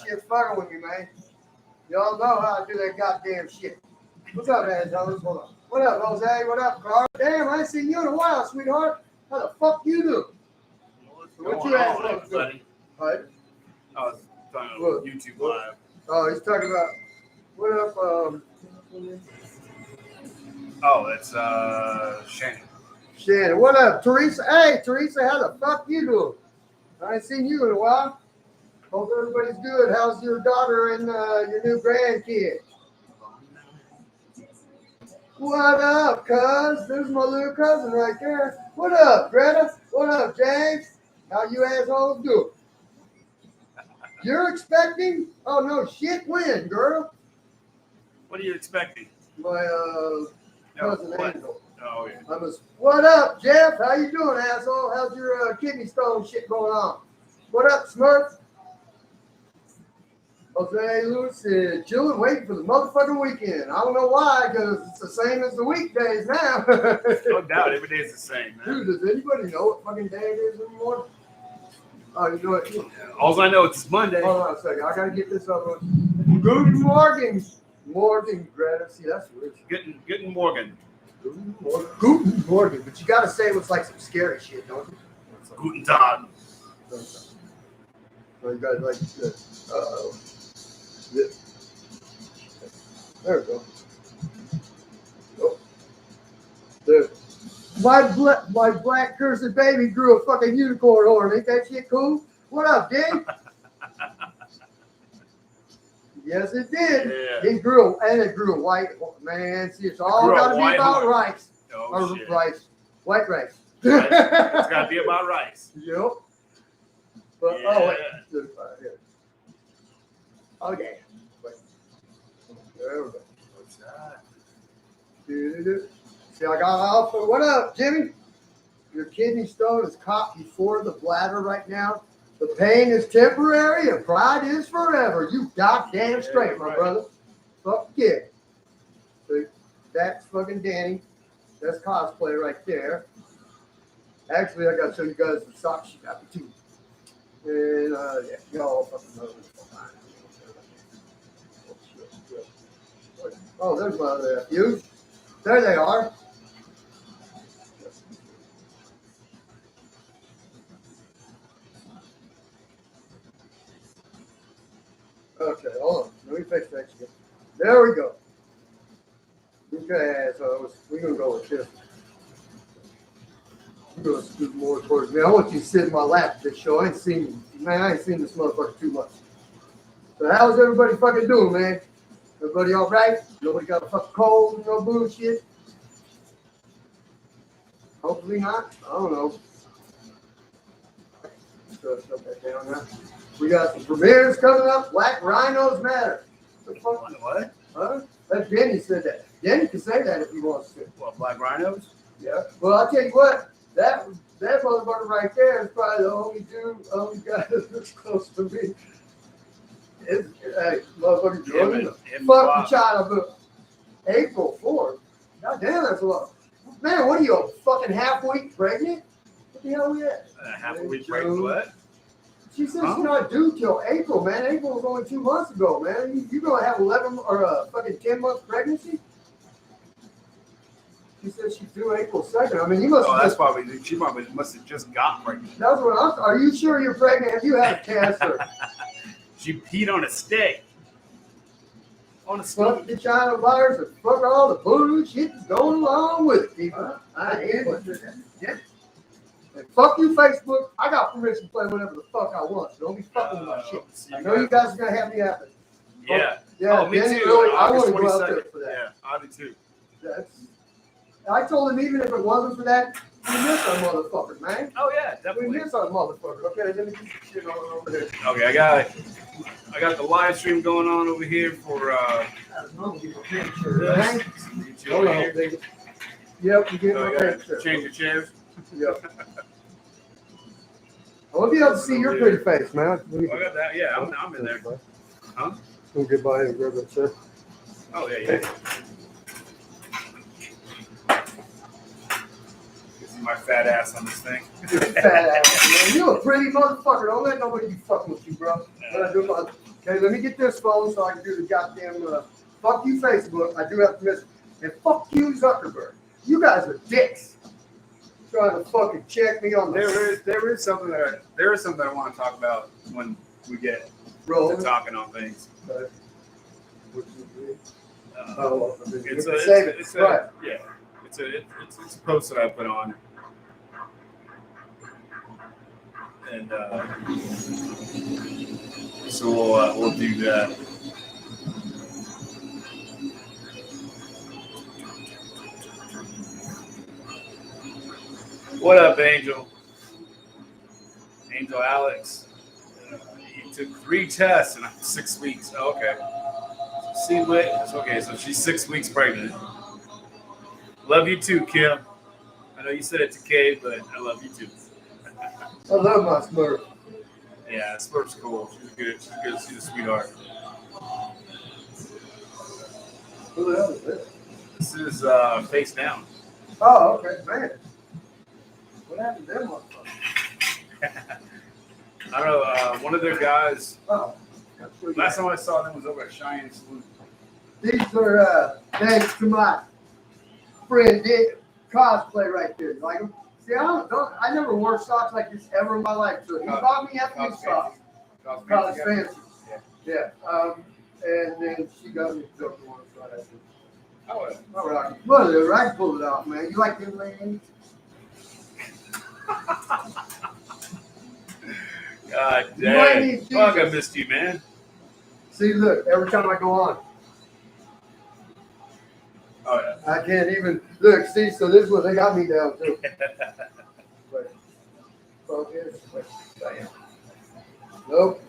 shit fucking with me, man. Y'all know how I do that goddamn shit. What's up, assholes? Hold on. What up, Jose? What up, Carl? Damn, I ain't seen you in a while, sweetheart. How the fuck you do? What you asking, buddy? What? I was talking about YouTube Live. Oh, he's talking about what up? Oh, that's Shannon. Shannon. What up, Teresa? Hey, Teresa, how the fuck you doing? I ain't seen you in a while. Hope everybody's good. How's your daughter and your new grandkid? What up, cuz? There's my little cousin right there. What up, Greta? What up, James? How you assholes doing? You're expecting? Oh, no shit. When, girl? What are you expecting? My cousin Angel. Oh, yeah. What up, Jeff? How you doing, asshole? How's your kidney stone shit going on? What up, Smurf? Jose Lewis is chilling, waiting for the motherfucking weekend. I don't know why, because it's the same as the weekdays now. No doubt, every day is the same, man. Dude, does anybody know what fucking day it is anymore? Oh, you know what? All I know is it's Monday. Hold on a second. I got to get this up. Guten Morgen. Morgen, Greta. See, that's rich. Guten Morgen. Guten Morgen. But you got to say it was like some scary shit, don't you? Guten Tag. So you guys like this. Uh-oh. There we go. Oh. There. My black cursed baby grew a fucking unicorn horn. Ain't that shit cool? What up, Dave? Yes, it did. Yeah. It grew a white man. See, it's all got to be about rice. Oh, or shit. Rice. White rice. Right. It's got to be about rice. Yep. But, yeah. Oh, wait. Okay. Wait. There we go. What's that? See, I got off. What up, Jimmy? Your kidney stone is caught before the bladder right now. The pain is temporary and pride is forever. You goddamn straight, my brother. Fuck yeah. See, that's fucking Danny. That's cosplay right there. Actually, I got to show you guys the socks she got me too. And yeah, y'all fucking know this. Oh, there's my other nephews. There they are. Okay, hold on. Let me fix that shit. There we go. Okay, so we're going to go with this. I'm going to scoot more towards me. I want you to sit in my lap this show. I ain't seen this motherfucker too much. So how's everybody fucking doing, man? Everybody all right? Nobody got a fucking cold, no bullshit? Hopefully not. I don't know. Shut that down now. We got some premieres coming up. Black Rhinos Matter. What? Huh? That Denny said that. Denny can say that if he wants to. What, Black Rhinos? Yeah. Well, I'll tell you what. That motherfucker right there is probably the only guy that's close to me. Hey, motherfucker, Jordan. Fuck the child book. April 4th. God damn, that's a lot. Man, what are you, fucking half week pregnant? What the hell are we at? Half a week pregnant, what? She says she's not due till April, man. April was only 2 months ago, man. You're going to have 11 or a fucking 10-month pregnancy? She says she's due April 2nd. I mean, you must have. She probably must have just got pregnant. That's what are you sure you're pregnant? Have you had a cancer? She peed on a steak. On a fuck the China virus and fuck all the bullshit that's going along with it, people. I hate it. Yeah. And fuck you, Facebook. I got permission to play whatever the fuck I want. So don't be fucking with my shit. I know you guys are gonna have me happen. Yeah. Yeah. Oh, me too. Really, I want to go out there for that. Yeah, I do too. I told him even if it wasn't for that, we miss our motherfucker, man. Oh yeah, definitely. We miss our motherfucker. Okay, let me get some shit on over there. Okay, I got the live stream going on over here for Hold on, baby. Yep, you get my picture. Change your chairs. Yep. I want to be able to see your pretty face, man. I got that. Yeah, I'm in there. Huh? We'll get by and grab that chair. Oh yeah. My fat ass on this thing. Fat ass, man. You a pretty motherfucker. Don't let nobody be fucking with you, bro. What I do about Okay, let me get this phone so I can do the goddamn fuck you Facebook. I do have permission. And fuck you Zuckerberg. You guys are dicks. Trying to fucking check me on the There is something that I want to talk about when we get roll. to talking on things. It's a post that I put on, and so we'll do that. What up, Angel? Angel Alex. You took 3 tests in 6 weeks. Oh, okay. See, wait. Okay, so she's 6 weeks pregnant. Love you too, Kim. I know you said it to Kay, but I love you too. I love my Smurf. Yeah, Smurf's cool. She's good. She's a sweetheart. Who the hell is this? This is Face Down. Oh, okay, man. What happened to them motherfuckers? I don't know. One of their guys. Oh, Last time I saw them was over at Cheyenne Saloon. these are thanks to my friend Dick cosplay right there. You like them? See, I never wore socks like this ever in my life. So he bought me FU socks. College fancy. Yeah. And then she got me the one. So I had to. Oh, All right. Whatever. I can pull it off, man. You like them ladies? God damn. Fuck, I missed you, man. See, look, every time I go on, Oh, yeah. I can't even look. See, so this is what they got me down to. But, focus. Damn. Nope.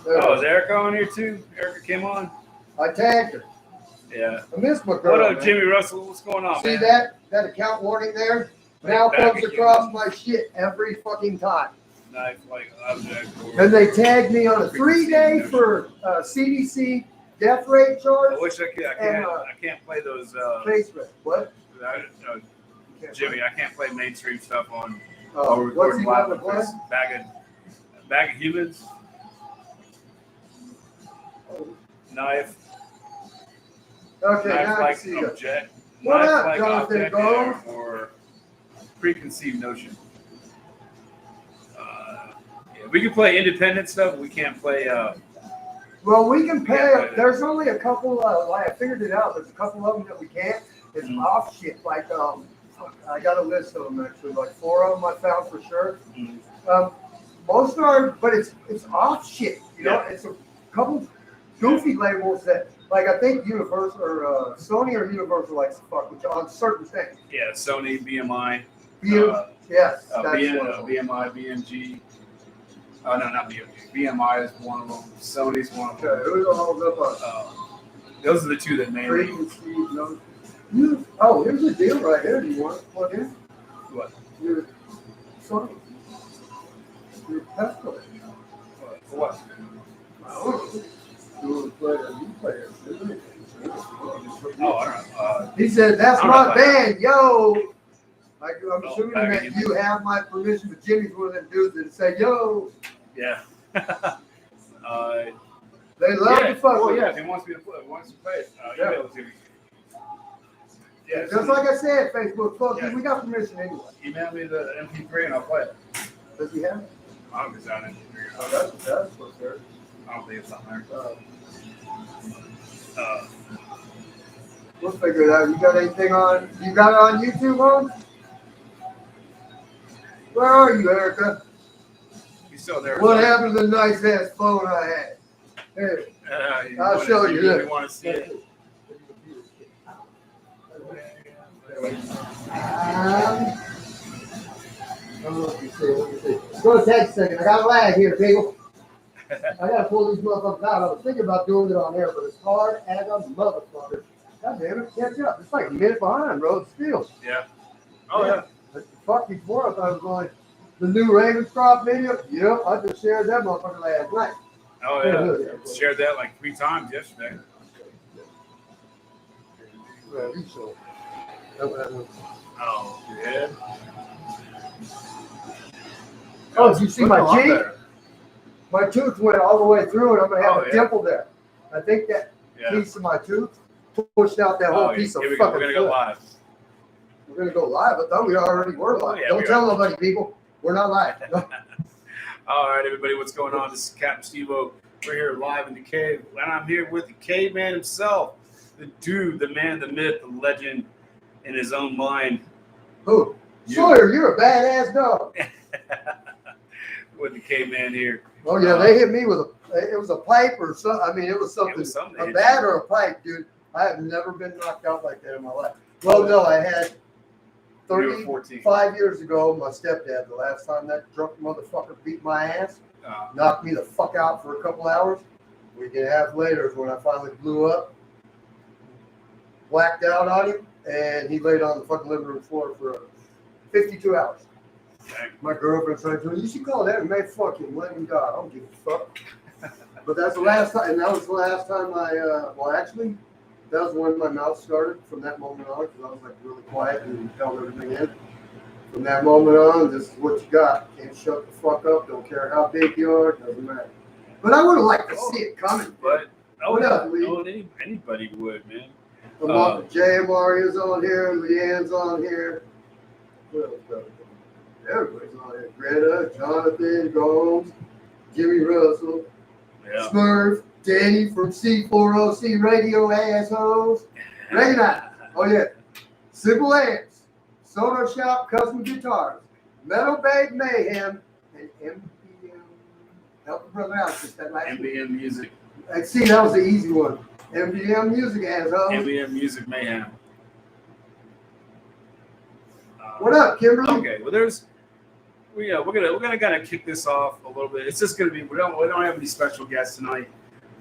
Oh, is Erica on here too? Erica came on? I tagged her. Yeah. I missed my girl. What up, man. Jimmy Russell? What's going on, See man? that account warning there? Now comes across my shit every fucking time. Knife like object. And they tagged me on a 3-day for CDC death rate charge. I wish I could. I can't play those. Facebook. What? Jimmy, I can't play mainstream stuff on. What's he got to play? Bag of humans. Knife. Okay, Knife now I like can see that. object. What Knife up, like Jonathan object Gomes? or preconceived notion. Yeah, we can play independent stuff. We can't play. Well, we can pay. Yeah, There's only a couple. I figured it out. There's a couple of them that we can't. It's off shit. Like I got a list of them actually. Like 4 of them I found for sure. Most are, but it's off shit. You know, it's a couple goofy labels that, like I think Universal or Sony or Universal likes to fuck with on certain things. Yeah, Sony, BMI. Yes, BMI, BMG. Oh no, not BMG. BMI is one of them. Sony's one of them. Okay, who's all up Those are the two that mainly. Oh, here's the deal right here. Do you want to plug in? What? Your Sony. Your Tesla. For what? Oh, I don't know. He said, "That's my band, yo." I'm assuming Back that again. you have my permission, but Jimmy's one of them dudes that say, "Yo." Yeah. They love to fuck well, with yeah, us. if he wants me to play, Yeah. email it to me. Yeah, Just like I said, Facebook, fuck Yeah. you. We got permission anyway. email me the MP3 and I'll play it. Does he have it? I don't think it's on MP3. Oh, that's what's there. I don't think it's on there. We'll figure it out. You got anything on? You got it on YouTube, on? Where are you, Erica? He's still there. What happened to the nice ass phone I had? Here, I'll show you. You want to see it? Let me see. Go take a second. I got a lag here, people. I gotta pull these motherfuckers out. I was thinking about doing it on air, but it's hard as a motherfucker. God damn it, catch up. It's like a minute behind, bro. It's still. Yeah. Oh, yeah. Fuck before I was going. The new Ravenscroft video? Yep, I just shared that motherfucker last night. Oh, yeah. Shared that like 3 times yesterday. Oh, yeah. Oh, did you see my cheek? My tooth went all the way through, and I'm gonna have a dimple there. I think that piece of my tooth pushed out that whole piece of here we fucking go. We're gonna go live. We're gonna go live. I thought we already were live. Yeah, Don't tell nobody, people. We're not live. All right, everybody, what's going on? This is Captain Steve-O. We're here live in the cave, and I'm here with the caveman himself, the dude, the man, the myth, the legend in his own mind. Who? Sawyer, you're a badass dog. With the caveman here. Oh yeah, they hit me with it was a pipe or something. I mean, it was something, a bat or a pipe, dude. I have never been knocked out like that in my life. Well, no, I had 35 years ago, my stepdad, the last time that drunk motherfucker beat my ass, knocked me the fuck out for a couple hours. A week and a half later is when I finally blew up, blacked out on him, and he laid on the fucking living room floor for 52 hours. My girlfriend started doing, you should call that and make fucking let him die. I don't give a fuck. But that's the last time, and that was the last time actually, that was when my mouth started from that moment on, because I was like really quiet and held everything in. From that moment on, this is what you got. Can't shut the fuck up. Don't care how big you are. Doesn't matter. But I would have liked to see it coming. But anybody would, man. Jay and Mario's on here. Leanne's on here. What else? Everybody's on here. Greta, Jonathan, Gomes, Jimmy Russell, Smurf, Danny from C4OC Radio assholes. Recognize. Oh yeah. Simple Amps, Soda Shop Custom Guitars, Metal Babe Mayhem, and MBM. Help the brother out with that last MBM one. Music. See, that was the easy one. MBM Music assholes. MBM Music Mayhem. What up, Kimberly? Okay, well we're gonna kind of kick this off a little bit. It's just gonna be we don't have any special guests tonight,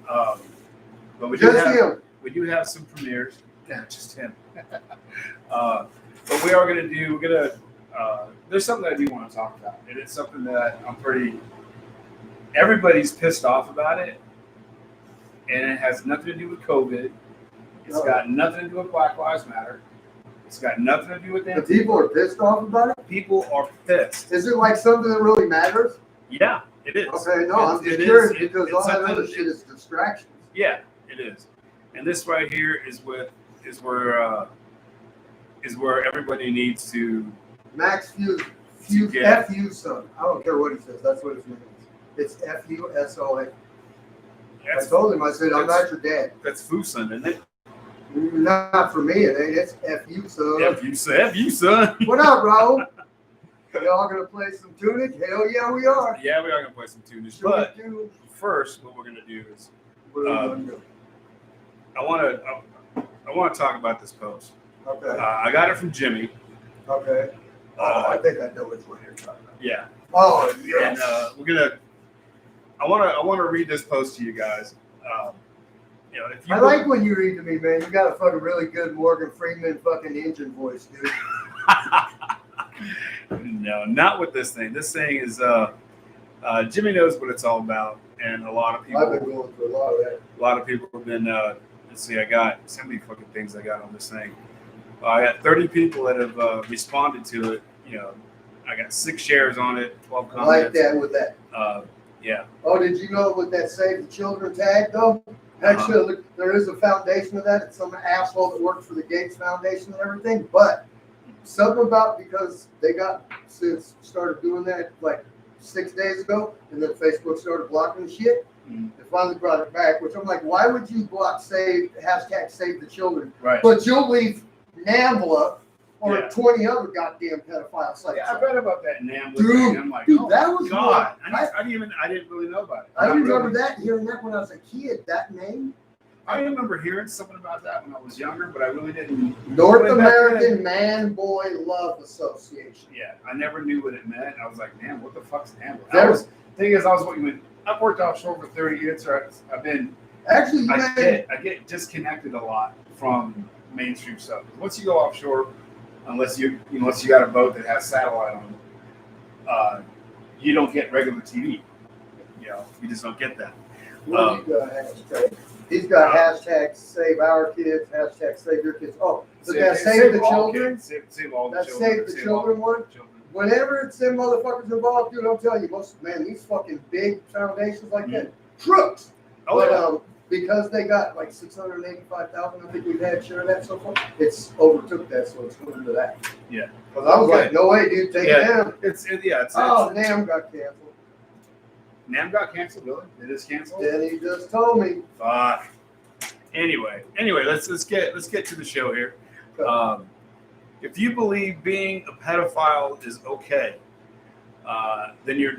but we do have some premieres. Yeah, just him. But we are gonna there's something that I do want to talk about, and it's something that everybody's pissed off about it, and it has nothing to do with COVID. It's got nothing to do with Black Lives Matter. It's got nothing to do with that. The people are pissed off about it? People are pissed. Is it like something that really matters? Yeah, it is. Okay, no, I'm just curious because all that other shit is distractions. Yeah, it is. And this right here is where everybody needs to. Max F-U son. I don't care what he says. That's what his name is. It's F-U-S-O-N. I told him, I said, I'm not your dad. That's Fuson, isn't it? Not for me, it ain't. It's F-U, son. F-U, son. What up, Raul? Y'all gonna play some tunage? Hell yeah, we are. Yeah, we are gonna play some tunage. But first, what we're gonna do is, I want to talk about this post. Okay. I got it from Jimmy. Okay. I think I know which one you're talking about. Yeah. Oh, yes. And I want to read this post to you guys. I like when you read to me, man. You got a fucking really good Morgan Freeman fucking engine voice, dude. No, not with this thing. This thing is Jimmy knows what it's all about, and a lot of people. I've been going through a lot of that. A lot of people have been. Let's see, I got so many fucking things I got on this thing. I got 30 people that have responded to it. I got 6 shares on it, 12 comments. I like that with that. Yeah. Oh, did you know with that Save the Children tag though? Actually, there is a foundation of that. It's some asshole that works for the Gates Foundation and everything. But something about because they started doing that like 6 days ago, and then Facebook started blocking shit. They finally brought it back, which I'm like, why would you block hashtag Save the Children? Right. But you'll leave NAMBLA or 20 other goddamn pedophile sites. Yeah, I read about that NAMBLA thing. I'm like, that was God. I didn't really know about it. I remember that, hearing that when I was a kid, that name. I remember hearing something about that when I was younger, but I really didn't. North American Man Boy Love Association. Yeah, I never knew what it meant. I was like, man, what the fuck's NAMBLA? I've worked offshore for 30 years. I've been. Actually, I get disconnected a lot from mainstream stuff. Once you go offshore, unless you got a boat that has satellite on it, you don't get regular TV. You just don't get that. He's got hashtag Save Our Kids, hashtag Save Your Kids. Oh, so that Save the Children. Save all the that children. Save the Children one. whenever it's them motherfuckers involved, dude, I'll tell you, these fucking big foundations like that, crooks. Oh, But because they got like 685,000, I think we've had share of that so far. It's overtook that, so it's going to that. Yeah. Because I was like, no way, dude, take it down. It's NAM got canceled. NAM got canceled, really? It is canceled? Then he just told me. Fuck. Anyway, let's get to the show here. If you believe being a pedophile is okay, then you're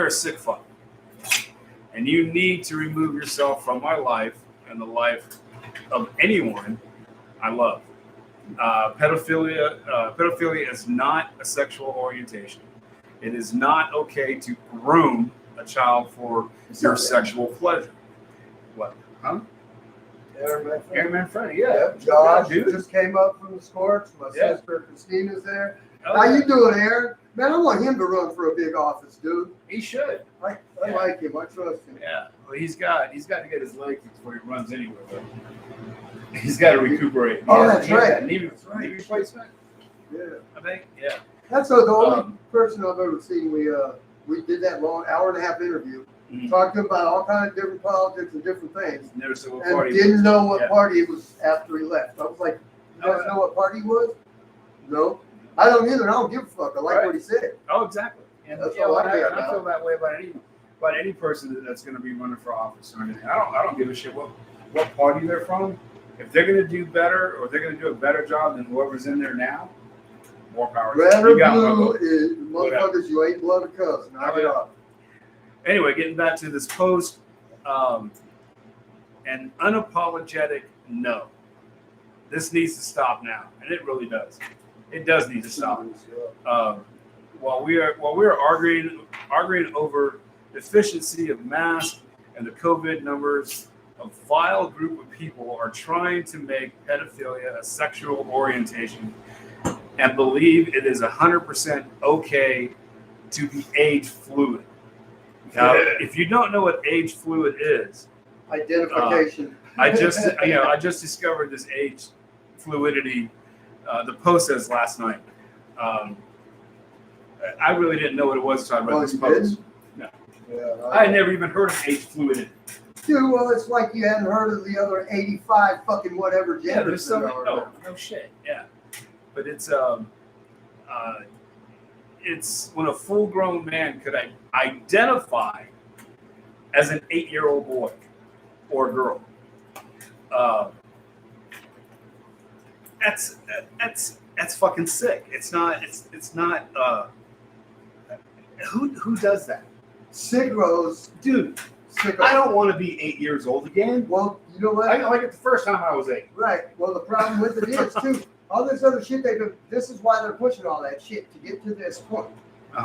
a sick fuck. And you need to remove yourself from my life and the life of anyone I love. Pedophilia is not a sexual orientation. It is not okay to groom a child for your sexual pleasure. What? Huh? Airman Freddy, yeah. Josh just came up from the Scorch. My sister Christina's there. How you doing, Aaron? Man, I want him to run for a big office, dude. He should. I like him. I trust him. Yeah. Well, he's got to get his leg fixed before he runs anywhere. But he's got to recuperate. Oh, that's right. Knee replacement. Yeah. I think. Yeah. That's the only person I've ever seen. We did that long hour-and-a-half interview. Mm-hmm. Talked about all kinds of different politics and different things. Never said what and party didn't know what party it was after he left. I was like, you guys know what party he was? No. I don't either. I don't give a fuck. I like what he said. Oh, exactly. And that's I feel that way about any person that's going to be running for office or anything. I don't give a shit what party they're from. If they're going to do better or they're going to do a better job than whoever's in there now, more power. Red or blue is motherfuckers. You ain't blood of cousin. Knock it off. Anyway, getting back to this post, an unapologetic no. This needs to stop now, and it really does. It does need to stop. While we are arguing over efficiency of masks and the COVID numbers, a vile group of people are trying to make pedophilia a sexual orientation and believe it is 100% okay to be age fluid. Now, if you don't know what age fluid is, identification. I just discovered this age fluidity. The post says last night. I really didn't know what it was until I read this post. No, I had never even heard of age fluidity. Dude, well, it's like you hadn't heard of the other 85 fucking whatever genders. No shit. Yeah, but it's when a full-grown man could identify as an 8-year-old boy or girl. That's fucking sick. It's not. Who does that? Sickos, dude. Sickos. I don't want to be 8 years old again. Well, you know what? I didn't like it the first time I was 8. Right. Well, the problem with it is too. All this other shit they do. This is why they're pushing all that shit to get to this point.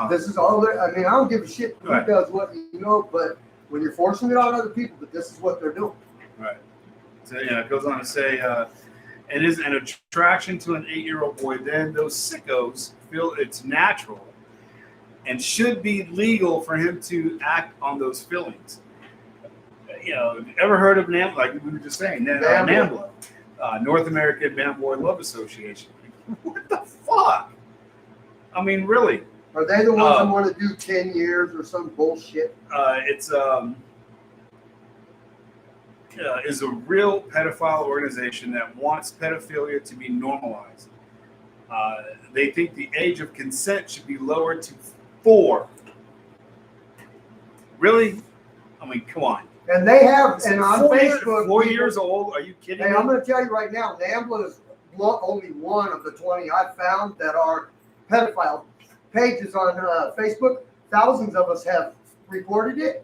This is all. I mean, I don't give a shit who does what, but when you're forcing it on other people, but this is what they're doing. Right. So it goes on to say, it is an attraction to an 8-year-old boy. Then those sickos feel it's natural and should be legal for him to act on those feelings. Ever heard of NAMBLA? Like we were just saying, NAMBLA, North American Man Boy Love Association. What the fuck? I mean, really? Are they the ones that want to do 10 years or some bullshit? It's is a real pedophile organization that wants pedophilia to be normalized. They think the age of consent should be lowered to 4. Really? I mean, come on. And they have, and on Facebook, 4 years old. Are you kidding me? I'm going to tell you right now, NAMBLA is only one of the 20 I found that are pedophile pages on Facebook. Thousands of us have reported it.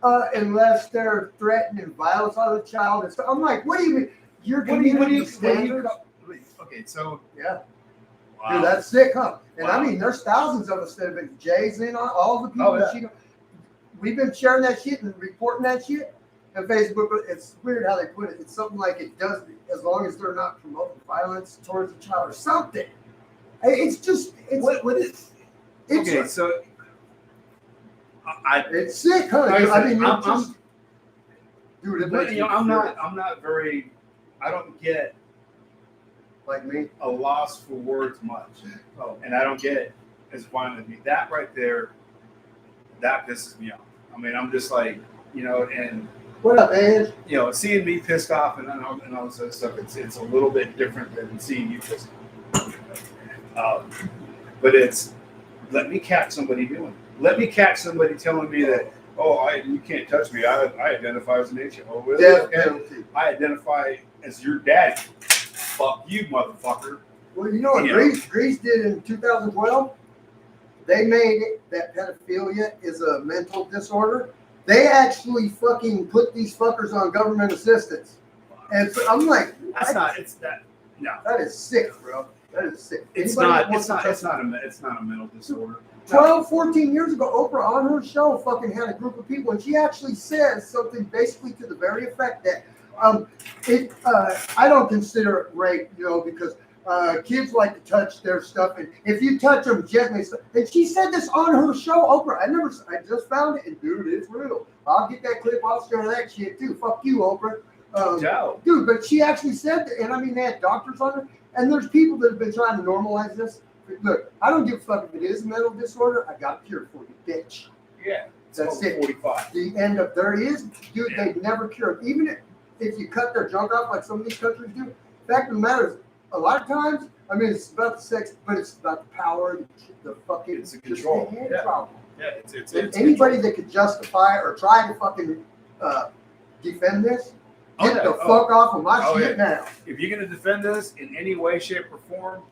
Unless they're threatening violence on the child. And so I'm like, what do you mean? Your community standards? Okay, so yeah. Wow. Dude, that's sick, huh? And I mean, there's thousands of us that have been Jay's in on all the people that we've been sharing that shit and reporting that shit on Facebook. But it's weird how they put it. It's something like it does as long as they're not promoting violence towards the child or something. It's just what is okay, so it's sick, huh? I mean, dude, I'm not very. I don't get Like me. a loss for words much. Oh. And I don't get it as fine with me. That right there, that pisses me off. I mean, I'm just like, and What up, man? seeing me pissed off and all this other stuff, it's a little bit different than seeing you pissed off. But it's, let me catch somebody doing it. Let me catch somebody telling me that, you can't touch me. I identify as an Asian. Oh, really? Definitely. I identify as your daddy. Fuck you, motherfucker. Well, you know what Greece did in 2012? They made it that pedophilia is a mental disorder. They actually fucking put these fuckers on government assistance. And so I'm like, no. That is sick, bro. That is sick. It's not a mental disorder. 12, 14 years ago, Oprah on her show fucking had a group of people, and she actually says something basically to the very effect that I don't consider it rape, because kids like to touch their stuff, and if you touch them gently, and she said this on her show, Oprah. I just found it, and dude, it's real. I'll get that clip. I'll share that shit too. Fuck you, Oprah. Dude, but she actually said that, and I mean, they had doctors on it, and there's people that have been trying to normalize this. Look, I don't give a fuck if it is a mental disorder. I got a cure for you, bitch. Yeah, that's it. 45. The end of there is, dude. They never cure it. Even if you cut their junk off like some of these countries do. Fact of the matter is, a lot of times, I mean, it's about the sex, but it's about the power, the fucking. It's a control. Problem. Yeah, it's anybody that could justify or try to fucking defend this. Get the fuck off of my shit now. If you're going to defend us in any way, shape, or form,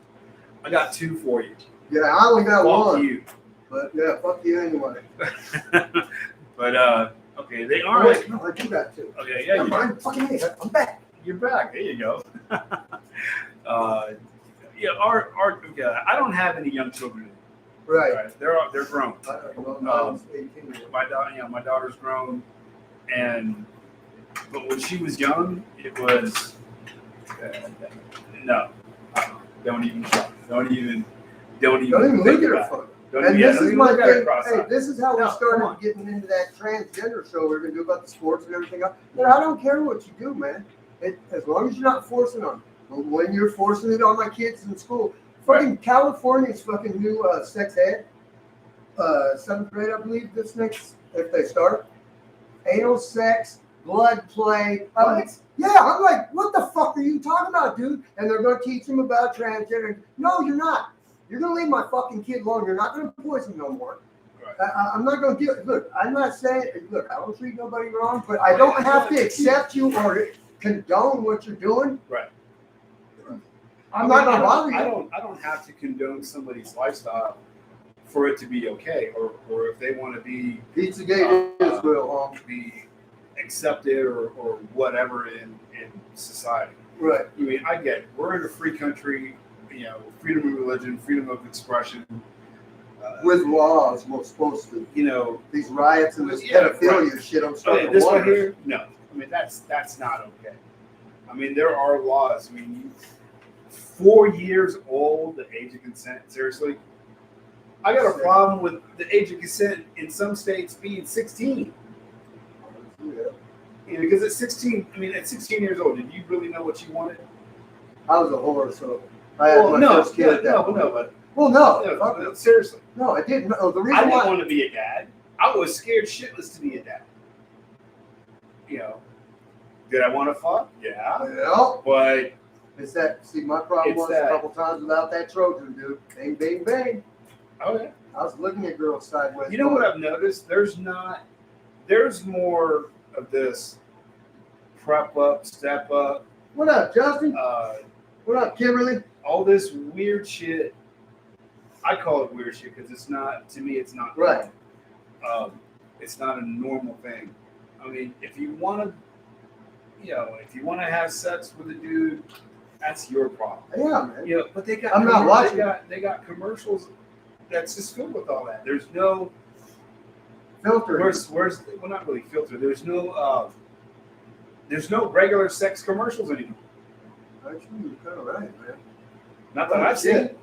I got two for you. Yeah, I only got one. Fuck you. But yeah, fuck you anyway. But, okay, they aren't. No, I do got two. Okay, yeah. I'm back. You're back. There you go. I don't have any young children. Right. They're grown. My my daughter's grown, but when she was young, it was no. Don't even look at her phone. And this is my thing. Hey, this is how we started getting into that transgender show we're gonna do about the sports and everything else. But I don't care what you do, man. As long as you're not forcing on. But when you're forcing it on my kids in school, fucking California's fucking new sex ed. 7th grade, I believe, if they start. Anal sex, blood play. Yeah, I'm like, what the fuck are you talking about, dude? And they're going to teach them about transgender. No, you're not. You're going to leave my fucking kid alone. You're not going to poison no more. Right. I'm not going to do it. Look, I'm not saying, I don't treat nobody wrong, but I don't have to accept you or condone what you're doing. Right. I'm not going to bother you. I don't have to condone somebody's lifestyle for it to be okay, or if they want to be Pizzagate Israel, be accepted or whatever in society. Right. I mean, I get it. We're in a free country, freedom of religion, freedom of expression. With laws, we're supposed to. These riots and this pedophilia shit. I'm starting to wonder. Right here, no. I mean, that's not okay. I mean, there are laws. I mean, 4 years old, the age of consent. Seriously, I got a problem with the age of consent in some states being 16. Yeah. Because at 16, at 16 years old, did you really know what you wanted? I was a whore, so I had my first kid at that point. No, seriously. No, I didn't know. The reason I didn't want to be a dad. I was scared shitless to be a dad. Did I want to fuck? Yeah. Yeah. But it's that. See, my problem was a couple times without that Trojan, dude. Bang, bang, bang. Oh yeah. I was looking at girls sideways. You know what I've noticed? There's more of this prep up, step up. What up, Justin? What up, Kimberly? All this weird shit. I call it weird shit because it's not, to me, it's not right. It's not a normal thing. I mean, if you want to have sex with a dude, that's your problem. Yeah, man. But they got. I'm not watching. They got commercials that's just filled with all that. There's no filter. Well, not really filter. There's no regular sex commercials anymore. Actually, you're kind of right, man. Not that I've seen.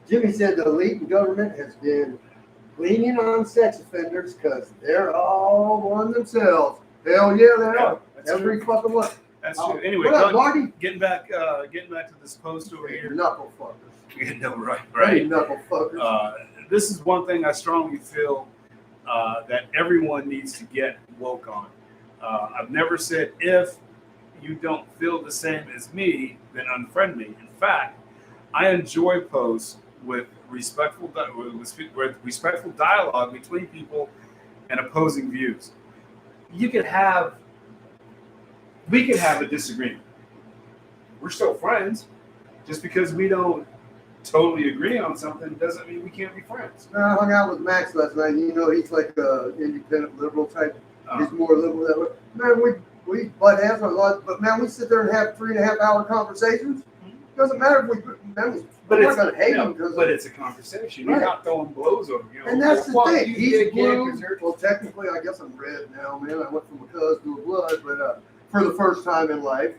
Jimmy said the elite government has been leaning on sex offenders because they're all one themselves. Hell yeah, they are. Every fucking one. That's true. Anyway, what up, Marty? Getting back to this post over here. Knuckle fuckers. Yeah, no, right. Knuckle fuckers. This is one thing I strongly feel that everyone needs to get woke on. I've never said if you don't feel the same as me, then unfriend me. In fact, I enjoy posts with respectful dialogue between people and opposing views. We could have a disagreement. We're still friends. Just because we don't totally agree on something doesn't mean we can't be friends. I hung out with Max last night. You know, he's like an independent liberal type. He's more liberal that way. Man, we butt heads a lot, but man, we sit there and have 3.5 hour conversations. Doesn't matter if we're not gonna hate him. But it's a conversation. You're not throwing blows over. And that's the thing. He's blue. Well, technically, I guess I'm red now, man. I went from a cuz to a blood, but for the first time in life,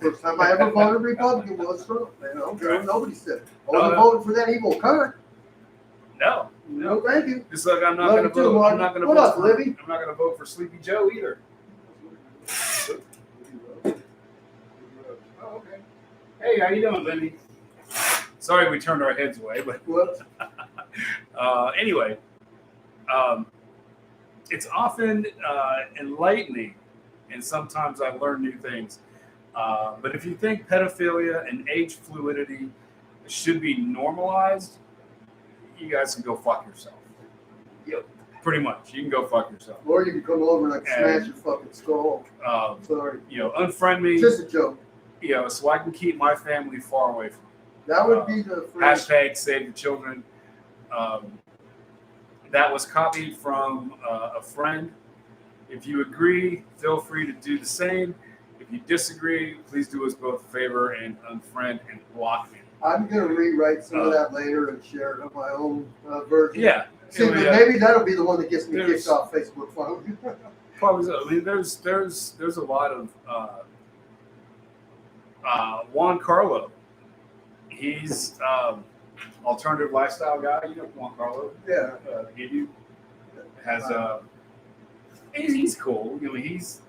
first time I ever voted Republican was Trump. You know, nobody said it. I wasn't voting for that evil cunt. No, thank you. Just like I'm not going to vote. I'm not going to vote for Libby. I'm not going to vote for Sleepy Joe either. Oh, okay. Hey, how you doing, Libby? Sorry, we turned our heads away, but anyway, it's often enlightening, and sometimes I learn new things. But if you think pedophilia and age fluidity should be normalized, you guys can go fuck yourself. Yep. Pretty much. You can go fuck yourself. Or you can come over and smash your fucking skull. Sorry. Unfriend me. Just a joke. So I can keep my family far away from you. That would be the phrase. Hashtag save the children. That was copied from a friend. If you agree, feel free to do the same. If you disagree, please do us both a favor and unfriend and block me. I'm going to rewrite some of that later and share it on my own version. Yeah. See, maybe that'll be the one that gets me kicked off Facebook phone. Probably so. I mean, there's a lot of Juan Carlo. He's alternative lifestyle guy. You know Juan Carlo? Yeah. He has he's cool. He's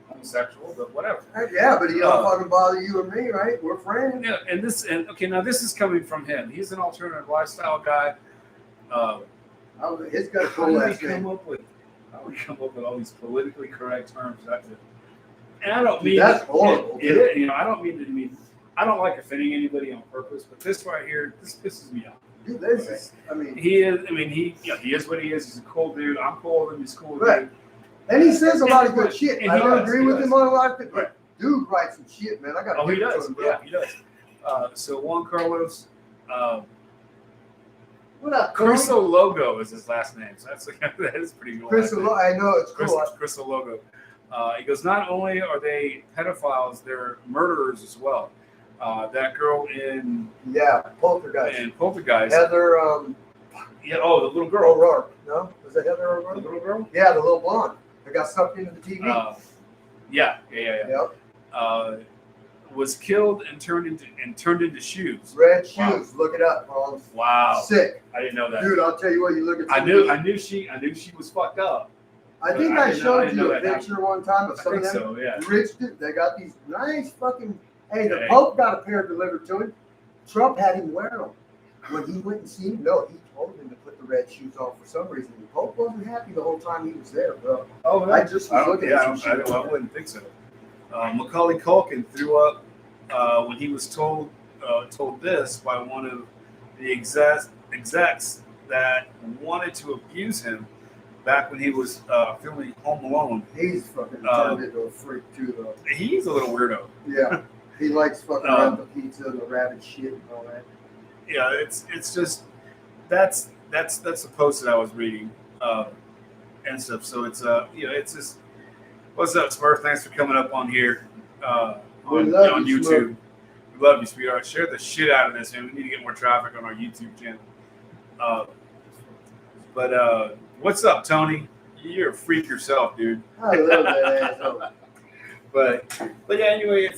homosexual, but whatever. Yeah, but he don't fucking bother you and me, right? We're friends. Yeah, now this is coming from him. He's an alternative lifestyle guy. He's got a cool last name. How we come up with all these politically correct terms? And I don't mean that's horrible. I don't mean to mean. I don't like offending anybody on purpose, but this right here, this pisses me off. Dude, he is what he is. He's a cool dude. I'm cool with him. He's cool with me. And he says a lot of good shit. I don't agree with him on a lot of things. Right. Dude writes some shit, man. I got. He does. Yeah, he does. So Juan Carlos. What up, Crystal Logo is his last name. So that is pretty cool. Crystal, I know it's cool. Crystal Logo. He goes, not only are they pedophiles, they're murderers as well. That girl in Poltergeist. Heather. The little girl. O'Rourke. No, was it Heather O'Rourke? The little girl. Yeah, the little blonde. That got sucked into the TV. Yeah. Yep. Was killed and turned into shoes. Red shoes. Look it up, Paul. Wow. Sick. I didn't know that. Dude, I'll tell you what. You look at. I knew she was fucked up. I think I showed you a picture one time of some of them. So, yeah. Rich dude. They got these nice fucking. Hey, the Pope got a pair delivered to him. Trump had him wear them. When he went and seen him, he told him to put the red shoes on for some reason. The Pope wasn't happy the whole time he was there, bro. Oh, I just was looking at some shit. I wouldn't think so. Macaulay Culkin threw up when he was told this by one of the execs that wanted to abuse him back when he was filming Home Alone. He's fucking turned into a freak too, though. He's a little weirdo. Yeah, he likes fucking around the pizza and the rabbit shit and all that. Yeah, it's just that's the post that I was reading and stuff. So it's it's just what's up, Smurf? Thanks for coming up on here on YouTube. Smurf. We love you, sweetheart. Share the shit out of this, man. We need to get more traffic on our YouTube channel. But what's up, Tony? You're a freak yourself, dude. I love that asshole. But yeah, anyway,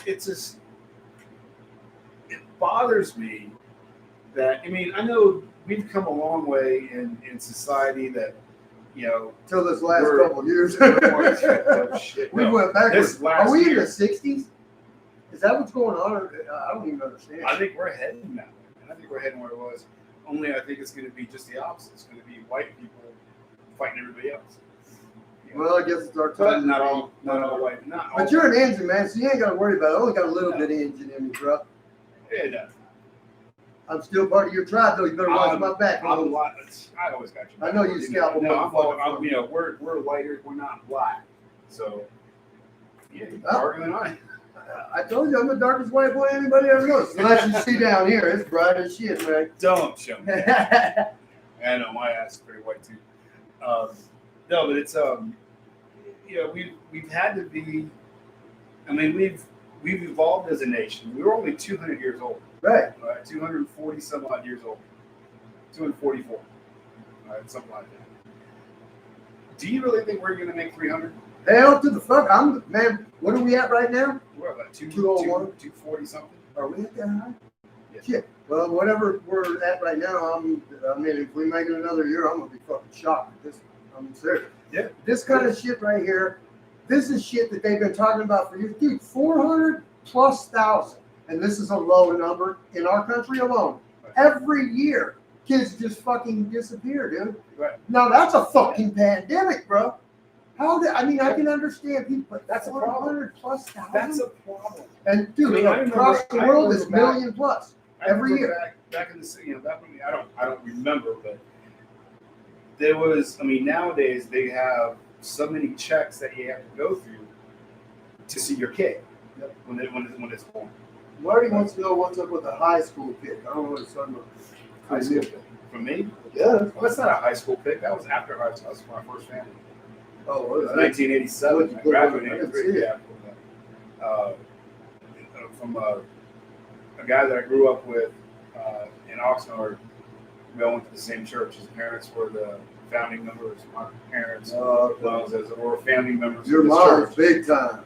it's just it bothers me that I know we've come a long way in society that Till this last couple of years. Oh, shit. We No, went backwards. this last Are we in year- the 60s? Is that what's going on? I don't even understand. I think we're heading that way. And I think we're heading where it was. Only I think it's going to be just the opposite. It's going to be white people fighting everybody else. Well, I guess it's our But time. not all white. Not all. But you're an engine, man, so you ain't got to worry about it. I only got a little bit of engine in me, bro. Yeah, no. I'm still part of your tribe, though. You better watch my back. I'm a lot. I always got you. I know you scalpel No, motherfucker. we're lighter. We're not black. So, yeah, you're Oh. darker than I. I told you I'm the darkest white boy anybody ever knows. Unless you see down here, it's bright as shit, man. Don't show me. I know my ass is pretty white too. No, but it's we've had to be. I mean, we've evolved as a nation. We were only 200 years old. Right. 240 some odd years old. 244. Something like that. Do you really think we're going to make 300? Hell to the fuck. Man, what are we at right now? We're about 201? 240 something. Are we at that high? Yeah. Shit. Well, whatever we're at right now, I mean, if we make it another year, I'm going to be fucking shocked. I'm serious. Yeah. This kind of shit right here, this is shit that they've been talking about for years. Dude, 400,000+. And this is a low number in our country alone. Every year, kids just fucking disappear, dude. Right. Now, that's a fucking pandemic, bro. I can understand people, but That's a problem. 400,000+. That's a problem. And dude, across the world, it's million plus every year. Back in the city, back when I don't remember, but there was. I mean, nowadays they have so many checks that you have to go through to see your kid when it's born. Marty wants to know what's up with the high school pick. I don't know what it's talking about. High school pick from me? Yeah. Well, that's not a high school pick. That was after high school. That was my first family. Oh, It was 1987. I graduated in 83. Yeah. From a guy that I grew up with in Oxnard. We all went to the same church. His parents were the founding members. My parents were family members. Your of this mom's church. big time.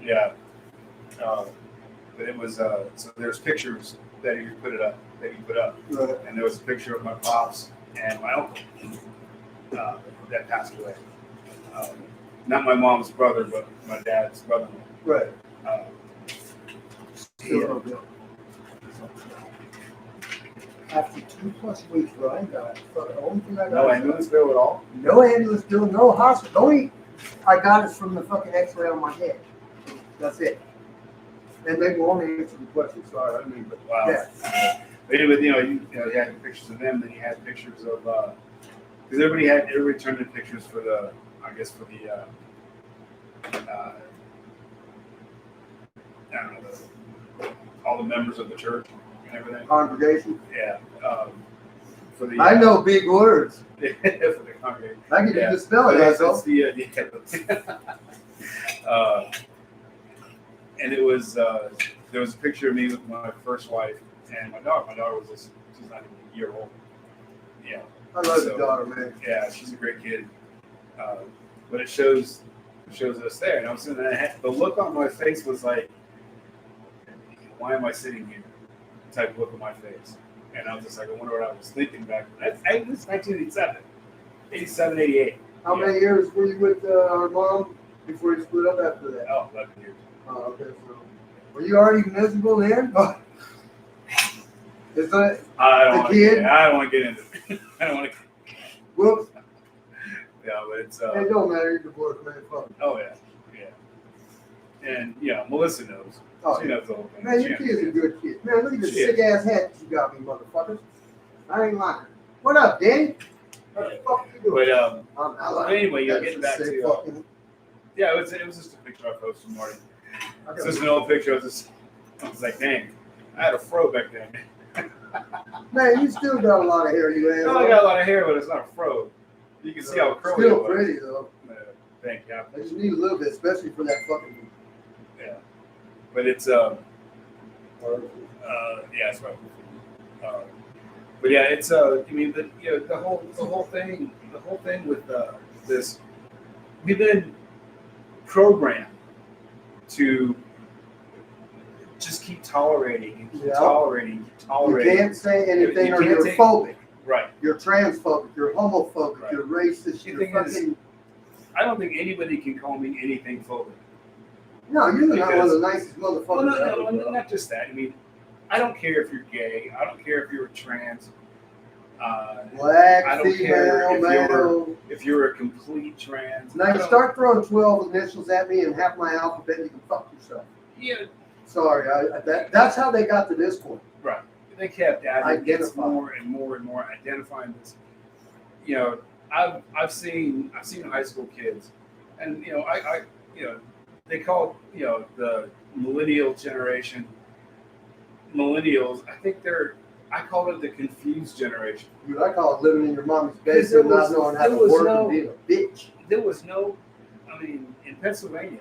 Yeah. But it was so there's pictures that he put up, Right. and there was a picture of my pops and my uncle that passed away. Not my mom's brother, but my dad's brother-in-law. Right. Yeah. After 2+ weeks, bro, I ain't got it. The only thing I got No is ambulance bill at all. no ambulance bill, no hospital. The only I got is from the fucking X-ray on my head. That's it. And they won't answer the question. Sorry, I mean, but Wow. yeah. But anyway, you had pictures of them, then you had pictures of because everybody turned in pictures for the I don't know, all the members of the church and everything. Congregation. Yeah. For the I know big words. for the congregation. I can Yeah. just spell it. That's Asshole. And it was there was a picture of me with my first wife and my daughter. My daughter she's not even a year old. Yeah. I love your daughter, man. Yeah, she's a great kid. But it shows us there. And I was sitting there, the look on my face was like, why am I sitting here? Type of look on my face. And I was just like, I wonder what I was thinking back then. It was 1987. 87, 88. How many years were you with our mom before you split up after that? Oh, 11 years. Oh, okay. So, were you already miserable then? Is that I don't the want kid? to get into it. I don't want to. Whoops. Yeah, but it's. It don't matter. You're divorced, man. Fuck. Oh, yeah. And, Melissa knows. Oh, She knows the whole thing. man, She your kid's a good kid. Man, look at this She is. sick ass hat that you got me, motherfuckers. I ain't lying. What up, Danny? What the fuck you doing? But I'm not lying. anyway, That's getting a back sick to fucking- yeah, it was just a picture I posted this morning. I It's got- just an old picture. I was like, dang, I had a fro back then. Man, you still got a lot of hair, you ass. No, I got a lot of hair, but it's not a fro. You can see how curly it Still was. pretty though. Thank you. I just need a little bit, especially for that fucking. Yeah, but it's yeah, it's right. But yeah, it's I mean, the whole thing with this, we've been programmed to just keep tolerating and keep Yeah. tolerating. You can't say anything You or can't you're take- phobic. Right. You're transphobic. You're homophobic. Right. You're racist. The You're thing is, fucking. I don't think anybody can call me anything phobic. No, you're not one of Because- the nicest motherfuckers Well, no, ever. no, bro. not just that. I mean, I don't care if you're gay. I don't care if you're trans. Black, I don't care female, male. if you're a complete trans. Now I you don't- start throwing 12 initials at me and half my alphabet, you can fuck yourself. Yeah, Sorry, that's how they got to this point. right. They kept adding gets Identify. more and more and more identifying this. You know, I've seen high school kids, and I they call the millennial generation millennials. I call it the confused generation. Dude, I call it living in your mommy's Because basement, there not was- knowing how there to was work no- and being a bitch. There was no, I mean, in Pennsylvania,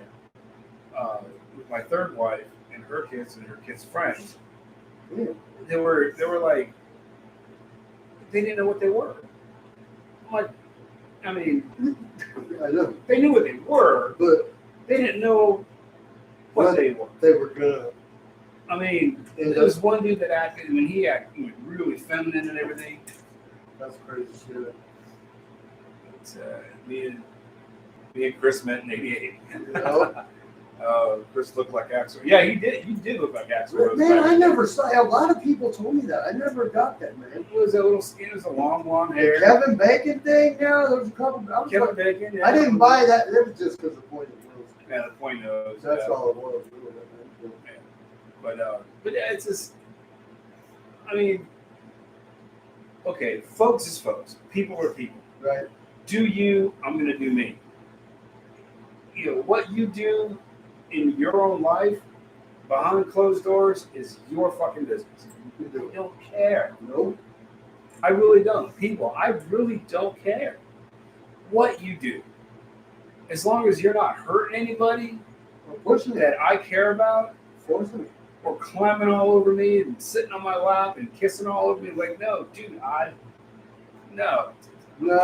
with my third wife and her kids friends, Yeah. they were like, they didn't know what they were. I'm like, I mean, I know, they knew what they were, but they didn't know what Well, they were. they were good. I mean, And there was one dude that acted, when he acted really feminine and everything. That's crazy shit. It's, me and Chris met in '88. You know? Chris looked like Axel. Yeah, he did. He did look like Axel Rose. Man, back I then. never saw. A lot of people told me that. I never got that, man. It was a little skin. It was a long blonde The hair. Kevin Bacon thing. Now there was a couple. I was Kevin like, Bacon. Yeah. I didn't buy that. It was just because the point of it was. Yeah, the point of That's all it was. Really. But yeah, it's just. I mean, okay, folks is folks. People are people. Right. Do you? I'm gonna do me. What you do in your own life behind closed doors is your fucking business. I don't care. Nope. I really don't. People, I really don't care what you do. As long as you're not hurting anybody I'm pushing it. that I care about, Forcing it. or climbing all over me and sitting on my lap and kissing all over me, like, no, dude, no. No,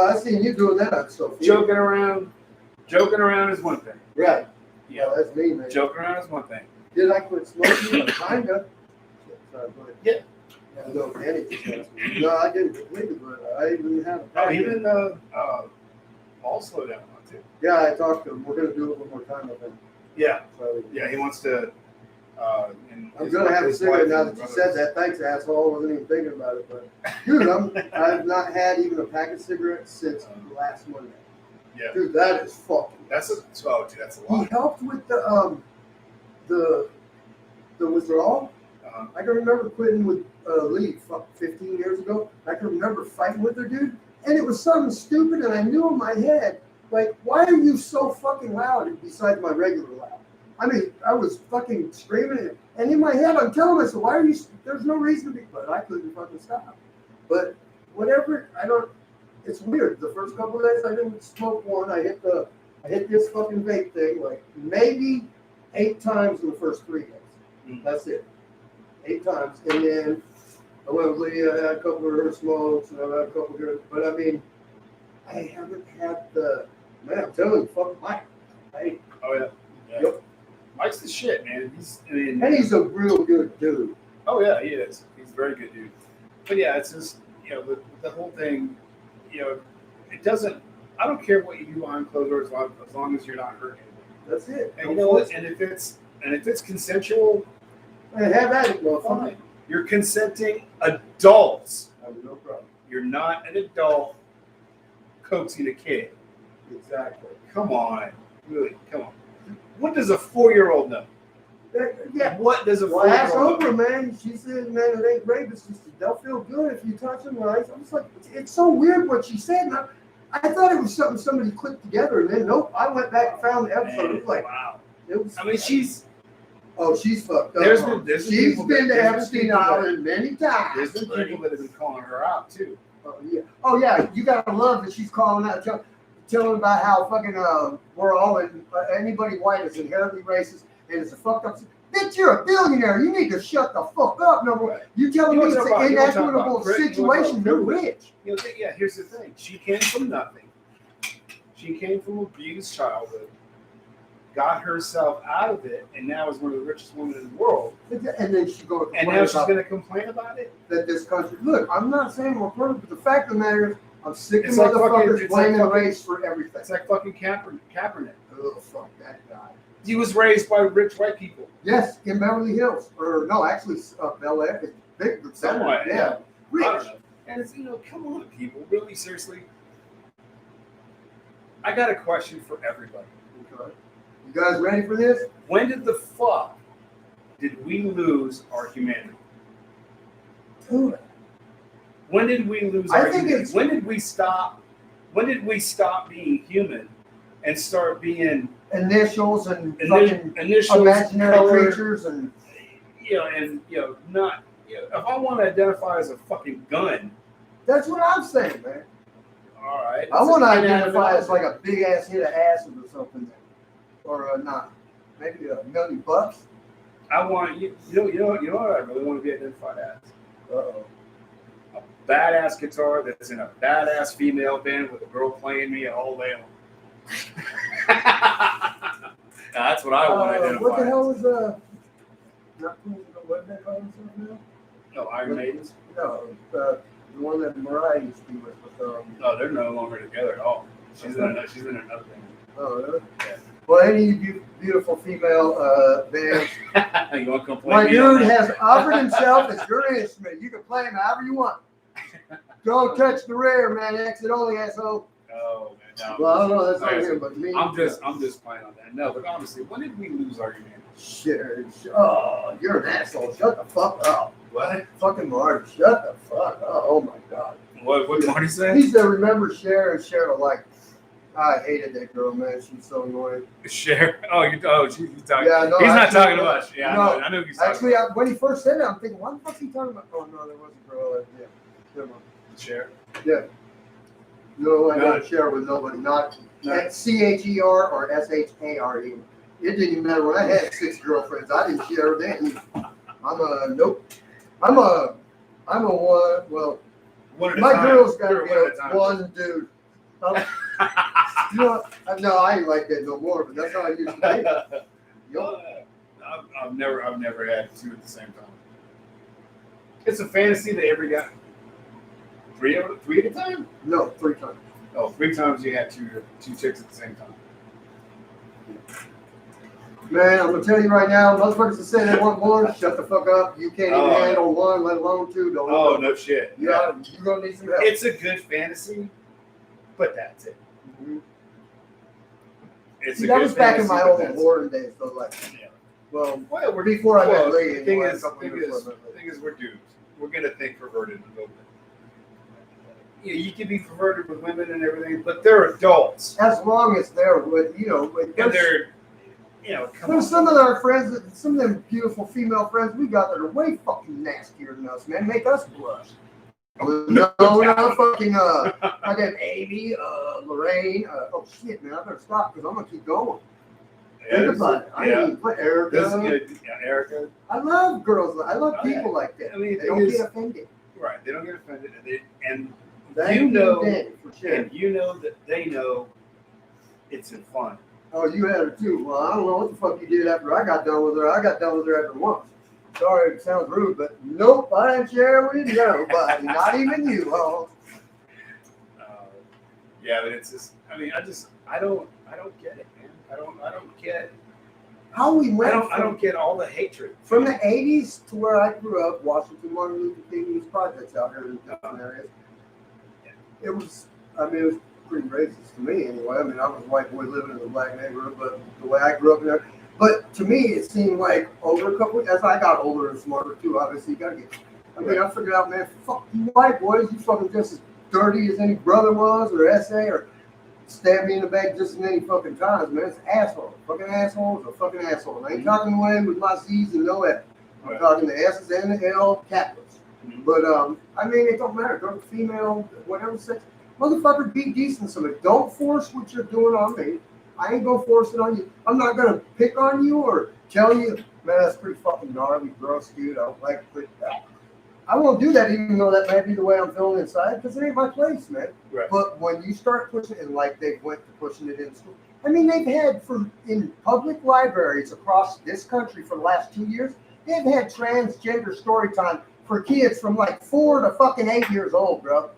I seen you doing that on Sophia. Joking around is one thing. Right. Yeah, Yeah, that's me, man. joking around is one thing. Did I quit smoking? Kinda. Sorry, go ahead. Yeah. Yeah, no, Danny just asked me. No, I didn't completely, but I even had a Oh, pack. even Paul slow down on too. Yeah, I talked to him. We're gonna do it one more time, I think. Yeah, So, yeah, he wants to. And I'm his gonna have a his cigarette wife now and that you brother- said that. Thanks, asshole. I wasn't even thinking about it, but dude, I've not had even a pack of cigarettes since last Monday. Yeah, Dude, that is fucking. that's a that's a He lot. helped with the withdrawal. I can remember quitting with Lee 15 years ago. I can remember fighting with her, dude, and it was something stupid, and I knew in my head, like, why are you so fucking loud besides my regular loud? I mean, I was fucking screaming, and in my head, I'm telling myself, why are you? There's no reason to be, but I couldn't fucking stop. But whatever, I don't. It's weird. The first couple of days, I didn't smoke one. I hit this fucking vape thing like maybe 8 times in the first 3 days. Mhm. That's it. 8 times, and then I went with Leah. I had a couple of her smokes, and I had a couple of her. But I mean, I haven't had the man. I'm telling you, fuck Mike. Hey, Oh yeah. Yeah. Yep. Mike's the shit, man. and he's a real good dude. Oh yeah, he is. He's a very good dude. But yeah, it's just with the whole thing, it doesn't. I don't care what you do behind closed doors as long as you're not hurting anybody. That's it. And you know what? And if it's consensual, Man, have at it, motherfucker. fine. You're consenting adults. I have no problem. You're not an adult coaxing a kid. Exactly. Come on, really, come on. What does a 4-year-old know? Yeah. What does a Well, ask 4-year-old know? Oprah, man. She said, man, it ain't rape. It's just they'll feel good if you touch them right. I was like, it's so weird what she said. And I thought it was something somebody clicked together, and then nope. I went back and found the episode. It was like, wow. it was. I mean, she's she's fucked up. There's been She's people been that- to there's Epstein people that- Island many times. there's been buddy. people that have been calling her out too. Oh yeah. You gotta love that she's calling out, telling about how fucking we're all anybody white is inherently racist and it's a fucked up. Bitch, you're a billionaire. You need to shut the fuck up. Number one, you telling You me it's wanna talk an about- you wanna talk inequitable about privilege, you situation. wanna talk about You're privilege. rich. Yeah, here's the thing. She came from nothing. She came from abused childhood. got herself out of it, and now is one of the richest women in the world. And then she goes, And now she's going to complain about it? That this country, look, I'm not saying we're perfect, but the fact of the matter is, I'm sick of It's like motherfuckers blaming fucking- race for everything. It's like fucking Kaepernick. Oh, fuck that guy. He was raised by rich white people. Yes, in Beverly Hills. Or, no, actually, Bel Air. It's big, but Somewhat, yeah. I don't Rich. know. And it's, come on, people. Really, seriously. I got a question for everybody. Okay. You guys ready for this? When did the fuck did we lose our humanity? Dude, When did we lose I our think humanity? it's- When did we stop? When did we stop being human and start being initials and fucking initials, imaginary color, creatures and not if I want to identify as a fucking gun, that's what I'm saying, man. all right. I want to it's an identify as inanimate like a big ass hit of acid or something, or not, maybe $1 million. object. I want you know what I really want to be identified as. Uh-oh. A badass guitar that's in a badass female band with a girl playing me all day long. That's what I want to identify. What the hell as. is not what they call themselves now? No, Iron Maidens. No, the one that Mariah used to be with No, they're no longer together at all. She's in another band. Oh, really? Yeah. Well, any beautiful female bands. You want to complain? My dude has offered himself as your instrument. You can play him however you want. Don't touch the rear, man. Exit only, asshole. Oh man, no. Well, I don't know. That's not Seriously. him, but me. I'm just playing on that. No, but honestly, when did we lose our humanity? Shit. Oh, you're an asshole. Shut the fuck up. What? Fucking Marty. Shut the fuck up. Oh my God. What Marty said? He said, remember Cher and Cher alike. I hated that girl, man. She's so annoying. Cher. He's talking. Yeah, no, he's not actually, talking about. Yeah, no. I know he's talking Actually, about. when he first said that, I'm thinking, what the fuck is he talking about? Oh, no, there was a girl. Yeah. Never mind. Cher. Yeah. No, I No. don't share with nobody. Not No. CHER or SHARE. It didn't even matter when I had 6 girlfriends. I didn't share them. Nope. I'm a one. Well, One at a my time. girl's got to One be at a time. one dude. You know, no, I ain't like that no more. But that's how I used to be. Yo, I've never had 2 at the same time. It's a fantasy that every guy. 3 at a time? no, 3 times. Oh, 3 times you had two chicks at the same time. Man, I'm gonna tell you right now, motherfuckers that say they want one, shut the fuck up. You can't even Oh. handle one, let alone 2. Don't. Oh, no shit. Yeah, you're gonna need some help. It's a good fantasy, but that's it. Mhm. It's See, a that good was back in fantasy, my but old that's it. Lauren days, though. Like, Yeah. well, Well, before I met Lee, the thing a is, couple years before I met Lee. we're dudes. We're gonna think perverted a little bit. You can be perverted with women and everything, but they're adults, As long as they're with, with and they're, come on. there's some of our friends, some of them beautiful female friends we got that are way fucking nastier than us, man. Make us blush. No, fucking fucking Amy, Lorraine. Oh shit, man, I better stop because I'm gonna keep going. Think about it. I mean, put Erica. Erica. I love girls. I love Oh, yeah. people like that. I mean, the they thing don't is- get offended. Right, they don't get offended, and They You ain't know- offended, for sure. and you know that they know it's in fun. Oh, you had her too. Well, I don't know what the fuck you did after I got done with her. I got done with her after once. Sorry, it sounds rude, but nope, I didn't share with nobody, not even you, huh? Yeah, but it's just. I mean, I don't get it, man. I don't get. How we went I don't get all the hatred from the 80s to where I grew up, Washington Martin Luther King Youth projects out here in different areas. It was pretty racist to me anyway. I mean, I was a white boy living in a black neighborhood, but the way I grew up there. But to me, it seemed like over a couple, as I got older and smarter too, obviously, you gotta get. I mean, I figured out, man, fuck you white boys, you fucking just as dirty as any brother was or SA or stab me in the back just as many fucking times, man. It's asshole. Fucking assholes are fucking assholes. I ain't talking away with my C's and no F. I'm talking the S's and the L capitals. But I mean, it don't matter. Girl, female, whatever sex. Motherfucker, be decent to somebody. Don't force what you're doing on me. I ain't gonna force it on you. I'm not gonna pick on you or tell you, man, that's pretty fucking gnarly, gross, dude. I don't like it. I won't do that, even though that may be the way I'm feeling inside, because it ain't my place, man. Right. But when you start pushing it, and like they went to pushing it in school, I mean, they've had in public libraries across this country for the last 2 years, they've had transgender story time for kids from like 4 to fucking 8 years old, bro.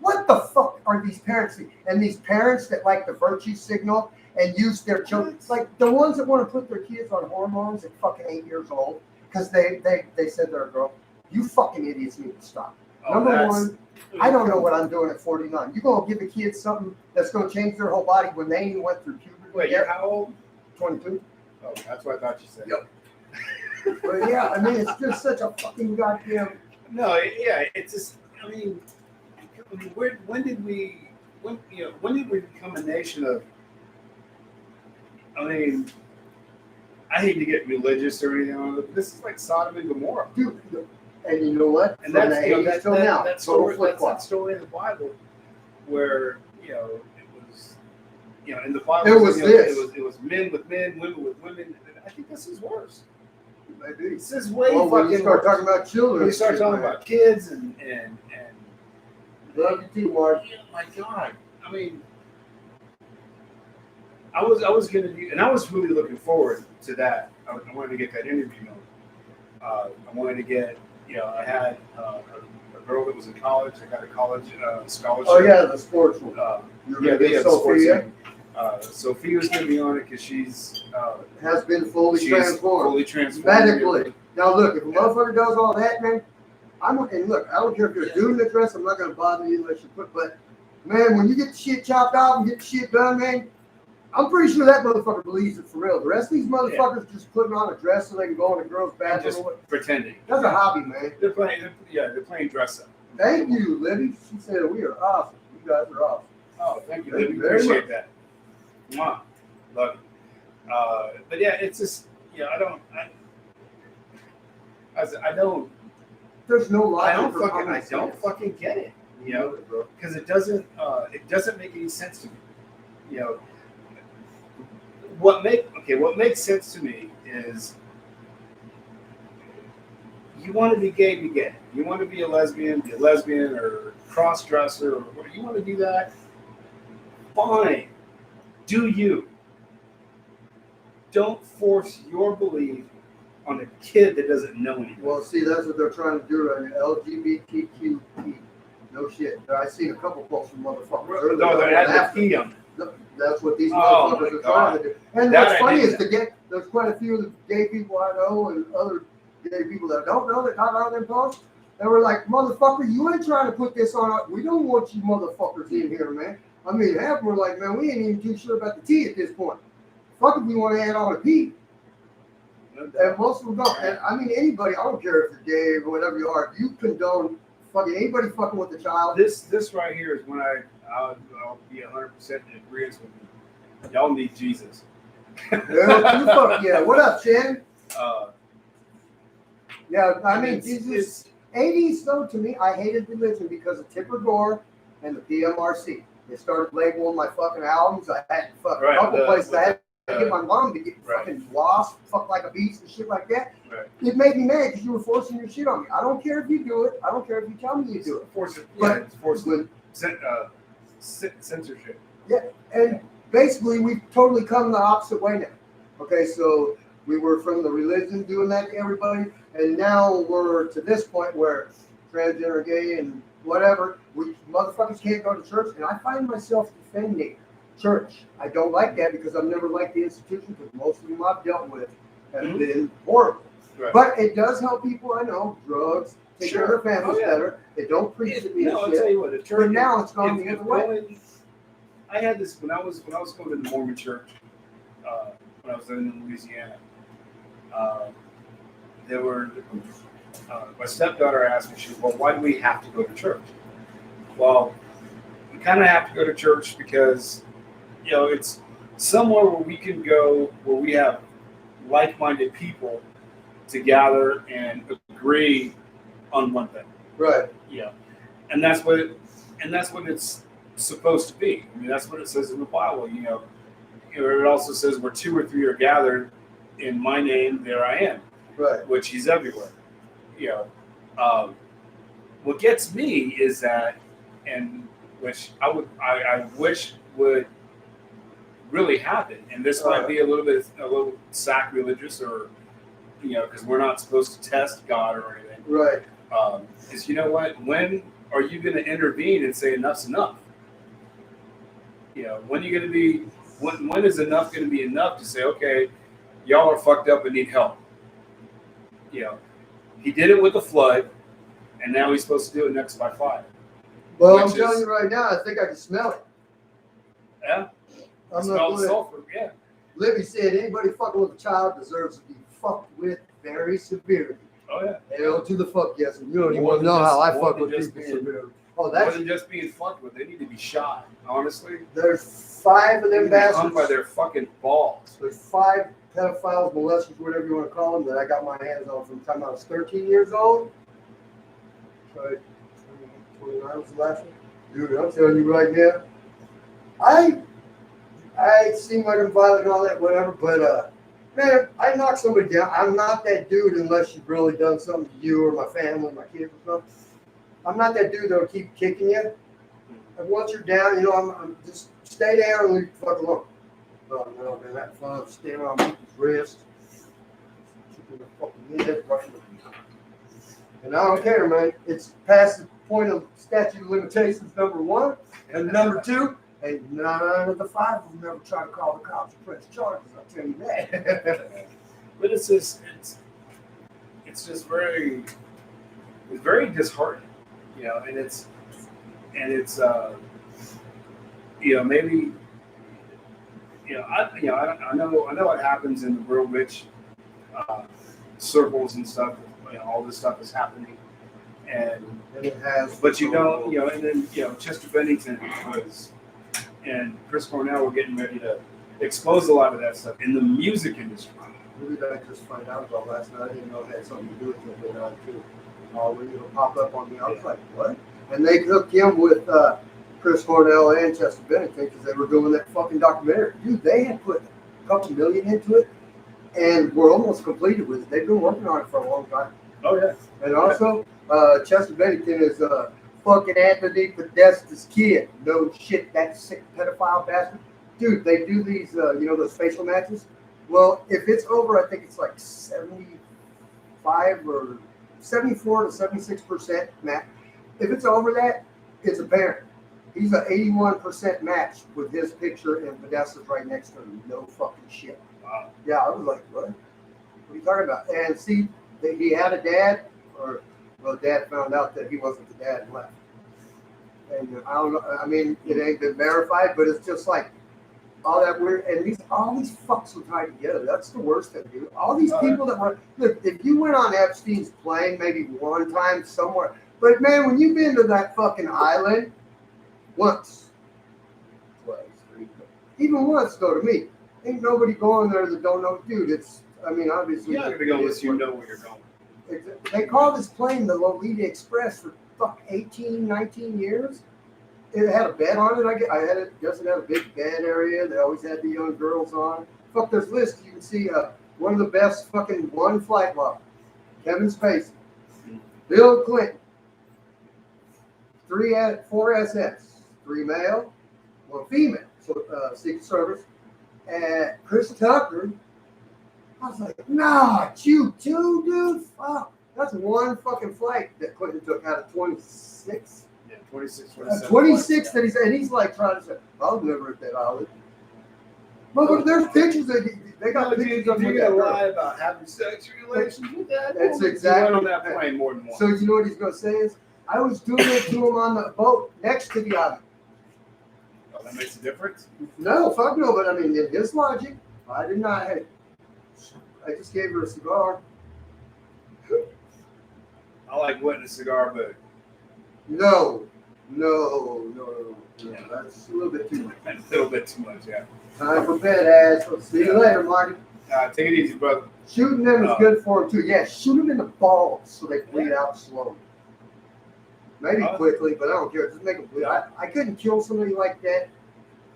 What the fuck are these parents? And these parents that like the virtue signal and use their children, like the ones that want to put their kids on hormones at fucking 8 years old because they said they're a girl. You fucking idiots need to stop. Number one, I don't know what I'm doing at 49. You're gonna give a kid something that's gonna change their whole body when they ain't even went through puberty. Wait, you're how old? 22. Oh, that's what I thought you said. Yep. But yeah, I mean, it's just such a fucking goddamn. No, yeah, it's just. I mean, when did we become a nation of? I mean, I hate to get religious or anything on it, but this is like Sodom and Gomorrah. Dude, and you know what? And that's that story in the Bible where it was in the Bible it was this. It was men with men, women with women. I think this is worse. Maybe. This is way when fucking you start worse. talking about children, When you start talking about kids and love you too, Mark. my God, I mean, I was gonna do, and I was really looking forward to that. I wanted to get that interview. I wanted to get, I had a girl that was in college. I got a college scholarship. Oh yeah, the sports one. They have Sophia. Sophia's gonna be on it because she's Has been fully transformed. Fully transformed. Medically. Now look, if a motherfucker does all that, man, look, I don't care if you're a dude in the dress, I'm not gonna bother you unless you but man, when you get the shit chopped off and get the shit done, man, I'm pretty sure that motherfucker believes it for real. The rest of these motherfuckers just putting on a dress so they can go in a girl's bathroom. Just pretending. That's a hobby, man. They're playing dress up. Thank you, Libby. She said we are awesome. You guys are awesome. Oh, thank you. Thank you We very appreciate much. that. Mwah. Love you. But yeah, it's just, I don't. There's no lie. I don't fucking get it. Because it doesn't make any sense to me. What makes sense to me is you want to be gay, be gay. You want to be a lesbian, or cross-dresser, or you want to do that, fine. Do you. Don't force your belief on a kid that doesn't know anything. Well, see, that's what they're trying to do right now. LGBTQ. No shit. I seen a couple posts from motherfuckers. No, they had to pee on it. That's what these Oh, motherfuckers my are trying to do. And That what's I funny didn't is there's quite a few of the gay people I know and other gay people that don't know that got on them posts. They were like, motherfucker, you ain't trying to put this on. We don't want you motherfuckers in here, man. I mean, half of them were like, man, we ain't even too sure about the tea at this point. Fuck if we want to add on a pee. And most of them don't. And I mean, anybody, I don't care if you're gay or whatever you are, if you condone fucking anybody fucking with a child. This right here is when I'll be 100% in agreement with you. Y'all need Jesus. Yeah, what up, Shannon? Yeah, I mean, it's 80s, though, to me, I hated religion because of Tipper Gore and the PMRC. They started labeling my fucking albums. I had fucking a couple places. I had to get my mom to get fucking lost, fuck like a beast and shit like that. Right. It made me mad because you were forcing your shit on me. I don't care if you do it. I don't care if you tell me you do it. Censorship. Yeah, and basically we've totally come the opposite way now. Okay, so we were from the religion doing that to everybody, and now we're to this point where transgender, gay, and whatever, we motherfuckers can't go to church, and I find myself defending church. I don't like that because I've never liked the institution because most of them I've dealt with have been horrible. Right. But it does help people I know, drugs, take care of their families better. They don't preach to me I'll shit. tell you what, the church. But now it's gone the other way. I had this when I was going to the Mormon church when I was living in Louisiana. There were my stepdaughter asked me, she said, well, why do we have to go to church? Well, we kind of have to go to church because it's somewhere where we can go where we have like-minded people to gather and agree on one thing. Right. Yeah, and that's what it's supposed to be. I mean, that's what it says in the Bible. It also says where 2 or 3 are gathered in my name, there I am. Right. Which He's everywhere. What gets me is that, and which I wish would really happen. And this might be a little sacrilegious, or because we're not supposed to test God or anything. Right. Is when are you going to intervene and say enough's enough? When are you going to be? When is enough going to be enough to say, okay, y'all are fucked up and need help? He did it with the flood, and now he's supposed to do it next by fire. Well, I'm telling you right now, I think I can smell it. Yeah. I'm smell not the sulfur. Yeah. Libby said anybody fucking with a child deserves to be fucked with very severely. Oh yeah. Hell to the fuck yes. And you don't even More want to know than how I just- fuck more with than just people being- severely. Oh, More that's than just being fucked with, they need to be shot. Honestly, there's 5 of they them need to be hung bastards. by their fucking balls. There's 5 pedophiles, molesters, whatever you want to call them, that I got my hands on from the time I was 13 years old. So 29 was the last one. Dude, I'm telling you right now, I seem like I'm violent and all that, whatever, but man, I knock somebody down. I'm not that dude unless you've really done something to you or my family, my kids or something. I'm not that dude that'll keep kicking you. And once you're down, I'm just stay down and leave the fuck alone. Oh no, man, that fun standing on people's wrist, keeping the fucking head, brushing them. And I don't care, man. It's past the point of statute of limitations, number 1, and number 2. And none of the 5 of them ever try to call the cops or press charges. I'll tell you that. But it's just very disheartening, and it's maybe I know what happens in the real rich circles and stuff. All this stuff is happening, and it has. but and then Chester Bennington and Chris Cornell were getting ready to expose a lot of that stuff in the music industry. Who did I just find out about last night? I didn't know it had something to do with it, but too. When it'll pop up on me, I was like, what? And they hooked him with Chris Cornell and Chester Bennington because they were doing that fucking documentary. Dude, they had put a couple million into it and were almost completed with it. They've been working on it for a long time. Oh yeah. And also, Chester Bennington is fucking Anthony Podesta's kid. No shit, that sick pedophile bastard. Dude, they do these, those facial matches. Well, if it's over, I think it's like 75 or 74 to 76% match. If it's over that, it's apparent. He's an 81% match with his picture and Podesta's right next to him. No fucking shit. Wow. Yeah, I was like, what? What are you talking about? And see, he had a dad, dad found out that he wasn't the dad and left. And I don't know, I mean, it ain't been verified, but it's just like all that weird, and all these fucks were tied together. That's the worst thing, dude. All these people that were, look, if you went on Epstein's plane maybe one time somewhere, but man, when you've been to that fucking island once, twice, 3, even once, though, to me, ain't nobody going there that don't know, dude. It's, I mean, obviously, You're not gonna go unless you know where you're going. They called this plane the Lolita Express for 18, 19 years. It had a bed on it. I guess it had a big bed area. They always had the young girls on. Fuck, there's lists. You can see one of the best fucking one flight log. Kevin Spacey, Bill Clinton, 4 SS, 3 male, 1 female, so Secret Service, and Chris Tucker. I was like, nah, you too, dude. Fuck, that's one fucking flight that Clinton took out of 26. Yeah, 26, 26 that he's like trying to say, I'll never at that island. But there's pictures that they got pictures of you that gonna girl. lie about having sexual relations with that? That's You exactly went on that plane more than once. So you know what he's gonna say is, I was doing it to him on the boat next to the island. Oh, that makes a difference? No, fuck no, but I mean, in his logic, I did not. I just gave her a cigar. I like wetting a cigar, but No. That's a little bit too much. a little bit too much, yeah. Time for bed, ass. We'll see you later, Marty. Take it easy, brother. Shooting them is good for them too. Yeah, shoot them in the balls so they bleed out slowly. Maybe quickly, but I don't care. Just make them bleed. I couldn't kill somebody like that,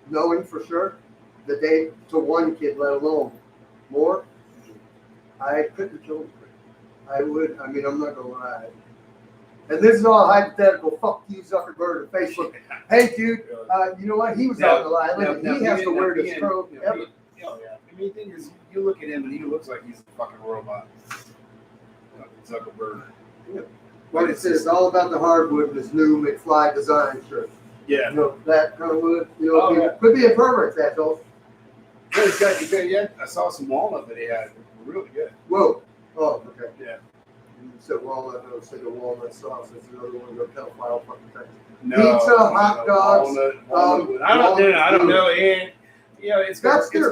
knowing for sure that they to one kid, let alone more. I couldn't kill him. I would. I mean, I'm not gonna lie. And this is all hypothetical. Fuck you, Zuckerberg and Facebook. Hey, dude, you know what? He was on the line. He has the weirdest throat ever. Oh, yeah. I mean, the thing is, you look at him and he looks like he's a fucking robot. Zuckerberg. Yeah. Like I said, it's all about the hardwood in this new McFly design shirt. Yeah. You know, that kind of wood. You know, could be a pervert, that's all. Yeah, yeah, I saw some walnut that he had. Really good. Whoa. Oh, okay. Yeah. You said walnut, I was thinking walnut sauce. That's another one of the pedophile fucking things. No, Pizza, hot dogs. Walnut. I don't know. And yeah, that's gonna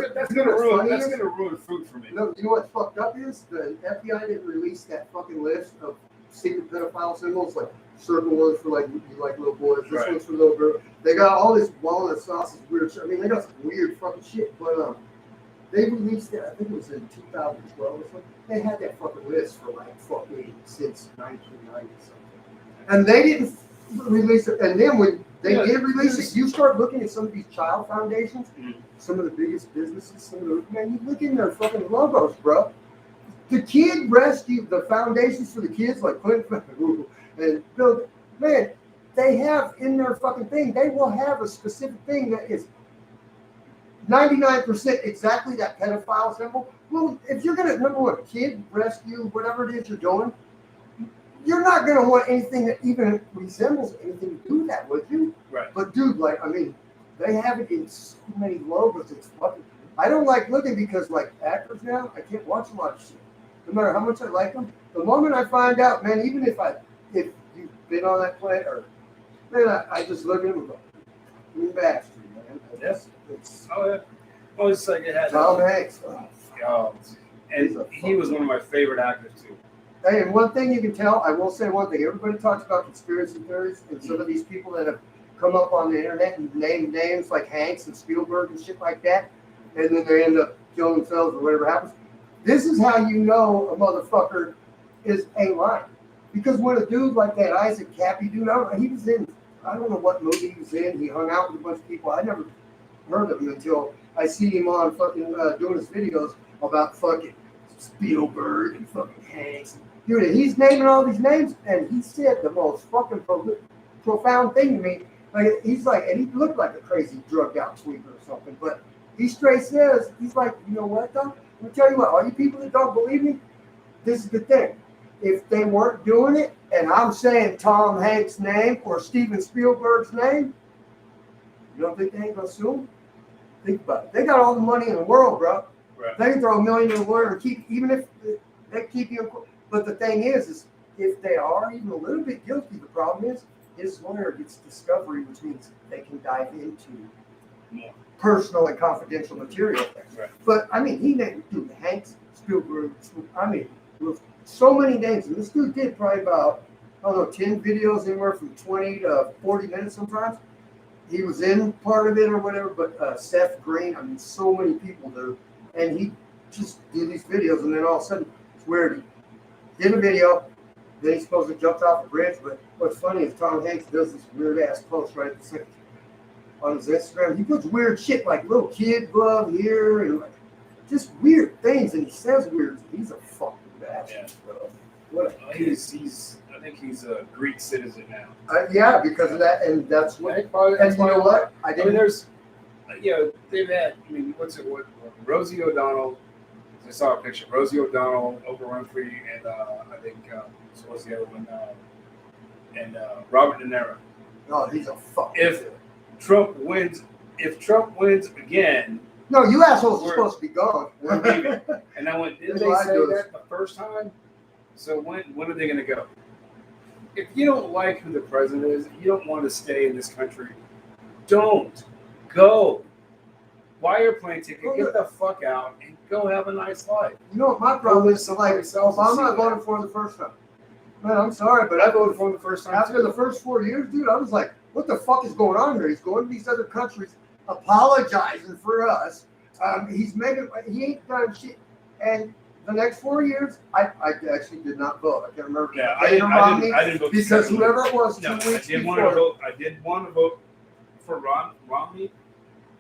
ruin food for me. No, you know what's fucked up is the FBI didn't release that fucking list of secret pedophile symbols, like circle ones for like you like little boys, this one's for little girls. They got all this walnut sauce, weird shit. I mean, they got some weird fucking shit, but they released that. I think it was in 2012 or something. They had that fucking list for like fucking since 1990 something, and they didn't release it. And then when they did release it, you start looking at some of these child foundations, some of the biggest businesses, some of the man, you look in their fucking logos, bro. The kid rescue, the foundations for the kids, like Clinton and Bill, man, they have in their fucking thing, they will have a specific thing that is 99% exactly that pedophile symbol. Well, if you're gonna, number one, kid rescue, whatever it is you're doing, you're not gonna want anything that even resembles anything to do with that, would you? Right. But dude, like, I mean, they have it in so many logos. It's fucking. I don't like looking because, like, actors now, I can't watch a lot of shit. No matter how much I like them, the moment I find out, man, even if you've been on that planet, or man, I just look at them and go, you bastard, man. Yes. Oh, it's like it had Tom Hanks. Oh, and he was one of my favorite actors too. Hey, and one thing you can tell, I will say one thing. Everybody talks about conspiracy theories, and some of these people that have come up on the internet and named names like Hanks and Spielberg and shit like that, and then they end up killing themselves or whatever happens. This is how you know a motherfucker is ain't lying. Because when a dude like that Isaac Cappy dude, he was in, I don't know what movie he was in. He hung out with a bunch of people. I never heard of him until I see him on fucking doing his videos about fucking Spielberg and fucking Hanks. Dude, and he's naming all these names, and he said the most fucking profound thing to me. Like, he's like, and he looked like a crazy drugged out tweaker or something, but he straight says, he's like, you know what, though? Let me tell you what, all you people that don't believe me, this is the thing. If they weren't doing it, and I'm saying Tom Hanks' name or Steven Spielberg's name, you don't think they ain't gonna sue him? Think about it. They got all the money in the world, bro. Right. They can throw $1 million in the lawyer and keep, even if they keep you in court. But the thing is if they are even a little bit guilty, the problem is his lawyer gets discovery, which means they can dive into more personal and confidential material things. Right. But I mean, he named dude Hanks, Spielberg. I mean, with so many names, and this dude did probably about 10 videos, anywhere from 20 to 40 minutes sometimes. He was in part of it or whatever. But Seth Green, I mean, so many people do, and he just did these videos, and then all of a sudden, it's weird. He did a video. Then he supposedly jumped off a bridge. But what's funny is Tom Hanks does this weird ass post right on his Instagram. He puts weird shit like little kid glove here and like just weird things, and he says weird. He's a fucking bastard, bro. What? I think he's a Greek citizen now. Yeah, because of that, and that's what. And you know what? I mean, there's, they've had. I mean, what's it? What Rosie O'Donnell. I saw a picture. Rosie O'Donnell, Oprah Winfrey, and I think so. What's the other one? And Robert De Niro. Oh, he's a fuck. If Trump wins again. No, you assholes are supposed to be gone. We're leaving. And I went, didn't they say that the first time? So when are they going to go? If you don't like who the president is, you don't want to stay in this country, don't go. Buy your plane ticket, get the fuck out, and go have a nice life. You know what my problem is? Like, Obama, I voted for the first time. Man, I'm sorry, but I voted for him the first time. After the first 4 years, dude, I was like, what the fuck is going on here? He's going to these other countries, apologizing for us. He ain't done shit. And the next 4 years, I actually did not vote. I can't remember. Yeah, I didn't vote because whoever it was 2 weeks before. I did want to vote for Romney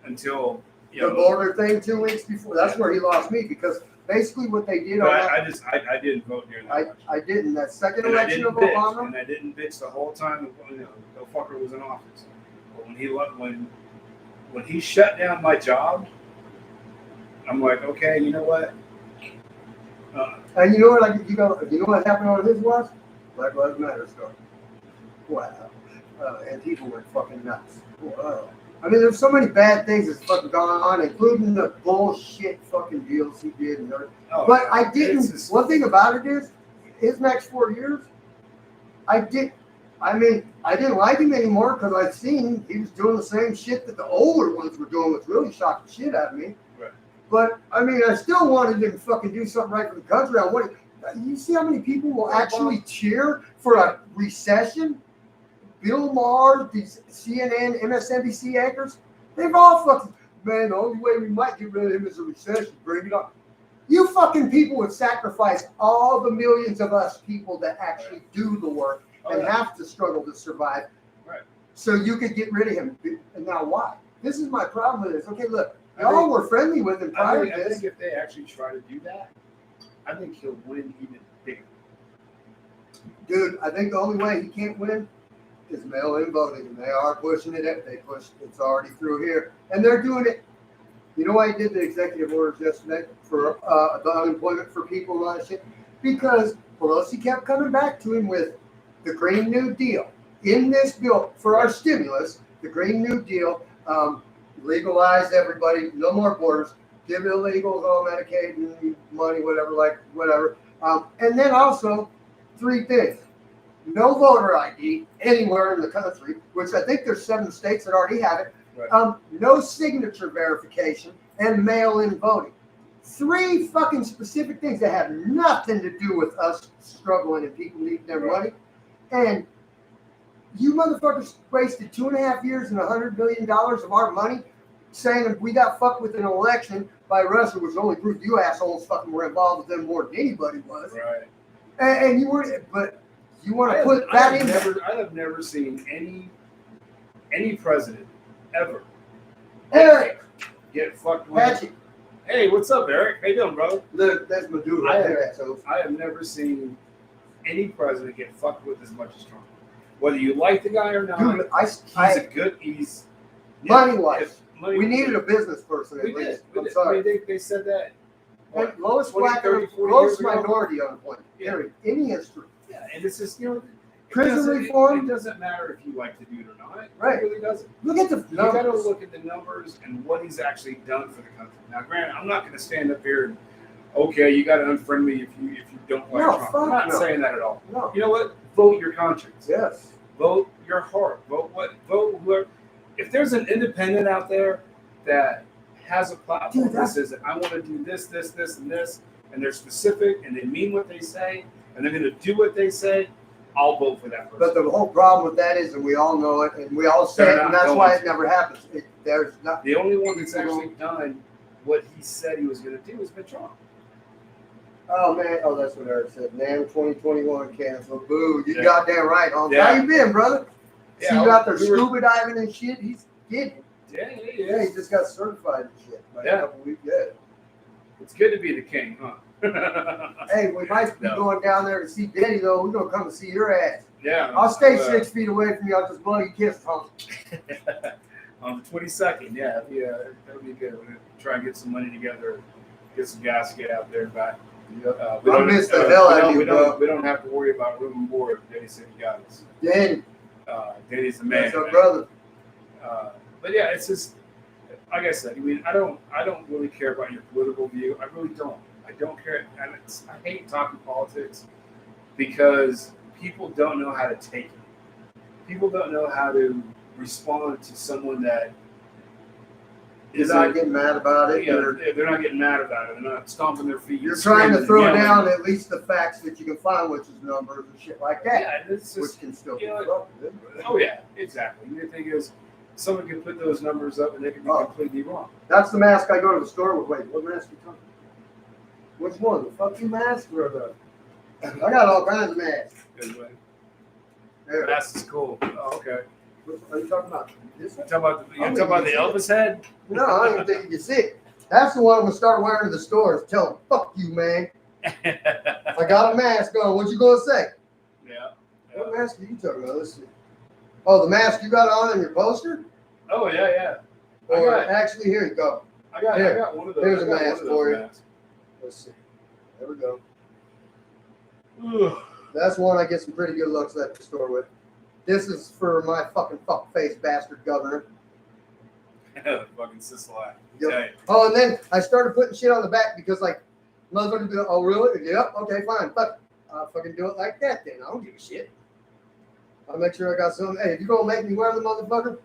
until the border thing 2 weeks before. That's where he lost me, because basically what they did But on that. I didn't vote during that election. I didn't. That second And I election didn't of bitch, Obama. and I didn't bitch the whole time. No fucker was in office. But when he shut down my job, I'm like, okay, you know what? And you know what? Like, you know what happened on his watch? Black Lives Matter stuff. Wow. And people went fucking nuts. Wow. I mean, there's so many bad things that's fucking gone on, including the bullshit fucking deals he did. And everything. But I didn't. One thing about it is, his next 4 years, I didn't like him anymore because I'd seen he was doing the same shit that the older ones were doing, which really shocked the shit out of me. Right. But I mean, I still wanted him to fucking do something right for the country. You see how many people will actually cheer for a recession? Bill Maher, these CNN, MSNBC anchors, they've all fucking, man, the only way we might get rid of him is a recession. Bring it on. You fucking people would sacrifice all the millions of us people that actually do the work and have to struggle to survive. Right. So you could get rid of him. And now why? This is my problem with this. Okay, look, y'all were friendly with him prior to I this. think if they actually try to do that, I think he'll win even bigger. Dude, I think the only way he can't win is mail-in voting, and they are pushing it. It's already through here, and they're doing it. You know why he did the executive orders yesterday for the unemployment for people and all that shit? Because Pelosi kept coming back to him with the Green New Deal. In this bill for our stimulus, the Green New Deal, legalize everybody, no more borders, give illegals all Medicaid and money, whatever. And then also 3 things. No voter ID anywhere in the country, which I think there's 7 states that already have it. Right. No signature verification and mail-in voting. 3 fucking specific things that have nothing to do with us struggling and people needing their money. And you motherfuckers wasted 2.5 years and $100 billion of our money saying that we got fucked with an election by Russia, which only proved you assholes fucking were involved with them more than anybody was. Right. And you weren't, but you want to put that in there. I have never seen any president ever Eric, get fucked with. Patrick, Hey, what's up, Eric? How you doing, bro? look, that's Maduro. I have never seen any president get fucked with as much as Trump. Whether you like the guy or not, Dude, he's money-wise, money. we needed a business person at We least. did. I'm sorry. I mean, they said that. And What, lowest 20, black, 30, 40 lowest years ago? minority unemployment. Yeah. Period. In history. Yeah, and it's just, it Prison doesn't- reform. It doesn't matter if you like the dude or not. Right. It really doesn't. Look at the You got to numbers. look at the numbers and what he's actually done for the country. Now, granted, I'm not going to stand up here and okay, you got to unfriend me if you don't like No, Trump. fuck I'm not no. saying that at all. No. You know what? Vote your conscience. Yes. Vote your heart. Vote whoever. If there's an independent out there that has a platform Dude, that says that I want to do this, and this, and they're specific and they mean what they say and they're going to do what they say, I'll vote for that person. But the whole problem with that is, and we all know it, and we all say They're it, and not that's going why to. it never happens. There's not. The only one that's actually done what he said he was going to do has been Trump. Oh man, that's what Eric said. Man, 2021 canceled. Boo! You Yeah. goddamn right, Holmes. Yeah. How you been, brother? Yeah, See you out there we were- scuba diving and shit. He's getting. Yeah. Yeah, he just got certified and shit. Like Yeah. a couple weeks. Yeah. It's good to be the king, huh? Hey, we might be No. going down there to see Denny though. We're gonna come to see your ass. Yeah. I'll stay 6 feet away from you. I'll just blow you kiss, Holmes. On the 22nd, yeah, that would be good. We're gonna try and get some money together, get some gas, get out there and back. I miss the hell out of you, bro. We don't have to worry about room and board. Danny said he got us. Danny, Danny's the man. that's our brother. But yeah, it's just like I said. I mean, I don't really care about your political view. I really don't. I don't care, and I hate talking politics because people don't know how to take it. People don't know how to respond to someone that You're not getting mad about it. they're not getting mad about it. They're not stomping their feet. You're trying to screaming throw and yelling. down at least the facts that you can find, which is numbers and shit like that, Yeah, it's which just, can still be you know, corrupted. oh yeah, exactly. The thing is, someone can put those numbers up and they can be completely wrong. That's the mask I go to the store with. Wait, what mask you talking? Which one? The fucking mask or the? I got all kinds of masks. Good way. There. That's cool. Oh, okay. What are you talking about? This You one? talking about the Elvis head? No, I don't even think you can see it. That's the one I'm gonna start wearing in the stores. Tell them, fuck you, man. I got a mask on. What you gonna say? Yeah. What mask are you talking about? Let's see. Oh, the mask you got on in your poster? Oh yeah. Or actually, here you go. I got one of those. Here's a I got mask one of those for you. masks. Let's see. There we go. Ugh. That's one I get some pretty good looks at the store with. This is for my fucking fuck-face bastard governor. Fucking Sicily. Yep. Oh, and then I started putting shit on the back because, like, motherfuckers be like, oh, really? Yep, okay, fine. Fuck. I'll fucking do it like that then. I don't give a shit. I'll make sure I got some. Hey, if you're going to make me wear the motherfucker,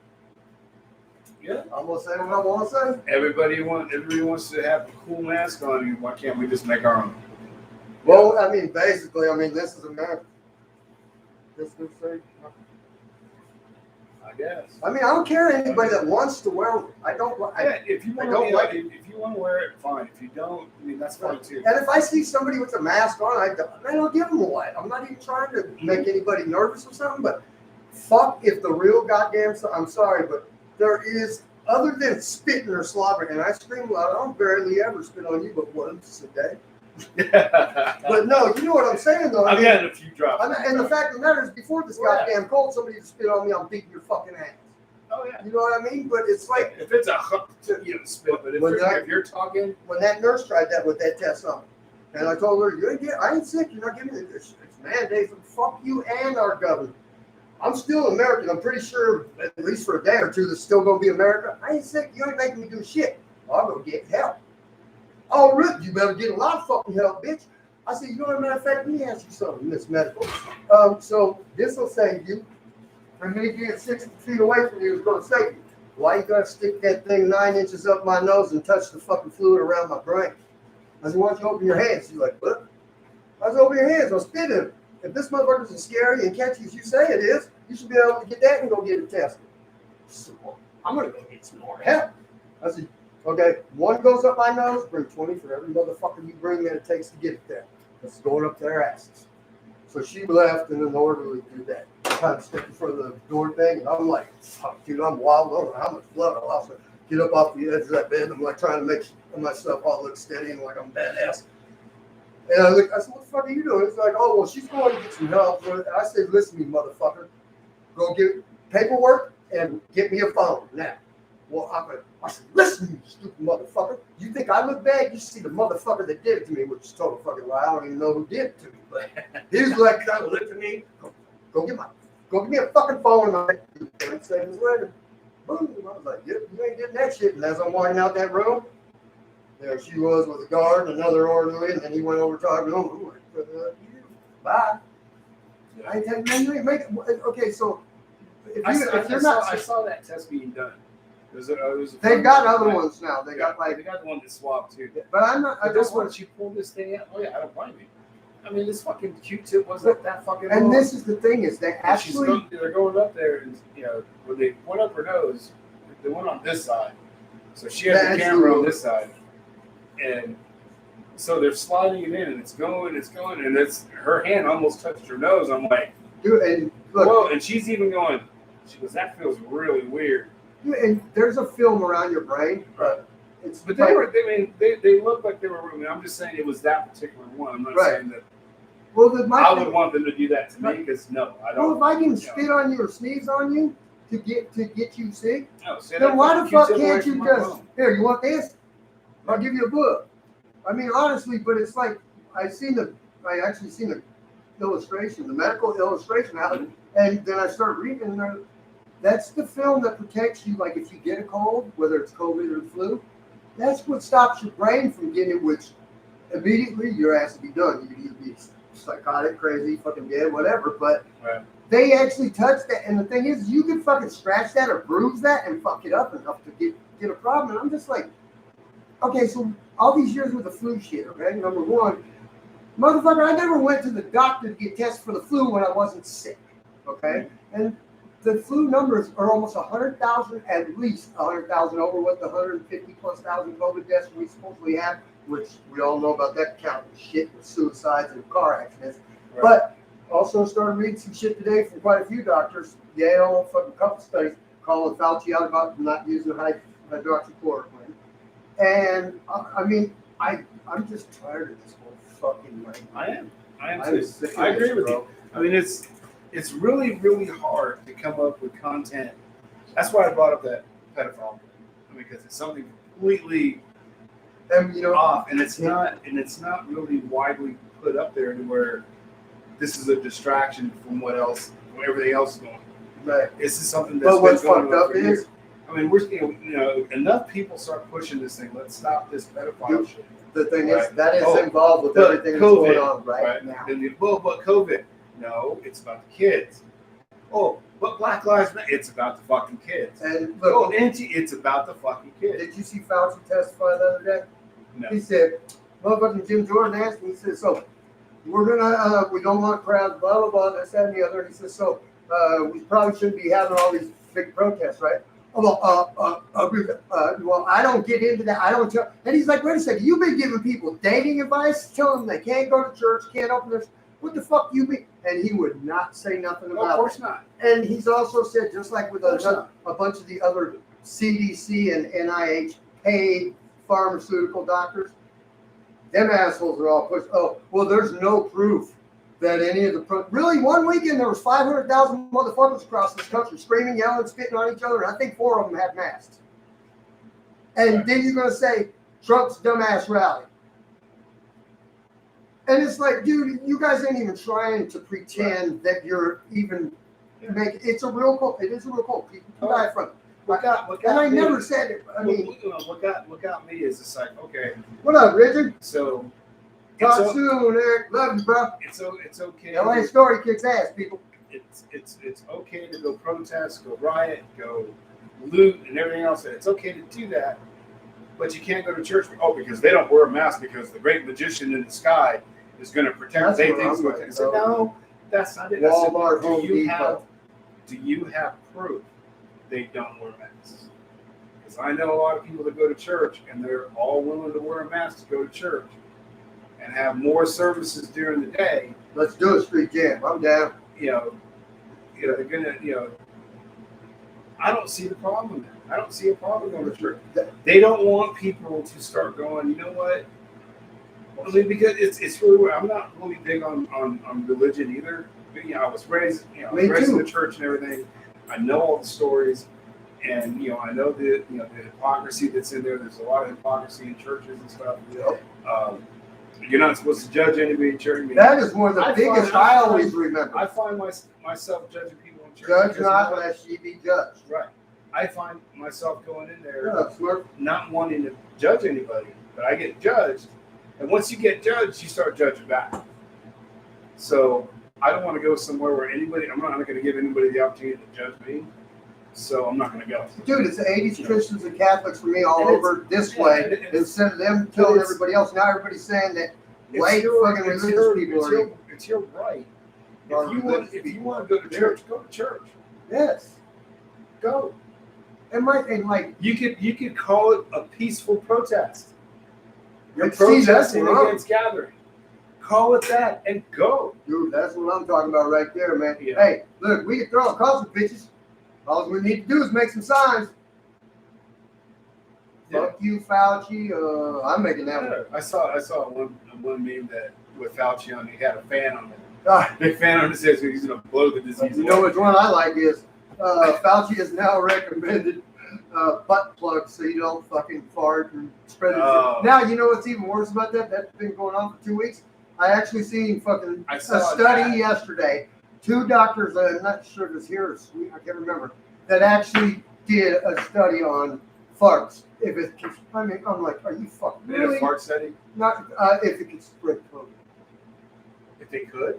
Yeah. I'm going to say what I want to say. Everybody wants to have a cool mask on you. Why can't we just make our own? Well, I mean, basically, this is America. This would say. I guess. I mean, I don't care anybody that wants to wear. I don't. If you want don't like it. If you want to wear it, fine. If you don't, I mean that's fine too. And if I see somebody with a mask on, I'll give them a light. I'm not even trying to make anybody nervous or something, but fuck if the real goddamn. I'm sorry, but there is, other than spitting or slobbering, and I scream loud, I don't barely ever spit on you but once a day. But no, you know what I'm saying though. I've had a few drops. And the fact of the matter is, before this goddamn cold, somebody would spit on me, I'm beating your fucking ass. Oh yeah. You know what I mean? But it's like, if it's a spit, but if you're talking, when that nurse tried that with that test on, and I told her, I ain't sick. You're not giving it. It's mandated. Fuck you and our government. I'm still American. I'm pretty sure, at least for a day or two, that's still gonna be America. I ain't sick. You ain't making me do shit. I'll go get help. Oh, really? You better get a lot of fucking help, bitch. I said, you know what, as a matter of fact, let me ask you something, Miss Medical. So this will save you. For me being 60 feet away from you is going to save you. Why you got to stick that thing 9 inches up my nose and touch the fucking fluid around my brain? I said, why don't you open your hands? She's like, what? I said, open your hands. I'll spit in it. If this motherfucker's as scary and catchy as you say it is, you should be able to get that and go get it tested. She said, well, I'm going to go get some more help. I said, okay, one goes up my nose, bring 20 for every motherfucker you bring that it takes to get it there. It's going up their asses. So she left, and then the orderly did that. Kind of stick in front of the door thing, and I'm like, fuck, dude, I'm wild. I don't know how much blood I'll also get up off the edge of that bed. I'm like trying to make myself all look steady and like I'm badass. And I said, what the fuck are you doing? It's like, oh, well, she's going to get some help. I said, listen to me, motherfucker. Go get paperwork and get me a phone now. Well, I said, listen to me, you stupid motherfucker. You think I look bad? You see the motherfucker that did it to me, which is total fucking lie. I don't even know who did it to me. But he was like, kind of looked at me. Go get me a fucking phone. And I'm like, 30 seconds later, boom. I was like, yep, you ain't getting that shit. And as I'm walking out that room, there she was with a guard, another orderly, and then he went over talking to him. I'm like, bye. I ain't telling you, you ain't making. Okay, so I saw that test being done. They've got other ones now. They got the one that swabbed too. But I'm not. I just want you pull this thing out. Oh yeah, I don't blame you. I mean, this fucking Q-tip wasn't that fucking. And long. This is the thing is they actually they're going up there, and when they went up her nose, they went on this side, so she had the camera on this side, and so they're sliding it in, and it's going, and it's her hand almost touched her nose. I'm like, dude, and look, well, and she's even going. She goes, that feels really weird. And there's a film around your brain, but they look like they were. I mean, I'm just saying it was that particular one. I'm not saying that. Well, I would want them to do that to me because no, I don't. Well, if I can spit on you or sneeze on you to get you sick, then why the fuck can't you just here? You want this? I'll give you a book. I mean, honestly, but it's like I actually seen the illustration, the medical illustration out, and then I started reading. And that's the film that protects you. Like if you get a cold, whether it's COVID or flu, that's what stops your brain from getting it, which immediately your ass will be done. You can either be psychotic, crazy, fucking dead, whatever. But they actually touch that, and the thing is, you can fucking scratch that or bruise that and fuck it up enough to get a problem. And I'm just like, okay, so all these years with the flu shit, okay? Number one, motherfucker, I never went to the doctor to get tested for the flu when I wasn't sick, okay? And the flu numbers are almost 100,000, at least 100,000 over what the 150+ thousand COVID deaths we supposedly have, which we all know about that count of shit with suicides and car accidents. Right. But also started reading some shit today from quite a few doctors, Yale, fucking couple studies, calling Fauci out about not using hydroxychloroquine. And I mean, I'm just tired of this whole fucking night. I am I'm too. sick of I agree this, with bro. you. I mean, it's really, really hard to come up with content. That's why I brought up that pedophile. I mean, because it's something completely And you know, off, and it's not really widely put up there to where this is a distraction from everything else is going on. like, This is something that's but what's been going fucked on up for years. is I mean, we're enough people start pushing this thing. Let's stop this pedophile shit. the thing is Right. that is Oh, involved with but everything that's COVID, going on right now. Then but COVID. No, it's about the kids. Oh, but Black Lives Matter. It's about the fucking kids. And Oh, look, it's about the fucking kids. did you see Fauci testify the other day? No. He said, motherfucking Jim Jordan asked me, he said, so we're gonna, we don't want crowds, blah, blah, blah, this, that, and the other. And he says, so we probably shouldn't be having all these big protests, right? Well, I don't get into that. I don't tell. And he's like, wait a second, you've been giving people dating advice, telling them they can't go to church, can't open their, what the fuck you mean? And he would not say nothing No, about of course not. it. And he's also said, just like with Of course a bunch of the other CDC and NIH paid pharmaceutical doctors, them assholes are all pushed. Oh, well, there's no proof that any of the really one weekend there was 500,000 motherfuckers across this country screaming, yelling, spitting on each other, and I think 4 of them had masks. And Right. then you're gonna say Trump's dumbass rally, and it's like, dude, you guys ain't even trying to pretend that you're even make. It's a real cult. It is a real cult. People can die from it. What got And I me, never said it. I mean, what got me is it's like, okay, what up, Richard? so Talk it's, soon, Eric. Love you, bro. it's okay. LA story kicks ass, people. It's okay to go protest, go riot, go loot, and everything else. It's okay to do that, but you can't go to church. Oh, because they don't wear a mask because the great magician in the sky is going to protect. That's They where think I'm so. going, I said, bro. no, that's not it. I said, Walmart, Home Depot. do you have proof they don't wear masks? Because I know a lot of people that go to church and they're all willing to wear a mask to go to church and have more services during the day. Let's do a street jam. I'm down. They're gonna, I don't see the problem in that. I don't see a problem going to church. They don't want people to start going, you know what? I mean, because it's really weird. I'm not really big on religion either. But, I was raised, Me in too. the church and everything. I know all the stories, and I know the hypocrisy that's in there. There's a lot of hypocrisy in churches and stuff. Yep. You're not supposed to judge anybody in church. I mean, That is one of the I biggest find- I always remember. I find myself judging people in church. Judge because, not, lest ye be judged. Right. I find myself going in there Yeah, Smurf. not wanting to judge anybody, but I get judged. And once you get judged, you start judging back. So I don't want to go somewhere where I'm not going to give anybody the opportunity to judge me. So I'm not going to go. Dude, it's the 80s Christians and Catholics for me all And over this yeah, way. and it's- Instead of them telling it's- everybody else, now everybody's saying that It's white your- fucking it's religious your- people it's are your- evil. It's your right. Or If you religious want to go to church, go to church. Yes. Go. And like, You could call it a peaceful protest. You're Like, see, that's protesting wrong. against gathering. Call it that and go. dude, that's what I'm talking about right there, man. Yeah. Hey, look, we can throw a couple bitches. All we need to do is make some signs. Yeah. Fuck you, Fauci. I'm making that one. Yeah. I saw one meme that with Fauci on, he had a fan on it. Ah, Big fan on his head, so he's gonna blow the disease. you know away. which one I like is Fauci has now recommended butt plugs so you don't fucking fart and spread it. Oh. Now you know what's even worse about that? That's been going on for 2 weeks. I actually seen fucking I a saw study that. yesterday. 2 doctors, I'm not sure if it's here or Sweden, I can't remember, that actually did a study on farts. If it can, I mean, I'm like, are you fucking They did really? a fart study. Not if it can spread COVID. If they could.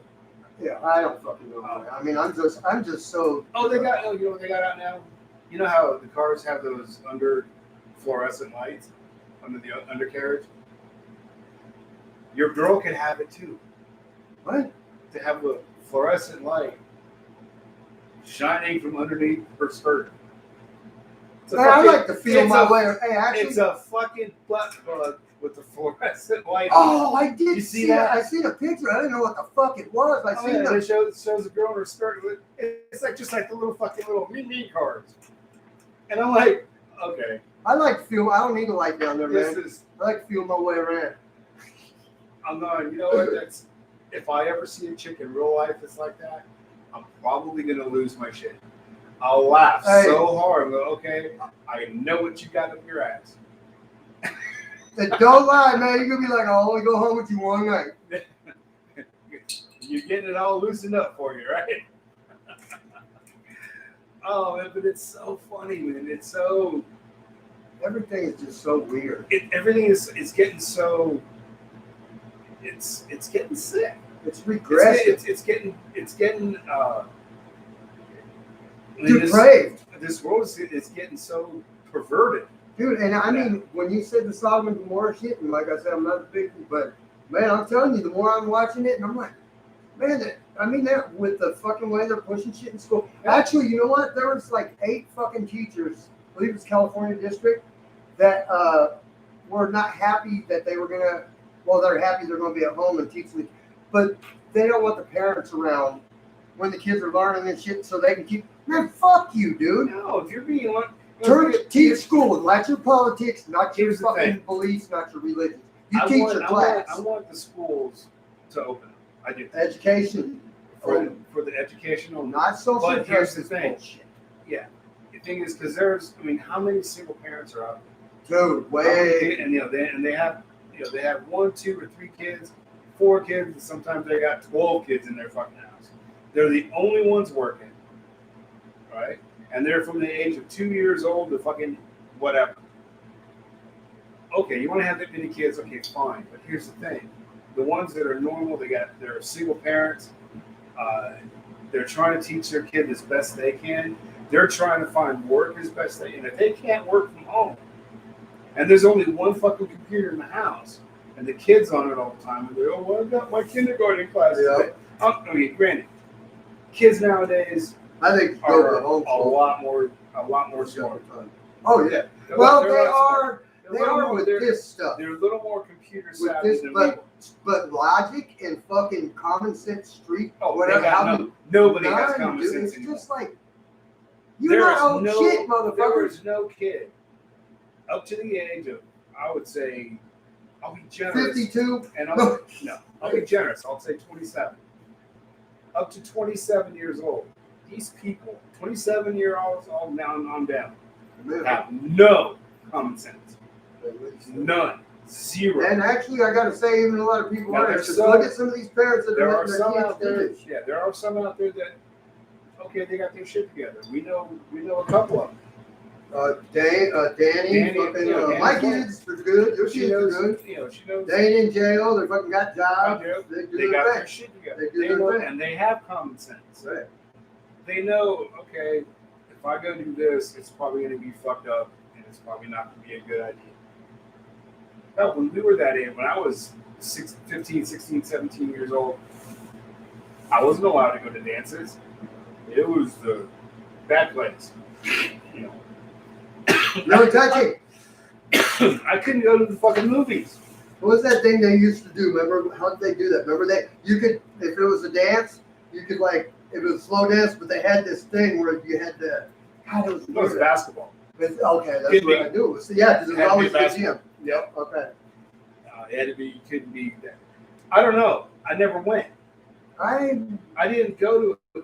Yeah, I don't fucking know. I mean, I'm just so. Oh, they got. Oh, you know what they got out now? You know how the cars have those under fluorescent lights under the undercarriage? Your girl can have it too. What? To have a fluorescent light shining from underneath her skirt. It's a Man, I fucking- like to feel it's my a- way. Hey, actually, It's a fucking butt plug with the fluorescent light. oh, I did You see see that? that. I seen a picture. I didn't know what the fuck it was. I Oh, seen yeah, the it shows a girl in her skirt. It's like just like the little fucking little me cards. And I'm like, okay, I like to feel. I don't need a light down there, This man. is. I like to feel my way around. I'm not. You know what? That's. If I ever see a chick in real life that's like that, I'm probably gonna lose my shit. I'll laugh so hard. I'm like, okay, I know what you got up your ass. And don't lie, man. You're gonna be like, I'll only go home with you one night. You're getting it all loosened up for you, right? Oh man, but it's so funny, man. It's so. Everything is just so weird. Everything is getting so. It's getting sick. It's regressive. It's getting. Depraved. This world is getting so perverted. Dude, and I mean, when you said the Sodom and Gomorrah shit, and like I said, I'm not a big, but man, I'm telling you, the more I'm watching it, and I'm like, man, they're with the fucking way they're pushing shit in school. Actually, you know what? There was like 8 fucking teachers, I believe it was California district, that were not happy that they were gonna. Well, they're happy they're gonna be at home and teaching, but they don't want the parents around when the kids are learning this shit, so they can keep. Man, fuck you, dude. No, if you're being Teach school, not your politics, not your Here's the fucking thing. beliefs, not your religion. You teach your class. I want the schools to open up. I do. Education. For the educational. Not social But here's the justice thing. bullshit. Yeah. The thing is, because there's, I mean, how many single parents are out there? Dude, way. And they have 1, 2, or 3 kids, 4 kids, and sometimes they got 12 kids in their fucking house. They're the only ones working, right? And they're from the age of 2 years old to fucking whatever. Okay, you want to have that many kids? Okay, fine. But here's the thing: the ones that are normal, they're single parents. They're trying to teach their kid as best they can. They're trying to find work as best they can. If they can't work from home, and there's only one fucking computer in the house, and the kid's on it all the time, and they're, oh, well, I've got my kindergarten class today. Okay, granted, kids nowadays I think are go to a lot more smart. Oh yeah. They're Well, not they smart. are. They're They a little are more- with they're- this stuff. They're a little more computer With savvy this, than we were. but logic and fucking common sense street. Oh, whatever. they got how nobody has none, common dude. sense It's anymore. just like you There not is old shit, There motherfuckers. is no kid up to the age of, I would say, I'll be generous. 52. And I'll be generous. I'll say 27. Up to 27 years old. These people, 27-year-olds, all down on down, have no common sense. None. Zero. And actually, I got to say, even a lot of people Now, are. there's Because some- look at some of these parents that There are are letting some their out kids do there. this. Yeah, there are some out there that, okay, they got their shit together. We know a couple of them. Danny, Danny, fucking, yeah, Danny's my wife. kids are good. Your She kids are knows. good. She knows. They ain't in jail. They fucking got jobs. They do They their got thing. their shit together. They do their know, thing. and they have common sense. Right. They know, okay, if I go do this, it's probably going to be fucked up, and it's probably not going to be a good idea. Hell, when we were that age, when I was 15, 16, 17 years old, I wasn't allowed to go to dances. It was the bad place. You know. No touching. I couldn't go to the fucking movies. What was that thing they used to do? Remember how did they do that? Remember you could, if it was a dance, you could like, it was a slow dance, but they had this thing where you had to. God, it was It was weird. basketball. Okay, that's Could what be. I knew. It was, yeah, because it was Had to be always the basketball. gym. Yep. Okay. It had to be. You couldn't be. I don't know. I never went. I didn't go to.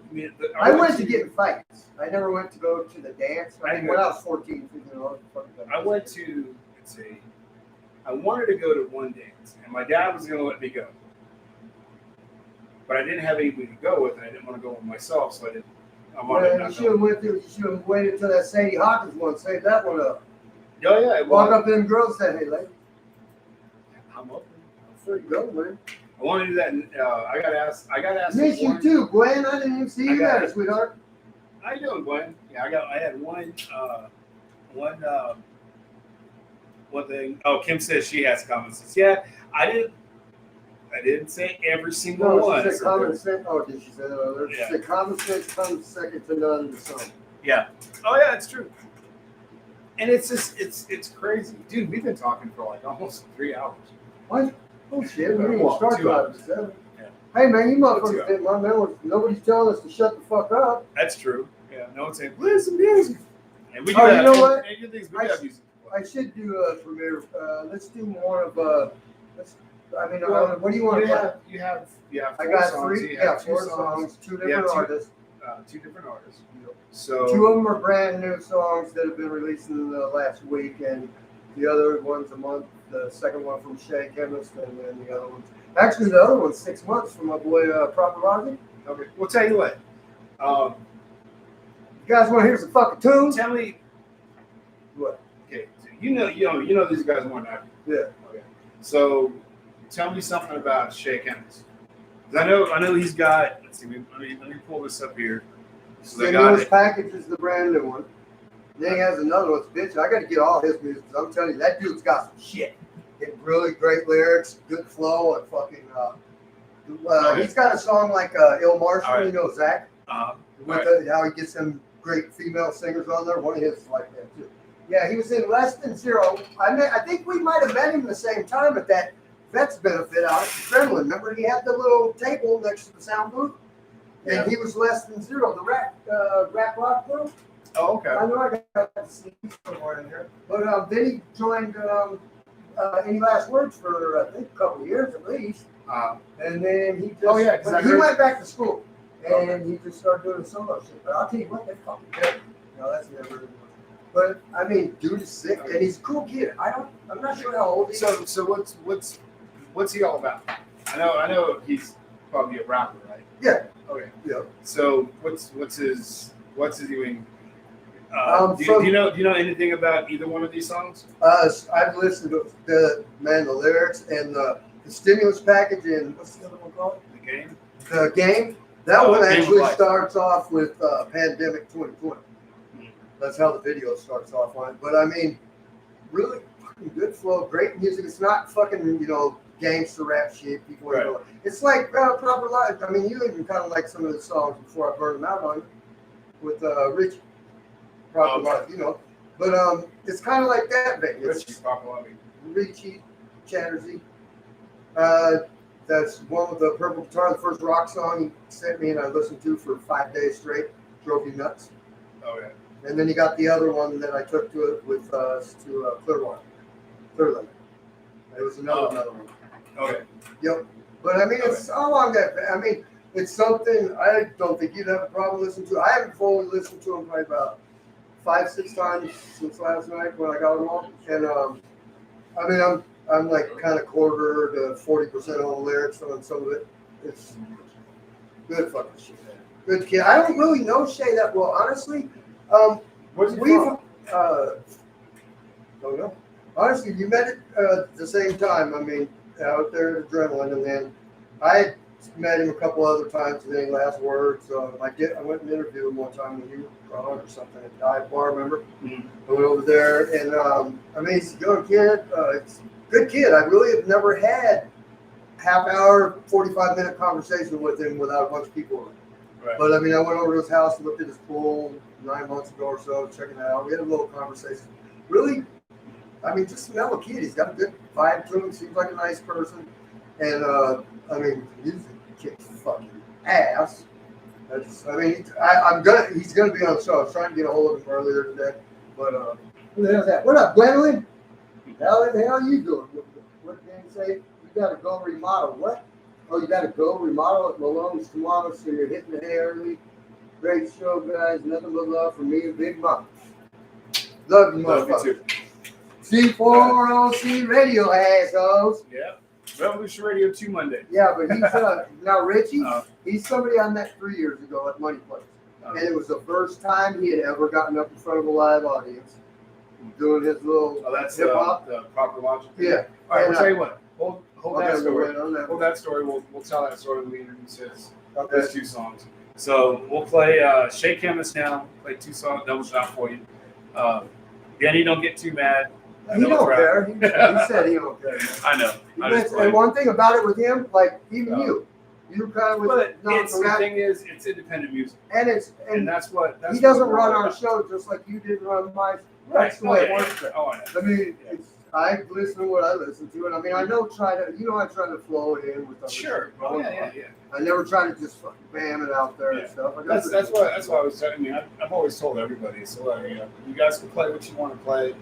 I went to get in fights. I never went to go to the dance. I mean, when I was 14, 15 years old. I went to. Let's see. I wanted to go to one dance, and my dad was going to let me go, but I didn't have anybody to go with, and I didn't want to go with myself, so I didn't. I wanted Well, not you to. should have waited until that Sadie Hawkins one. Save that one up. Oh yeah. Walk up to them girls and say, "Hey, lady, I'm open. there you go, man." I want to do that. And, I got asked. Miss you one- too, Gwen. I didn't even see you got there, it. sweetheart. How you doing, Gwen? Yeah, I had one thing. Oh, Kim says she has common sense. Yeah, I didn't say every single No, one. she said common sense. Oh, did she say that earlier? She Yeah. said common sense comes second to none to some. Yeah. Oh yeah, it's true. And it's just it's crazy, dude. We've been talking for like almost 3 hours. What? Oh shit, we didn't Well, even start 2 till hours. 7. Yeah. Hey man, you 2 motherfuckers hours. didn't my man. Nobody's telling us to shut the fuck up. That's true. Yeah. No one's saying play some music. And we do Oh, you have, know what? and good things we I do have sh- music. I should do a premiere. Let's do more of a. What do you want to play? You have I four got songs. three. You Yeah, have two 4 songs, 2 different two- artists. Two different artists. So 2 of them are brand new songs that have been released in the last week, and the other one's a month. The second one from Shay Chemist, and then the other one's actually the other one's 6 months from my boy Proper Logic. okay, we'll tell you what. You guys want to hear some fucking tunes? Tell me. What? Okay, so you know these guys more than I do. Yeah. Okay. So tell me something about Shay Chemist. I know he's got. Let's see. Let me pull this up here. So The newest package is the brand new one. Then he has another one. Bitch, I got to get all his music. 'Cause I'm telling you, that dude's got some shit. Get really great lyrics, good flow, and fucking. He's got a song like Il Marshall, Right. you know, Zach. With how he gets some great female singers on there. One of his is like that too. Yeah, he was in Less Than Zero. I think we might have met him the same time at that Vets benefit out at the Kremlin. Remember, he had the little table next to the sound booth, and he was Less Than Zero, the rap rock group. Oh, okay. I know I got to see somewhere in there. But then he joined Any Last Words for I think a couple of years at least, and then he just he went back to school. And he just started doing solo shit. But I'll tell you what, they fucking good. No, that's never. But I mean, dude is sick, and he's a cool kid. I'm not sure how old he is. So what's he all about? I know he's probably a rapper, right? Yeah. Okay. Yeah. So what's his doing? Do from- you know anything about either one of these songs? I've listened to the lyrics and the stimulus package and what's the other one called? The Game. The Game. That one Game actually of Life. starts off with Pandemic 2020. That's how the video starts off on it. But I mean, really fucking good flow, great music. It's not fucking, gangster rap shit. People, Right. It's like Proper Life. I mean, you even kind of like some of the songs before I burned them out on you with Richie. Proper Life, But it's kind of like that, baby. Richie's popular. Richie Chattersy. That's one with the purple guitar, the first rock song he sent me and I listened to for 5 days straight. Drove me nuts. Oh yeah. And then he got the other one that I took to it with Clearwater. Clearland. It was another one. Okay. Yep. But I mean, it's how long that. I mean, it's something I don't think you'd have a problem listening to. I haven't fully listened to him probably about 5-6 times since last night when I got them all. And I mean, I'm like kind of quarter to 40% on the lyrics on some of it. It's good fucking shit. Good kid. I don't really know Shay that well, honestly. Where's he from? Don't know. Honestly, you met at the same time. I mean, out there at Adrenaline, and then I had met him a couple other times in Any Last Words. I went and interviewed him one time when you were on or something at Dive Bar, remember? Mm-hmm. I went over there, and I mean, he's a good kid. It's a good kid. I really have never had half-hour, 45-minute conversation with him without a bunch of people around. Right. But I mean, I went over to his house and looked at his pool 9 months ago or so, checking it out. We had a little conversation. Really, I mean, just a mellow kid. He's got a good vibe to him. Seems like a nice person. And I mean, music kicks fucking ass. He's gonna be on the show. I was trying to get a hold of him earlier today, but who the hell's that? What up, Gwendolyn? How the hell you doing? What did they say? You gotta go remodel. What? Oh, you gotta go remodel at Malone's tomorrow, so you're hitting the hay early. Great show, guys. Nothing but love from me and Big Mom. Love you, motherfucker. C4OC Radio, assholes. Yeah. Revolution Radio 2 Monday. Yeah, but he's now Richie. He's somebody I met 3 years ago at Money Place, and it was the first time he had ever gotten up in front of a live audience, doing his little hip hop. The Proper Logic. Yeah. All right. We'll tell you what. Hold that story. Hold Hold that story. We'll tell that story when we introduce his Okay. 2 songs. So we'll play Shay Chemist now. Play 2 songs, double shot for you. Danny, don't get too mad. He don't care. He said he don't care. I know. And one thing about it with him, like even you kind of with the thing is, it's independent music, and that's what he doesn't run our show just like you did run mine. That's the way it works. I mean, I listen to what I listen to, and I mean, I don't try to, I try to flow it in with other Sure. shit. Yeah. I never try to just fucking bam it out there and stuff. That's why I was telling you. I've always told everybody. So you guys can play what you want to play.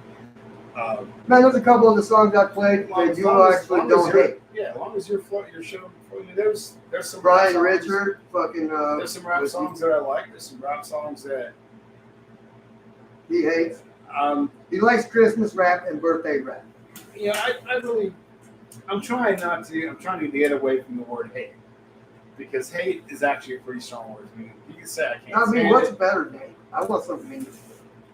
Man, there's a couple of the songs I played that you actually don't hate. Yeah, as long as you're showing. I mean, there's some Brian rap songs. Richard, fucking. There's some rap songs that I like. There's some rap songs that he hates. He likes Christmas rap and birthday rap. Yeah, I'm trying to get away from the word hate, because hate is actually a pretty strong word. I mean, you can say I can't. What's better than hate? I want something mean.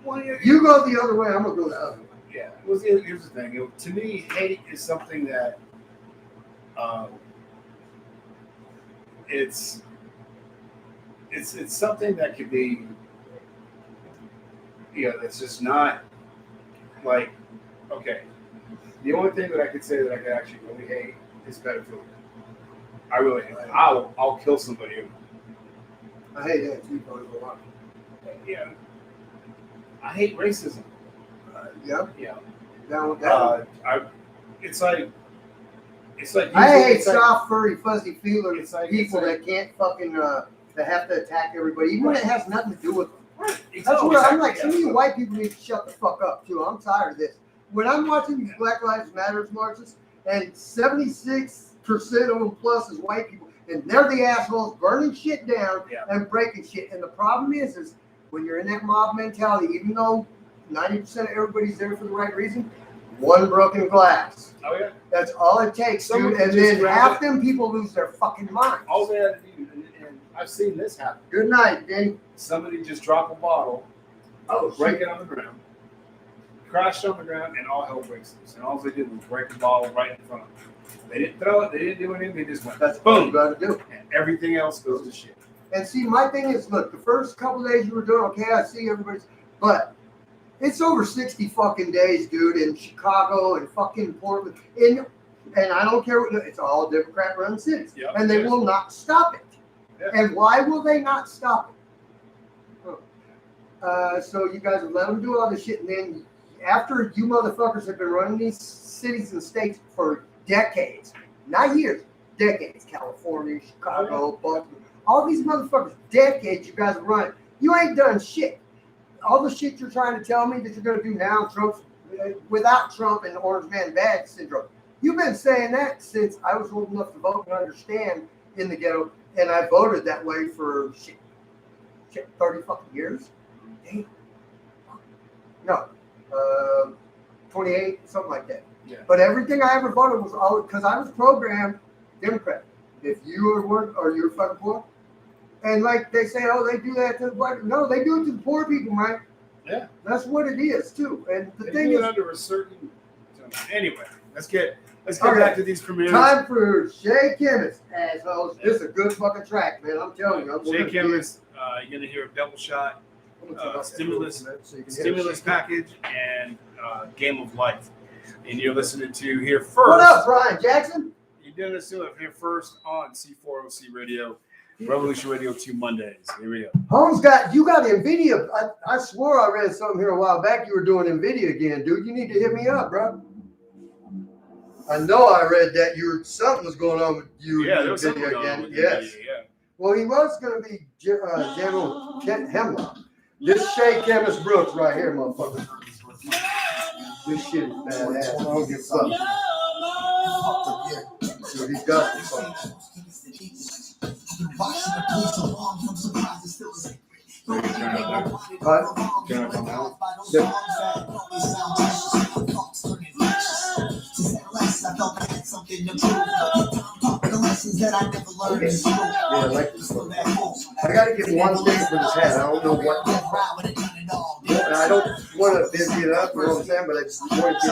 Well, you go the other way, I'm gonna go the other way. Yeah. Well, here's the thing. To me, hate is something that it's something that could be, that's just not like, okay. The only thing that I could say that I could actually really hate is pedophilia. I really hate it. I'll kill somebody. I hate that too, but a lot. Yeah. I hate racism. Yep. Yeah. Down with that. It's like I hate soft, furry, fuzzy feelers. It's People that can't fucking that have to attack everybody, even when it has nothing to do with them. Right. That's where I'm like, some of you white people need to shut the fuck up too. I'm tired of this. When I'm watching these Black Lives Matter marches, and 76% of them plus is white people, and they're the assholes burning shit down and breaking shit. And the problem is when you're in that mob mentality, even though 90% of everybody's there for the right reason, one broken glass. Oh yeah. That's all it takes, dude. And then half them people lose their fucking minds. All they had to do, and I've seen this happen. Good night, Danny. Somebody just drop a bottle, break it on the ground, crashed on the ground, and all hell breaks loose. And all they did was break the bottle right in front of them. They didn't throw it. They didn't do anything. They just went. That's boom. what you got to do. And everything else goes to shit. And see, my thing is, look, the first couple days you were doing okay. I see everybody's, but it's over 60 fucking days, dude, in Chicago and fucking Portland. And I don't care what, it's all Democrat-run cities. Yep. And they will not stop it. Yep. And why will they not stop it? So you guys have let them do all this shit, and then after you motherfuckers have been running these cities and states for decades, not years, decades, California, Chicago, Baltimore, all these motherfuckers, decades you guys have run, you ain't done shit. All the shit you're trying to tell me that you're going to do now, Trump, without Trump and the Orange Man Bad syndrome, you've been saying that since I was old enough to vote and understand in the ghetto, and I voted that way for shit 30 fucking years. Damn. No, 28, something like that. Yeah. But everything I ever voted was all because I was programmed Democrat. If you or you're fucking poor, and like they say, oh, they do that to the white. No, they do it to the poor people, Mike. Yeah. That's what it is too. And the They thing do is, it under a certain. Anyway, let's get back to these premieres. time for Shay Chemist, assholes. This is a good fucking track, man. I'm telling you. Shay Chemist, you're gonna hear a double shot, stimulus package, and Game of Life. And you're listening to Here First. What up, Brian Jackson? You're doing this to Here First on C4OC Radio, Revolution Radio 2 Mondays. Here we go. Holmes you got NVIDIA. I swore I read something here a while back. You were doing NVIDIA again, dude. You need to hit me up, bro. I know I read that something was going on with you. Yeah, there was something going on with yes. NVIDIA, yeah. Well, he was going to be General Hemlock. This Shay Chemist Brooks right here, motherfucker. This shit is badass. I don't give a fuck. So he got this fuck. Yeah, like this one. I gotta get one thing for this hat. I don't know what. And I don't want to busy it up, you know what I'm saying? But I just want to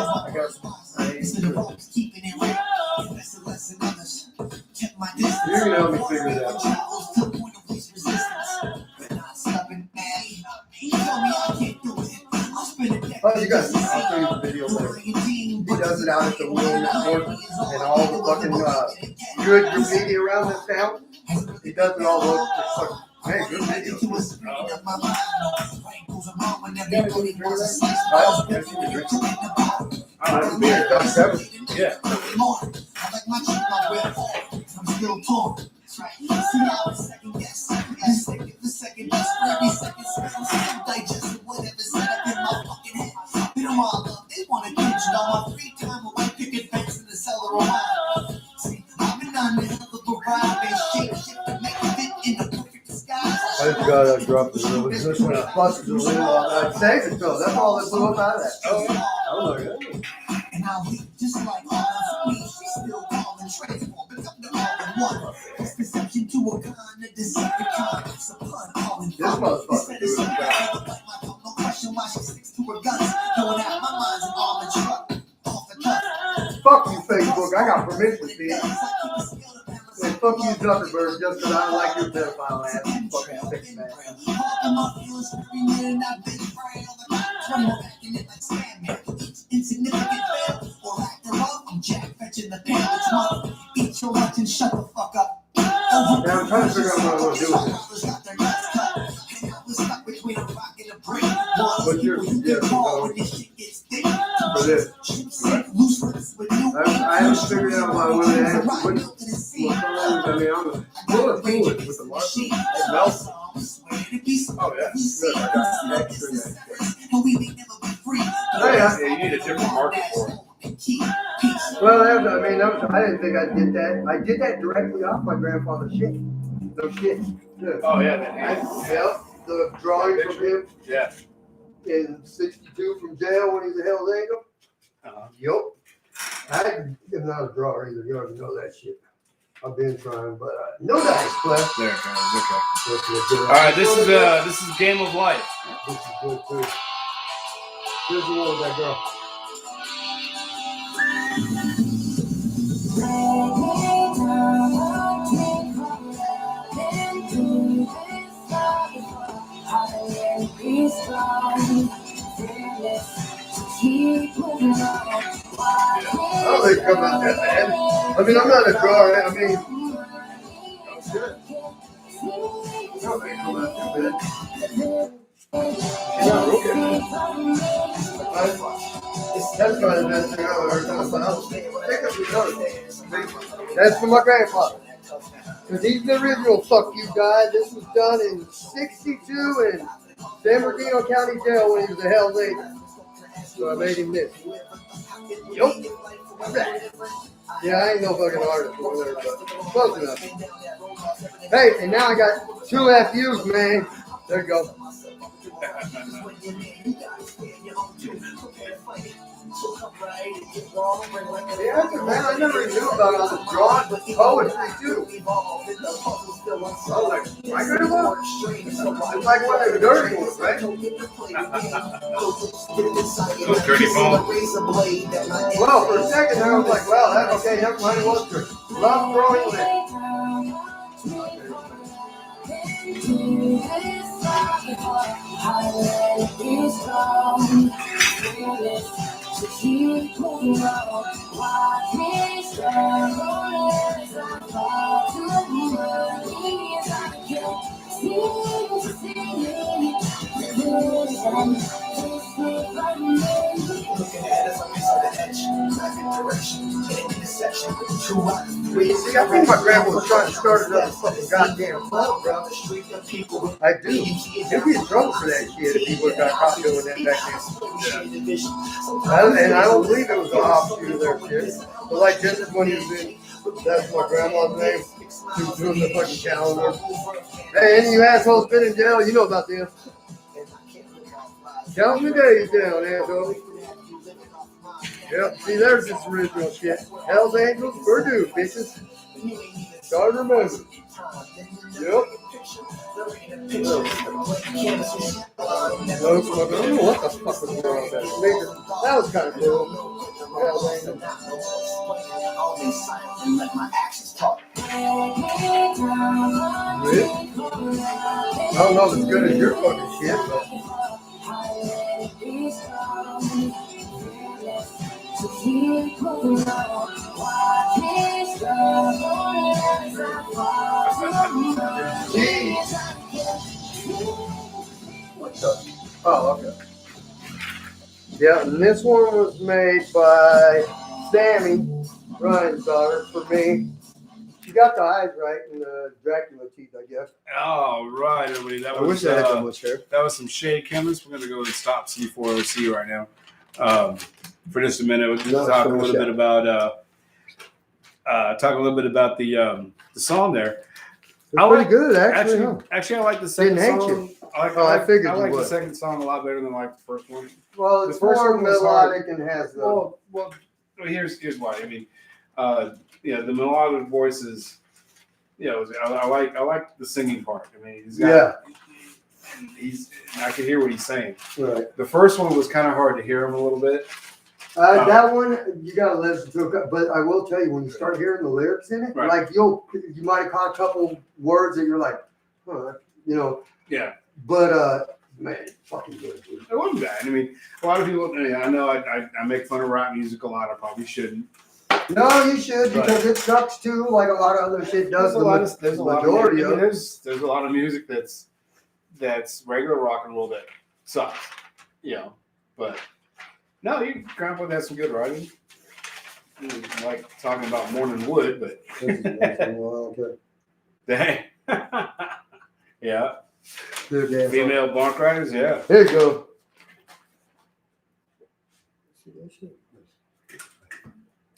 you're gonna help me figure it out. Oh, you guys, I'll show you the video later. He does it out at the Wilderness Court and all the fucking good graffiti around this town. He does it all over. It's like, hey, good video. Yeah. I'm still torn. See how it's second guess. The second best, every second digest whatever's set up in my fucking head. They don't all love, they wanna arrive and shape shit to make it fit in the perfect disguise. I just got dropped the little. This one I busted the lid on. I saved it though. That's all that blew up out of that. Oh, yeah. Oh my god. And I'll be just like all the speed. She's still calling transform, but up to all in one. It's deception to a con, a decepticon. It's a pun calling This motherfucker Instead of doing some that. guy, no question why she sticks to her guns. Going out my mind's an armored truck. Off the cuff. Fuck you, Facebook. I got permission, bitch. And fuck you, Zuckerberg, just because I don't like your pedophile ass. Fucking sick man. Insignificant fail or actor up. I'm Jack fetching the pamphlet's money. Eat your lunch and shut the fuck up. Yeah, I'm trying to figure out what I want to do with this. What's your suggestion, for this? I haven't figured out what I want to ask. What colors? I mean, I'm a full of fluid with the marker. It melts. Oh, yeah. Good, I got extra in that. Yeah, you need a different market for it. Well, I didn't think I'd get that. I did that directly off my grandfather's shit. No shit. Yeah. Oh, yeah. The drawing from him Yeah. in '62 from jail when he was a Hell's Angel. Yup. I'm not a drawer either. You already know that shit. I've been trying, but no dice, Cliff. There it goes. Okay. All right. This is Game of Life. This is good too. Here's the one with that girl. I don't think come out that bad. I mean, I'm not a drawer. I mean, good. I don't think come out that bad. She's not broken. That's probably the best thing I've ever done. But I'll pick up your notes. That's from my grandfather. Because he's the original fuck you guy. This was done in '62 in San Bernardino County Jail when he was a Hell's Angel. So I made him this. Yup. Yeah, I ain't no fucking artist or whatever, but close enough. Hey, and now I got 2 FUs, man. There you go. Yeah, man, I never knew about all the drawing poetry too. I was like, I could have one. It's like one of the dirty ones, right? Those dirty phones. Well, for a second there, I was like, well, that's okay. Never mind, it was true. Love throwing lit. See, I think my grandma was trying to start another fucking goddamn club, bro. I do. He'd be in trouble for that shit if he would have got caught doing that back then. And I don't believe it was an offshoot of their shit. But like this is when he was in, that's my grandma's name. She was doing the fucking calendar. Hey, any of you assholes been in jail, you know about this. Count the days down, asshole. Yep, see, there's this original shit. Hell's Angels, Purdue, bitches. Gotta remember. Yep. I don't know what the fuck was going on with that. That was kind of cool. Hell's Angels. Really? I don't know if it's good as your fucking shit, but. Oh, okay. Yeah, and this one was made by Sammy, Ryan's daughter, for me. She got the eyes right and the Dracula teeth, I guess. Oh, right, everybody. That I was, wish I had so much hair. that was some Shea Chemist. We're going to go and stop C4OC right now for just a minute. We'll just talk a little bit about talk a little bit about the song there. It's pretty good, actually. Huh? Actually, I like the second Didn't hate song. I figured I you like the would. second song a lot better than I like the first one. Well, The it's first more one was melodic and has the. Well, here's why. I mean, the melodic voices. I like the singing part. I mean, I can hear what he's saying. Right. The first one was kind of hard to hear him a little bit. That one you gotta listen to it, but I will tell you when you start hearing the lyrics in it, Right. like you might have caught a couple words that you're like, huh, Yeah. But man, it's fucking good, dude. It wasn't bad. I mean, a lot of people. I know I make fun of rap music a lot. I probably shouldn't. No, you should because it sucks too, like a lot of other shit does. There's a lot of music that's regular rock and roll that sucks. But no, Grandpa has some good writing. I like talking about Morning Wood, but dang, yeah, female bark riders, yeah. Here you go.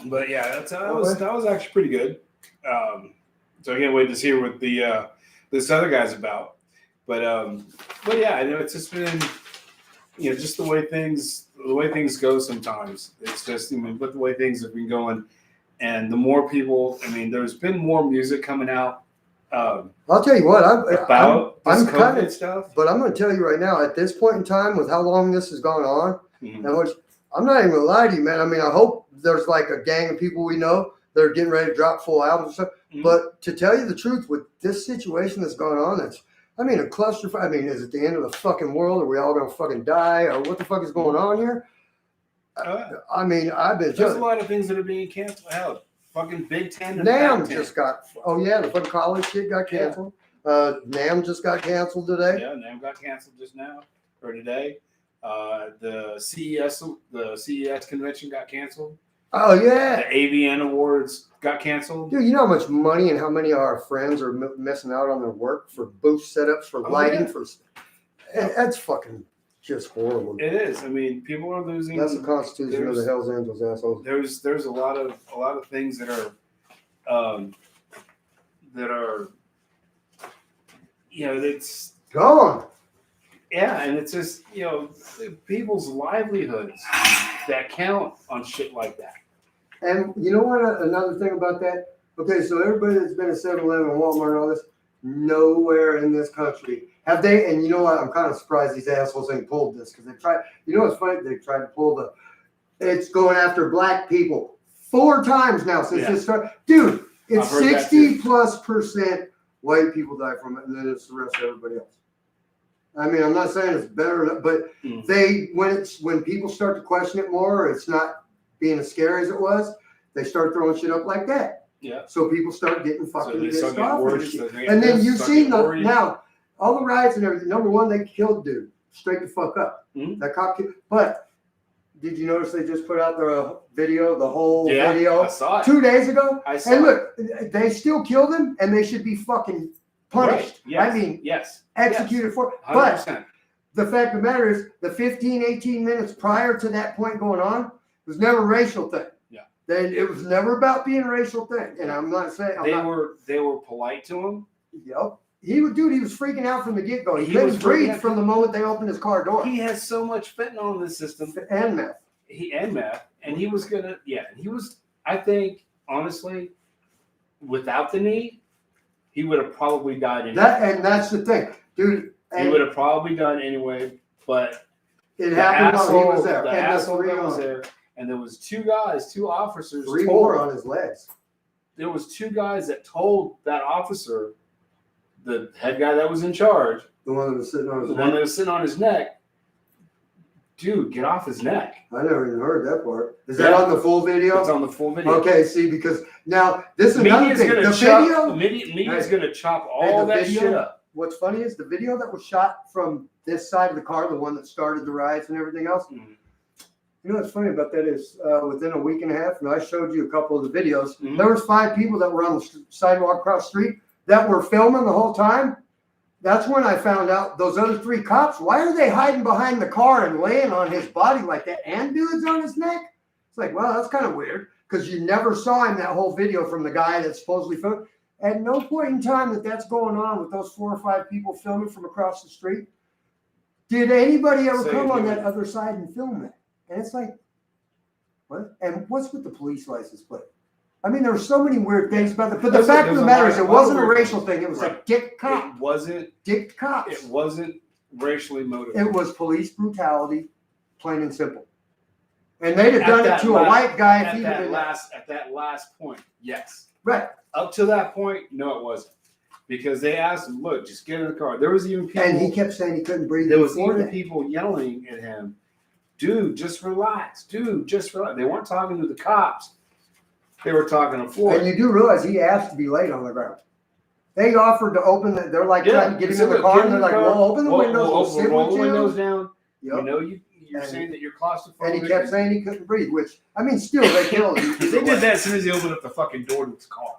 But yeah, that was actually pretty good. So I can't wait to see what this other guy's about. But yeah, I know it's just been just the way things go sometimes. It's just but the way things have been going, and the more people. I mean, there's been more music coming out. I'll tell you what, I'm kind of stuff. But I'm going to tell you right now, at this point in time, with how long this has gone on, Mm-hmm. and which I'm not even going to lie to you, man. I mean, I hope there's like a gang of people we know that are getting ready to drop full albums and stuff. Mm-hmm. But to tell you the truth, with this situation that's going on, a cluster. I mean, is it the end of the fucking world? Are we all going to fucking die? Or what the fuck is going on here? I mean, There's a lot of things that are being canceled. Hell, fucking Big Ten and NAMM Pac-10. just got. Oh yeah, the fucking college shit got canceled. NAMM just got canceled today. Yeah, NAMM got canceled just now or today. The CES convention got canceled. Oh yeah. The AVN Awards got canceled. Dude, you know how much money and how many of our friends are missing out on their work for booth setups, for lighting, that's fucking just horrible. It is. I mean, people are losing. That's the Constitution of the Hells Angels, assholes. There's a lot of things that are it's gone. Yeah, and it's just people's livelihoods that count on shit like that. And you know what? Another thing about that. Okay, so everybody that's been at 7-Eleven, Walmart, and all this, nowhere in this country have they. And you know what? I'm kind of surprised these assholes ain't pulled this because they tried. You know what's funny? They tried to pull it's going after black people 4 times now since this started. Dude, it's 60+% white people die from it, and then it's the rest of everybody else. I mean, I'm not saying it's better, but when people start to question it more, it's not being as scary as it was. They start throwing shit up like that. Yeah. So people start getting fucking pissed off. And then you've seen now all the riots and everything. Number one, they killed dude straight the fuck up. Mm-hmm. That cop killed. But did you notice they just put out the video, the whole video, I saw it. 2 days ago? I saw and look, they still killed him, and they should be fucking punished. Right. Yes. I mean, yes, executed for. 100%. But the fact of the matter is, the 15, 18 minutes prior to that point going on was never a racial thing. Yeah. It was never about being a racial thing. And I'm not saying they were polite to him. Yep. He was freaking out from the get-go. He couldn't breathe from the moment they opened his car door. He has so much fentanyl in the system. And meth. And he was gonna, I think, honestly, without the knee, he would have probably died anyway. And that's the thing. Dude. He would have probably died anyway, but it happened while he was there. The asshole that was there. And there was 2 officers. 3 more on his legs. There was 2 guys that told that officer, the head guy that was in charge, the one that was sitting on his neck, dude, get off his neck. I never even heard that part. Is that on the full video? It's on the full video. Okay, see, because now this is another thing. Media's going to chop all that shit up. What's funny is the video that was shot from this side of the car, the one that started the riots and everything else. Mm-hmm. You know what's funny about that is within a week and a half, and I showed you a couple of the videos, there was 5 people that were on the sidewalk across the street that were filming the whole time. That's when I found out those other 3 cops, why are they hiding behind the car and laying on his body like that and dudes on his neck? It's like, well, that's kind of weird because you never saw him that whole video from the guy that supposedly filmed. At no point in time that's going on with those 4 or 5 people filming from across the street, did anybody ever come on that other side and film it? And it's like, what? And what's with the police license plate? I mean, there were so many weird things about it. But the fact of the matter is, it wasn't a racial thing. It was a dick cop. It wasn't. Dick cops. It wasn't racially motivated. It was police brutality, plain and simple. And they'd have done it to a white guy if he at been that last point. Yes. right. Up to that point, no, it wasn't. Because they asked him, look, just get in the car. There was even people. And he kept saying he couldn't breathe. There was even people yelling at him, dude, just relax. Dude, just relax. They weren't talking to the cops. They were talking to Floyd. And you do realize he asked to be laid on the ground. They offered to open it. They're like trying to get him in the car. And they're like, well, open the windows. We'll sit roll with the you. windows down. Yep. You know, you're saying that you're claustrophobic. And he kept saying he couldn't breathe, which, I mean, still, they killed him. They did that as soon as he opened up the fucking door to his car.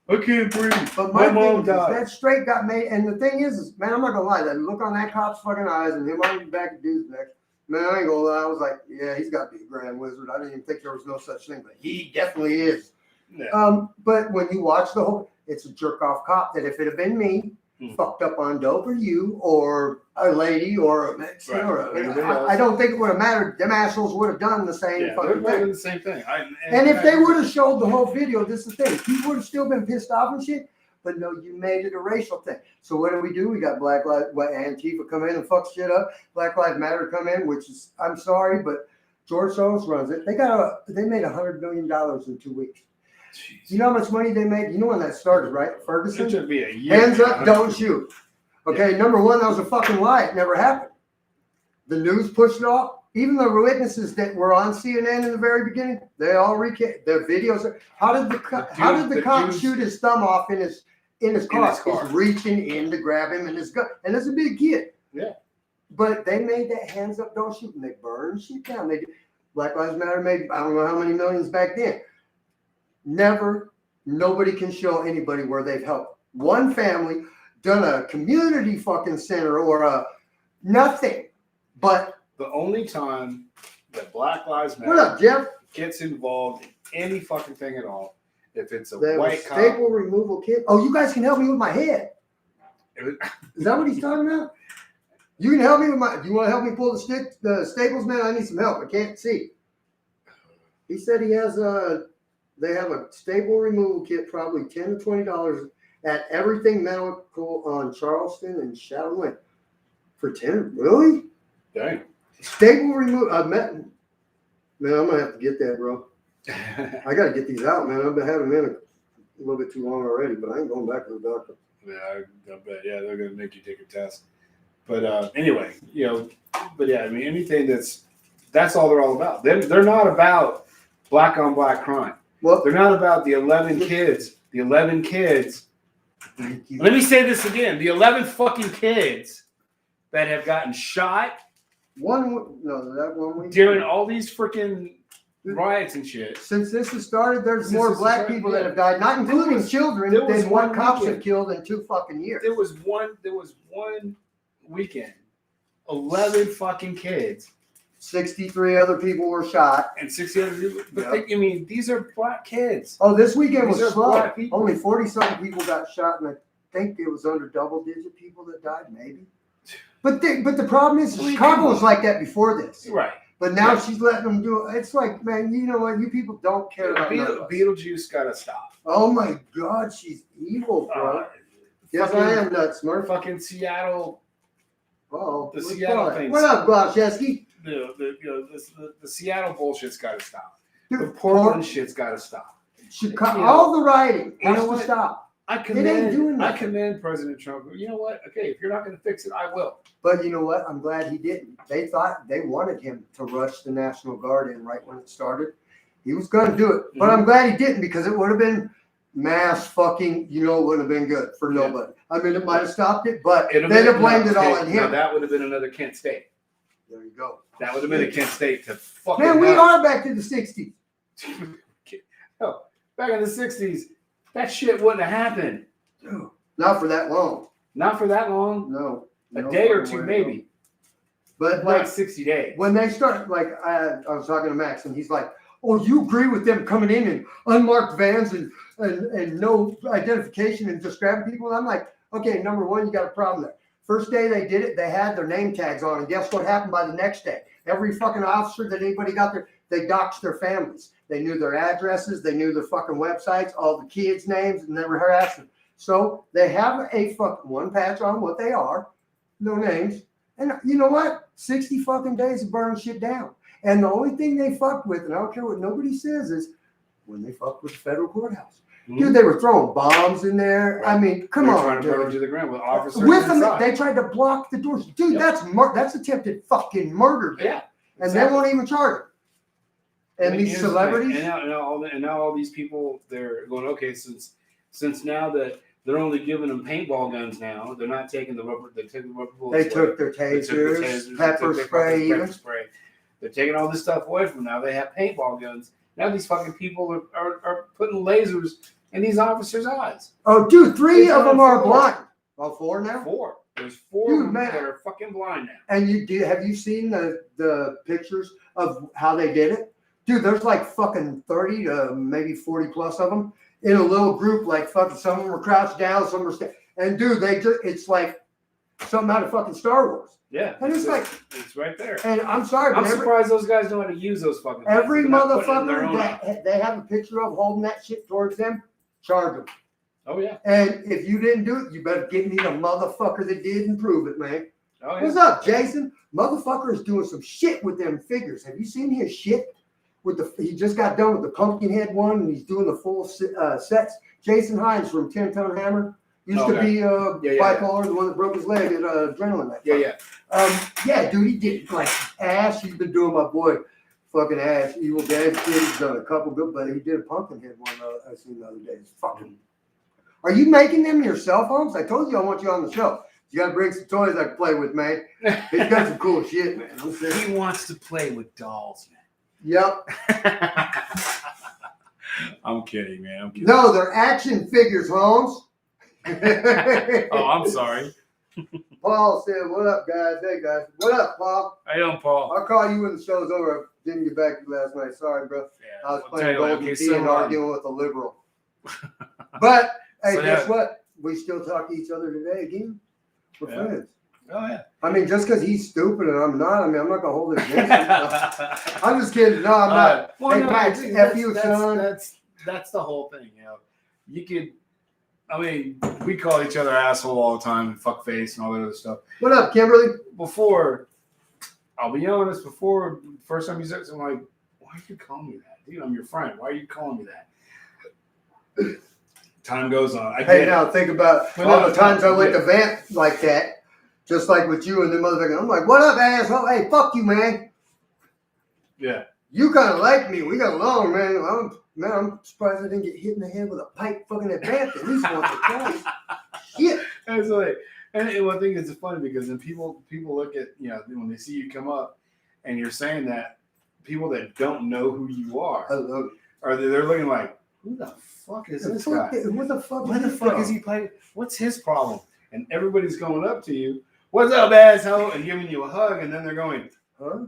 I can't breathe. But My my mom thing is, died. that straight got made. And the thing is, man, I'm not going to lie. That look on that cop's fucking eyes and him on his back of dude's neck. Man, I ain't going to lie. I was like, yeah, he's got to be a grand wizard. I didn't even think there was no such thing, but he definitely is. Yeah. But when you watch the whole, it's a jerk off cop that if it had been me, fucked up on dope, or you, or a lady, or a Mexican, I don't think it would have mattered. Them assholes would have done the same fucking thing. The same thing. And if they would have showed the whole video, this is the thing. People would have still been pissed off and shit. But no, you made it a racial thing. So what do? We got Black Lives Antifa come in and fuck shit up. Black Lives Matter come in, which is, I'm sorry, but George Soros runs it. They made $100 million in 2 weeks. Jeez. You know how much money they made? You know when that started, right? Ferguson? It should be a year. Hands up, don't shoot. Okay, number one, that was a fucking lie. It never happened. The news pushed it off. Even the witnesses that were on CNN in the very beginning, they all their videos. How did the cop shoot his thumb off in his car? He's reaching in to grab him in his gun, and it's a big kid. Yeah. But they made that hands up, don't shoot, and they burned shit down. They did. Black Lives Matter made I don't know how many millions back then. Nobody can show anybody where they've helped one family, done a community fucking center or a nothing. But the only time that Black Lives Matter what up, Jeff? gets involved in any fucking thing at all, if it's a That white cop. staple removal kit. Oh, you guys can help me with my head. Is that what he's talking about? You can help me with my. Do you want to help me pull the staples, man? I need some help. I can't see. He said he has they have a staple removal kit, probably $10 to $20 at Everything Medical on Charleston and Shaolin. For 10, really? Dang. Staple removal. Man, I'm gonna have to get that, bro. I gotta get these out, man. I've been having them in a little bit too long already, but I ain't going back to the doctor. Yeah, I bet. Yeah, they're gonna make you take a test. But anyway, but yeah, I mean, anything that's all they're all about. They're not about black on black crime. Well, They're not about the 11 kids. The 11 kids. thank you. Let me say this again. The 11 fucking kids that have gotten shot That 1 week. during all these freaking riots and shit. Since this has started, there's Since more this black started, people yeah. that have died, not including children, there was than what one cops weekend. have killed in 2 fucking years. There was one weekend. 11 fucking kids. 63 other people were shot. And 60 other people. But Yep. I mean, these are black kids. Oh, this weekend These was are slow. black people. Only 40-something people got shot, and I think it was under double-digit people that died, maybe. But the problem is, Chicago was like that before this. Right. But now she's letting them do it. It's like, man, you know what? You people don't care about none of us. Beetlejuice gotta stop. Oh my God, she's evil, bro. Yes, fucking- I am nuts, Smurf. Fucking Seattle. Oh, The Seattle thing. What up, Gloucester? The Seattle bullshit's gotta stop. Dude, The Portland shit's gotta stop. Chicago, You know, all the rioting you know has to what? stop. I ain't commend doing I that. commend President Trump. You know what? Okay, if you're not gonna fix it, I will. But you know what? I'm glad he didn't. They thought they wanted him to rush the National Guard in right when it started. He was going to do it, but I'm glad he didn't because it would have been mass fucking. It would have been good for nobody. I mean, it might have stopped it, but they'd have blamed it all on him. That would have been another Kent State. There you go. That would have been a Kent State to fucking. Man, we hell. are back to the '60s. Oh, back in the 60s, that shit wouldn't have happened. Dude, not for that long. Not for that long. No. A No day or fucking two, way, no. maybe. But Like like 60 days. when they start, like I was talking to Max, and he's like, Oh, you agree with them coming in unmarked vans and no identification and just grabbing people? And I'm like, okay, number one, you got a problem there. First day they did it, they had their name tags on, and guess what happened by the next day? Every fucking officer that anybody got there, they doxed their families. They knew their addresses, they knew their fucking websites, all the kids' names, and never harassed them. So they have a fucking one patch on what they are, no names. And you know what? 60 fucking days of burning shit down. And the only thing they fucked with, and I don't care what nobody says, is when they fucked with the federal courthouse. Dude, they were throwing bombs in there. Right. I mean, come on. Trying to burn them to the ground with officers with them, inside. they tried to block the doors. Dude, that's attempted fucking murder. Yeah. And they won't even charge them. And these celebrities. And now all these people, they're going, okay, since now that they're only giving them paintball guns now, they're not taking the rubber. They took the rubber bullets. They took their tasers, pepper spray, even. They're taking all this stuff away from them. Now. They have paintball guns. Now these fucking people are putting lasers in these officers' eyes. Oh, dude, 3 of them are blind. Oh, 4 now? 4. There's 4 dude, of them man. that are fucking blind now. And have you seen the pictures of how they did it? Dude, there's like fucking 30 to maybe 40 plus of them in a little group. Like fucking, some of them were crouched down, some were and dude, it's like something out of fucking Star Wars. Yeah, and it's like it's right there. And I'm sorry, I'm surprised those guys know how to use those fucking. Every motherfucker that they have a picture of holding that shit towards them, charge them. Oh yeah. And if you didn't do it, you better give me the motherfucker that did and prove it, man. Oh, yeah. What's up, Jason? Motherfucker is doing some shit with them figures. Have you seen his shit? He just got done with the Pumpkinhead one, and he's doing the full sets. Jason Hines from 10 Ton Hammer used to be bipolar, the one that broke his leg at Adrenaline. Yeah, dude, he did like Ash. He's been doing my boy fucking Ash, Evil Dead Kid. He's done a couple good, but he did a Pumpkinhead one I seen the other day. It's fucking. Are you making them yourself, Holmes? I told you I want you on the show. You got to bring some toys I can play with, man. He's got some cool shit, man. He wants to play with dolls, man. Yep. I'm kidding, man. I'm kidding. No, they're action figures, Holmes. Oh, I'm sorry. Paul said, "What up, guys? Hey, guys. What up, Paul? How you doing, Paul? I'll call you when the show's over. I didn't get back to you last night. Sorry, bro. Yeah, I was playing Golden Tee and so, arguing with a liberal. But, hey, So, guess what? We still talk to each other today again. We're friends. Oh, yeah. I mean, just because he's stupid and I'm not, I'm not going to hold it against him. I'm just kidding. No, I'm not. Well, hey, no, Max, F you, son. That's the whole thing, you know. You could, I mean, we call each other asshole all the time and fuckface and all that other stuff. What up, Kimberly? Before, I'll be honest, before the first time you said something, I'm like, why are you calling me that? Dude, I'm your friend. Why are you calling me that? Time goes on. Hey, now think about all the times I went to vent like that, just like with you and the motherfucker. I'm like, what up, asshole? Hey, fuck you, man. Yeah. You kind of like me. We got along, man. I'm surprised I didn't get hit in the head with a pipe fucking at vent at least once or twice. Shit. And so, and one thing is funny because then people look at, you know, when they see you come up and you're saying that, people that don't know who you are, they're looking like, who the fuck is this guy? What the fuck? Where the fuck is he playing? What's his problem? And everybody's going up to you, what's up, asshole? And giving you a hug, and then they're going, huh?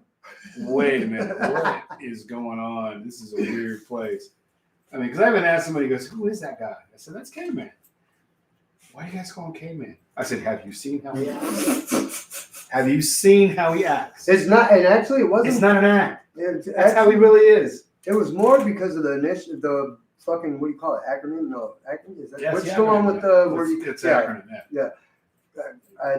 Wait a minute, what is going on? This is a weird place. I mean, because I haven't asked somebody, goes, who is that guy? I said, that's Caveman. Why are you guys calling Caveman? I said, have you seen how he acts? Have you seen how he acts? It's not, and actually it wasn't. It's not an act. That's how he really is. It was more because of the fucking, what do you call it? Acronym? No, acronym? Is that, Yes, what's the one with the, where you, it's acronym, yeah.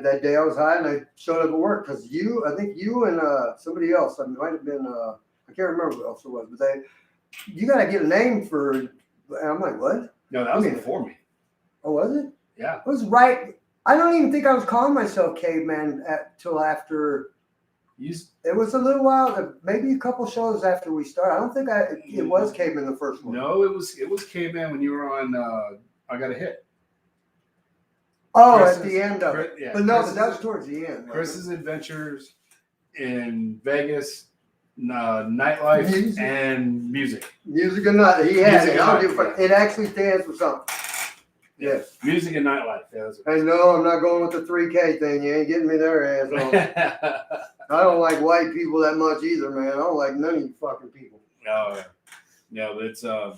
That day I was high and I showed up at work because I think you and somebody else, it might have been, I can't remember who else it was, but you got to get a name for, and I'm like, what? No, that was before me. Oh, was it? Yeah. It was right. I don't even think I was calling myself Caveman till after. It was a little while, maybe a couple shows after we started. I don't think it was Caveman the first one. No, it was Caveman when you were on I Got a Hit. Oh, at the end of it. Yeah, but no, but that was towards the end. Chris's Adventures in Vegas, nightlife, and music. Music and night. He had Music it. and I don't give a night, fuck. It actually stands for something. Yes. Music and nightlife. Yeah, And no, I'm not going with the 3K thing. You ain't getting me there, asshole. I don't like white people that much either, man. I don't like none of you fucking people. Oh, no, but it's I've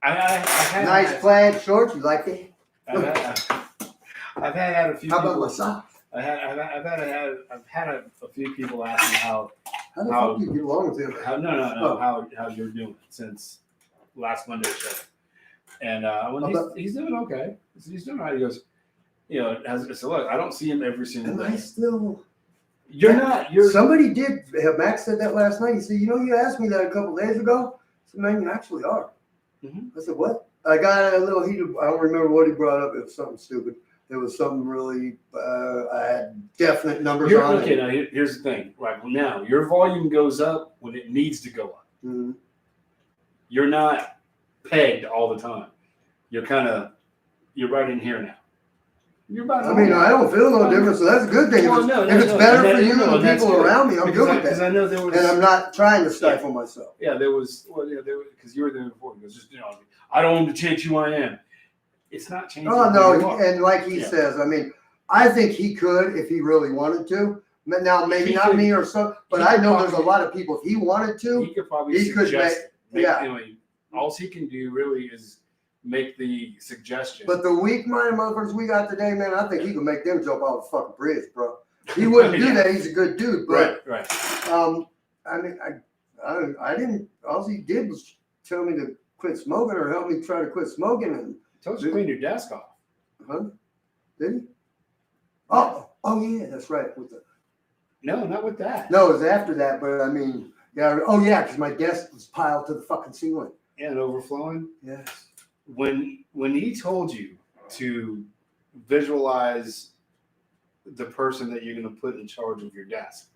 had Nice plaid shorts. You like it? I've had a few How about people. my socks? I've had a few people ask me how How the How- fuck do you get along with him? Oh. how you're doing since last Monday's show, and when he's doing okay, he's doing all right. He goes, so look, I don't see him every single And I day. still. You're Somebody did. Max said that last night. He said, you asked me that a couple days ago. I said, man, you actually are. Mhm. I said, what? I got a little heated. I don't remember what he brought up. It was something stupid. It was something really. I had definite numbers on okay. it. Now here's the thing. Right now, your volume goes up when it needs to go up. Mhm. You're not pegged all the time. You're right in here now. You're about. I mean, I don't feel no difference, so that's a good thing. Well, If it's better for you no, and the that's people good. around me, I'm good with Because that. I know there was. And I'm not trying to stifle myself. there was because you were there before. Because just I don't want to change who I am. It's not changing. Oh, who no, you are. and like he Yeah. says, I mean, I think he could if he really wanted to. Now, maybe He not could- me or so, but he I could know there's a probably- lot of people. If he wanted to, He could probably he could suggest. yeah. All he can do really is make the suggestion. but the weak-minded motherfuckers we got today, man, I think he could make them jump off the fucking bridge, bro. He wouldn't do Yeah. that. He's a good dude, but right. I mean, I didn't. All he did was tell me to quit smoking or help me try to quit smoking, and Told you to clean your desk off. huh? Did he? Oh yeah, that's right. With the No, not with that. no, it was after that, but I mean, yeah. Oh yeah, because my desk was piled to the fucking ceiling. Yeah, and overflowing. Yes. When he told you to visualize the person that you're going to put in charge of your desk,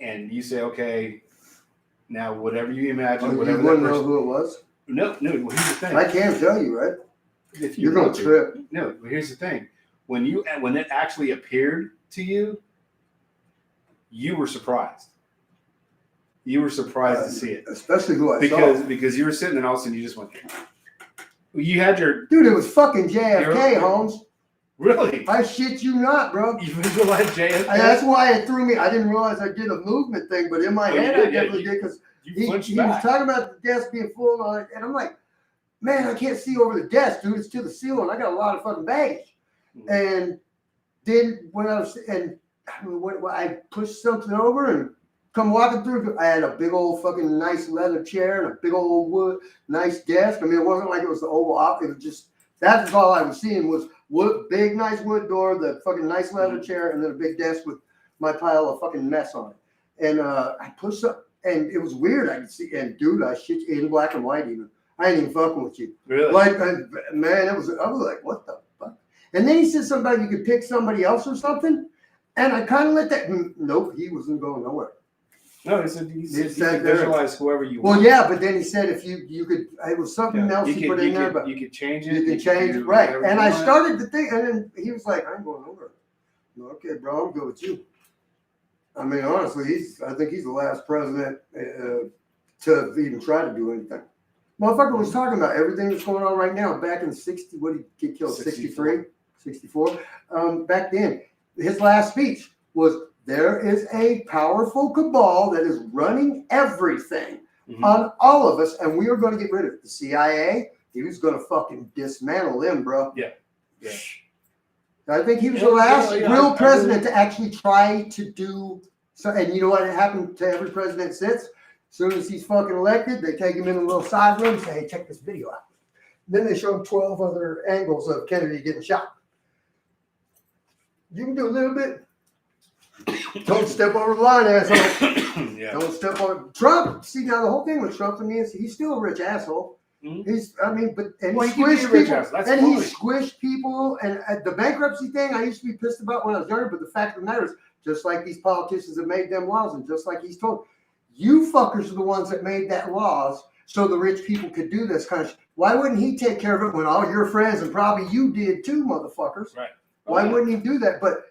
and you say, okay, now whatever you imagine, Oh, whatever you that wouldn't know person. who it was? No. Well, here's the thing. I can't tell you, right? If you You're gonna want to. trip. No, but here's the thing. When it actually appeared to you, you were surprised. You were surprised to see it Especially who I saw. because you were sitting there and all of a sudden you just went. You had your Dude, it was fucking JFK, Holmes. really. I shit you not, bro. You visualized JFK. That's why it threw me. I didn't realize I did a movement thing, but in my Oh, you head, did, I yeah, definitely did because You he flinched was back. talking about the desk being full and all that, and I'm like, man, I can't see over the desk, dude. It's to the ceiling. I got a lot of fucking baggage. Mhm. And then when I was, and when I pushed something over and come walking through, I had a big old fucking nice leather chair and a big old wood, nice desk. I mean, it wasn't like it was the Oval Office. It was just, that's all I was seeing was wood, big, nice wood door, the fucking nice leather chair, and then a big desk with my pile of fucking mess on it. And I pushed up, and it was weird. I could see, and dude, I shit you in black and white even. I ain't even fucking with you. Really? Like, man, I was like, what the fuck? And then he said something about you could pick somebody else or something. And I kind of let that, nope, he wasn't going nowhere. No, he said you said could there. visualize whoever you Well, want. yeah, but then he said if you could, it was something else he put in there, but you could change it. you can could change do it, right. whatever And you I want. started to think, and then he was like, I ain't going nowhere. Okay, bro, I'm good with you. I mean, honestly, I think he's the last president to even try to do anything. Motherfucker was talking about everything that's going on right now. Back in 60, what did he get killed? 63, 64. Back then, his last speech was, there is a powerful cabal that is running everything Mhm. on all of us, and we are going to get rid of it. The CIA, he was going to fucking dismantle them, bro. Yeah. I think he was the Yeah, last yeah, real I president to actually try to do so. And you know what happened to every president since? As soon as he's fucking elected, they take him in a little side room and say, hey, check this video out. Then they show him 12 other angles of Kennedy getting shot. You can do a little bit. Don't step over the line, asshole. Yeah. Don't step on Trump. See, now the whole thing with Trump to me is he's still a rich asshole. Mhm. Well, he he can be a squished rich people, asshole. That's and he fine. squished people. And the bankruptcy thing, I used to be pissed about when I was younger. But the fact of the matter is, just like these politicians have made them laws, and just like he's told, you fuckers are the ones that made that laws so the rich people could do this kind of shit. Why wouldn't he take care of it when all your friends and probably you did too, motherfuckers? Right. Why wouldn't he do that? But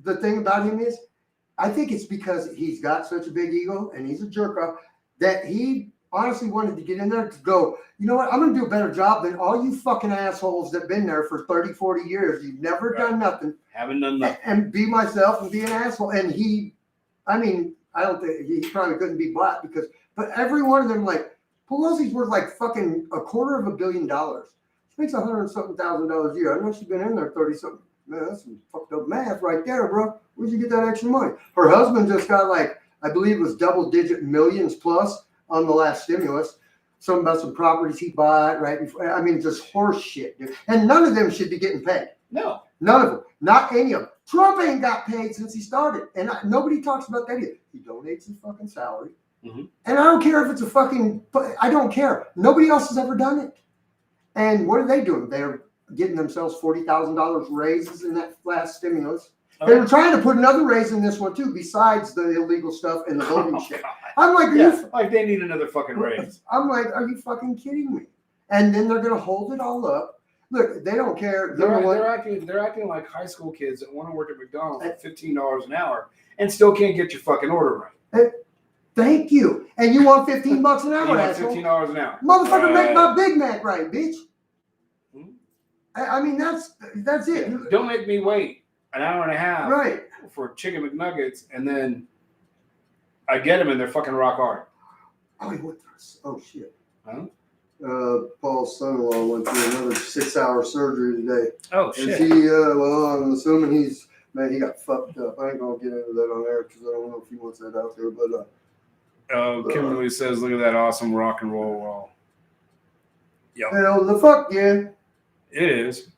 the thing about him is, I think it's because he's got such a big ego and he's a jerk off that he honestly wanted to get in there to go, you know what, I'm going to do a better job than all you fucking assholes that have been there for 30, 40 years. You've never done nothing. Haven't done nothing. And be myself and be an asshole. And he, I mean, I don't think he probably couldn't be bought because, but every one of them, like Pelosi's worth like fucking $250 million. She makes $100-something thousand a year. I know she's been in there 30-something. Man, that's some fucked up math right there, bro. Where'd you get that extra money? Her husband just got like, I believe it was double-digit millions plus on the last stimulus. Something about some properties he bought right before. I mean, just horse shit, dude. And none of them should be getting paid. No. None of them. Not any of them. Trump ain't got paid since he started. And nobody talks about that either. He donates his fucking salary. Mm-hmm. And I don't care if it's a fucking, I don't care. Nobody else has ever done it. And what are they doing? They're getting themselves $40,000 raises in that last stimulus. Oh. They were trying to put another raise in this one too, besides the illegal stuff and the voting shit. I'm like, like they need another fucking raise. I'm like, are you fucking kidding me? And then they're gonna hold it all up. Look, they don't care. They're acting like high school kids that want to work at McDonald's at $15 an hour and still can't get your fucking order right. Thank you. And you want $15 an hour, you want asshole? $15 an hour. Motherfucker, make my Big Mac right, bitch. Hmm? I mean, that's it. Don't make me wait an hour and a half Right. for chicken McNuggets, and then I get them and they're fucking rock hard. Oh shit. Huh? Paul's son-in-law went through another 6-hour surgery today. Oh And shit. well, I'm assuming he got fucked up. I ain't gonna get into that on air because I don't know if he wants that out there, but Kimberly says, "Look at that awesome rock and roll wall." Yep, hell the fuck yeah. it is.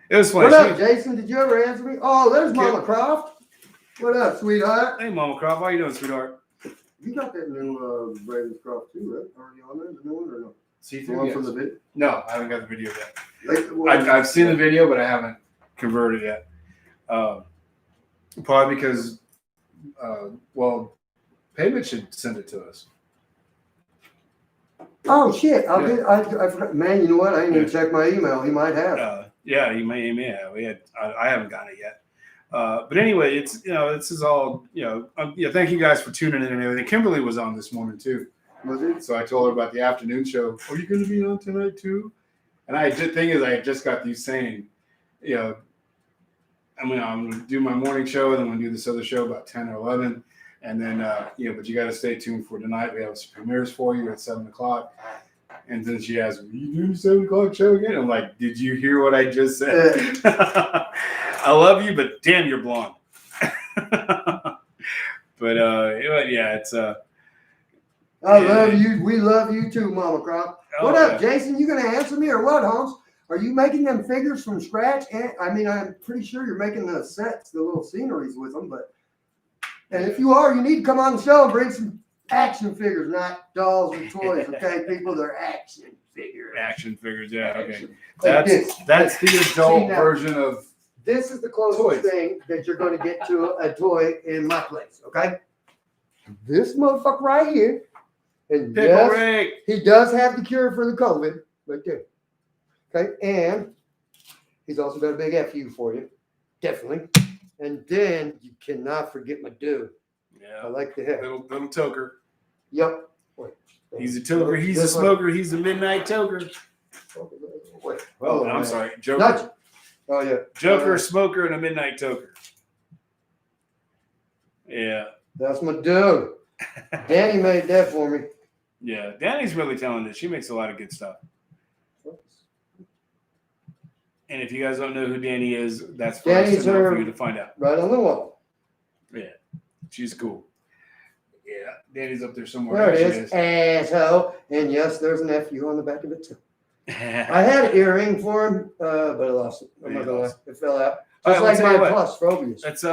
It was funny. What up, Jason? Did you ever answer me? Oh, there's Mama Croft. What up, sweetheart? Hey, Mama Croft, how you doing, sweetheart? You got that new Ravenscroft too, right? Are you on there? The new one or no? See The through one yes. from the video? No, I haven't got the video yet. Like, I've seen the video, but I haven't converted yet. Probably because, Payment should send it to us. oh shit! I forgot. Man, you know what? I didn't even check my email. He might have. Yeah, you may have. I haven't gotten it yet. But anyway, it's this is all thank you guys for tuning in and everything. Kimberly was on this morning too. Was it? So I told her about the afternoon show. Are you going to be on tonight too? And I just got these saying, I'm going to do my morning show, and then I'm going to do this other show about 10 or 11. And then, but you got to stay tuned for tonight. We have some premieres for you at 7 o'clock. And then she asked, "Are you doing the 7 o'clock show again?" I'm like, "Did you hear what I just said?" I love you, but damn, you're blonde. But yeah, it's I love you. We love you too, Mama Croft. What up, Jason? You gonna answer me or what, Holmes? Are you making them figures from scratch? And I mean, I'm pretty sure you're making the sets, the little sceneries with them. And if you are, you need to come on the show and bring some action figures, not dolls or toys. Okay, people, they're action figures. Action figures, yeah. Okay, Like that's the adult version of. This is the closest thing that you're going to get to a toy in my place. Okay, this motherfucker right here. And yes, he does have the cure for the COVID right there. Okay, and he's also got a big FU for you, definitely. And then you cannot forget my dude. Yeah, I like the hair. Little toker. Yep. Wait. He's a toker. He's a smoker. He's a midnight toker. Wait. Oh, I'm sorry, Joker. Not, oh yeah. Joker, smoker, and a midnight toker. Yeah. That's my dude. Danny made that for me. Yeah, Danny's really talented. She makes a lot of good stuff. And if you guys don't know who Danny is, that's for us to know for you to find out. Right on the wall. Yeah, she's cool. Yeah, Danny's up there somewhere. There it is, asshole. And yes, there's an FU on the back of it too. I had an earring for him, but I lost it. I'm not gonna lie. It fell out. Just like my claustrophobia. It's you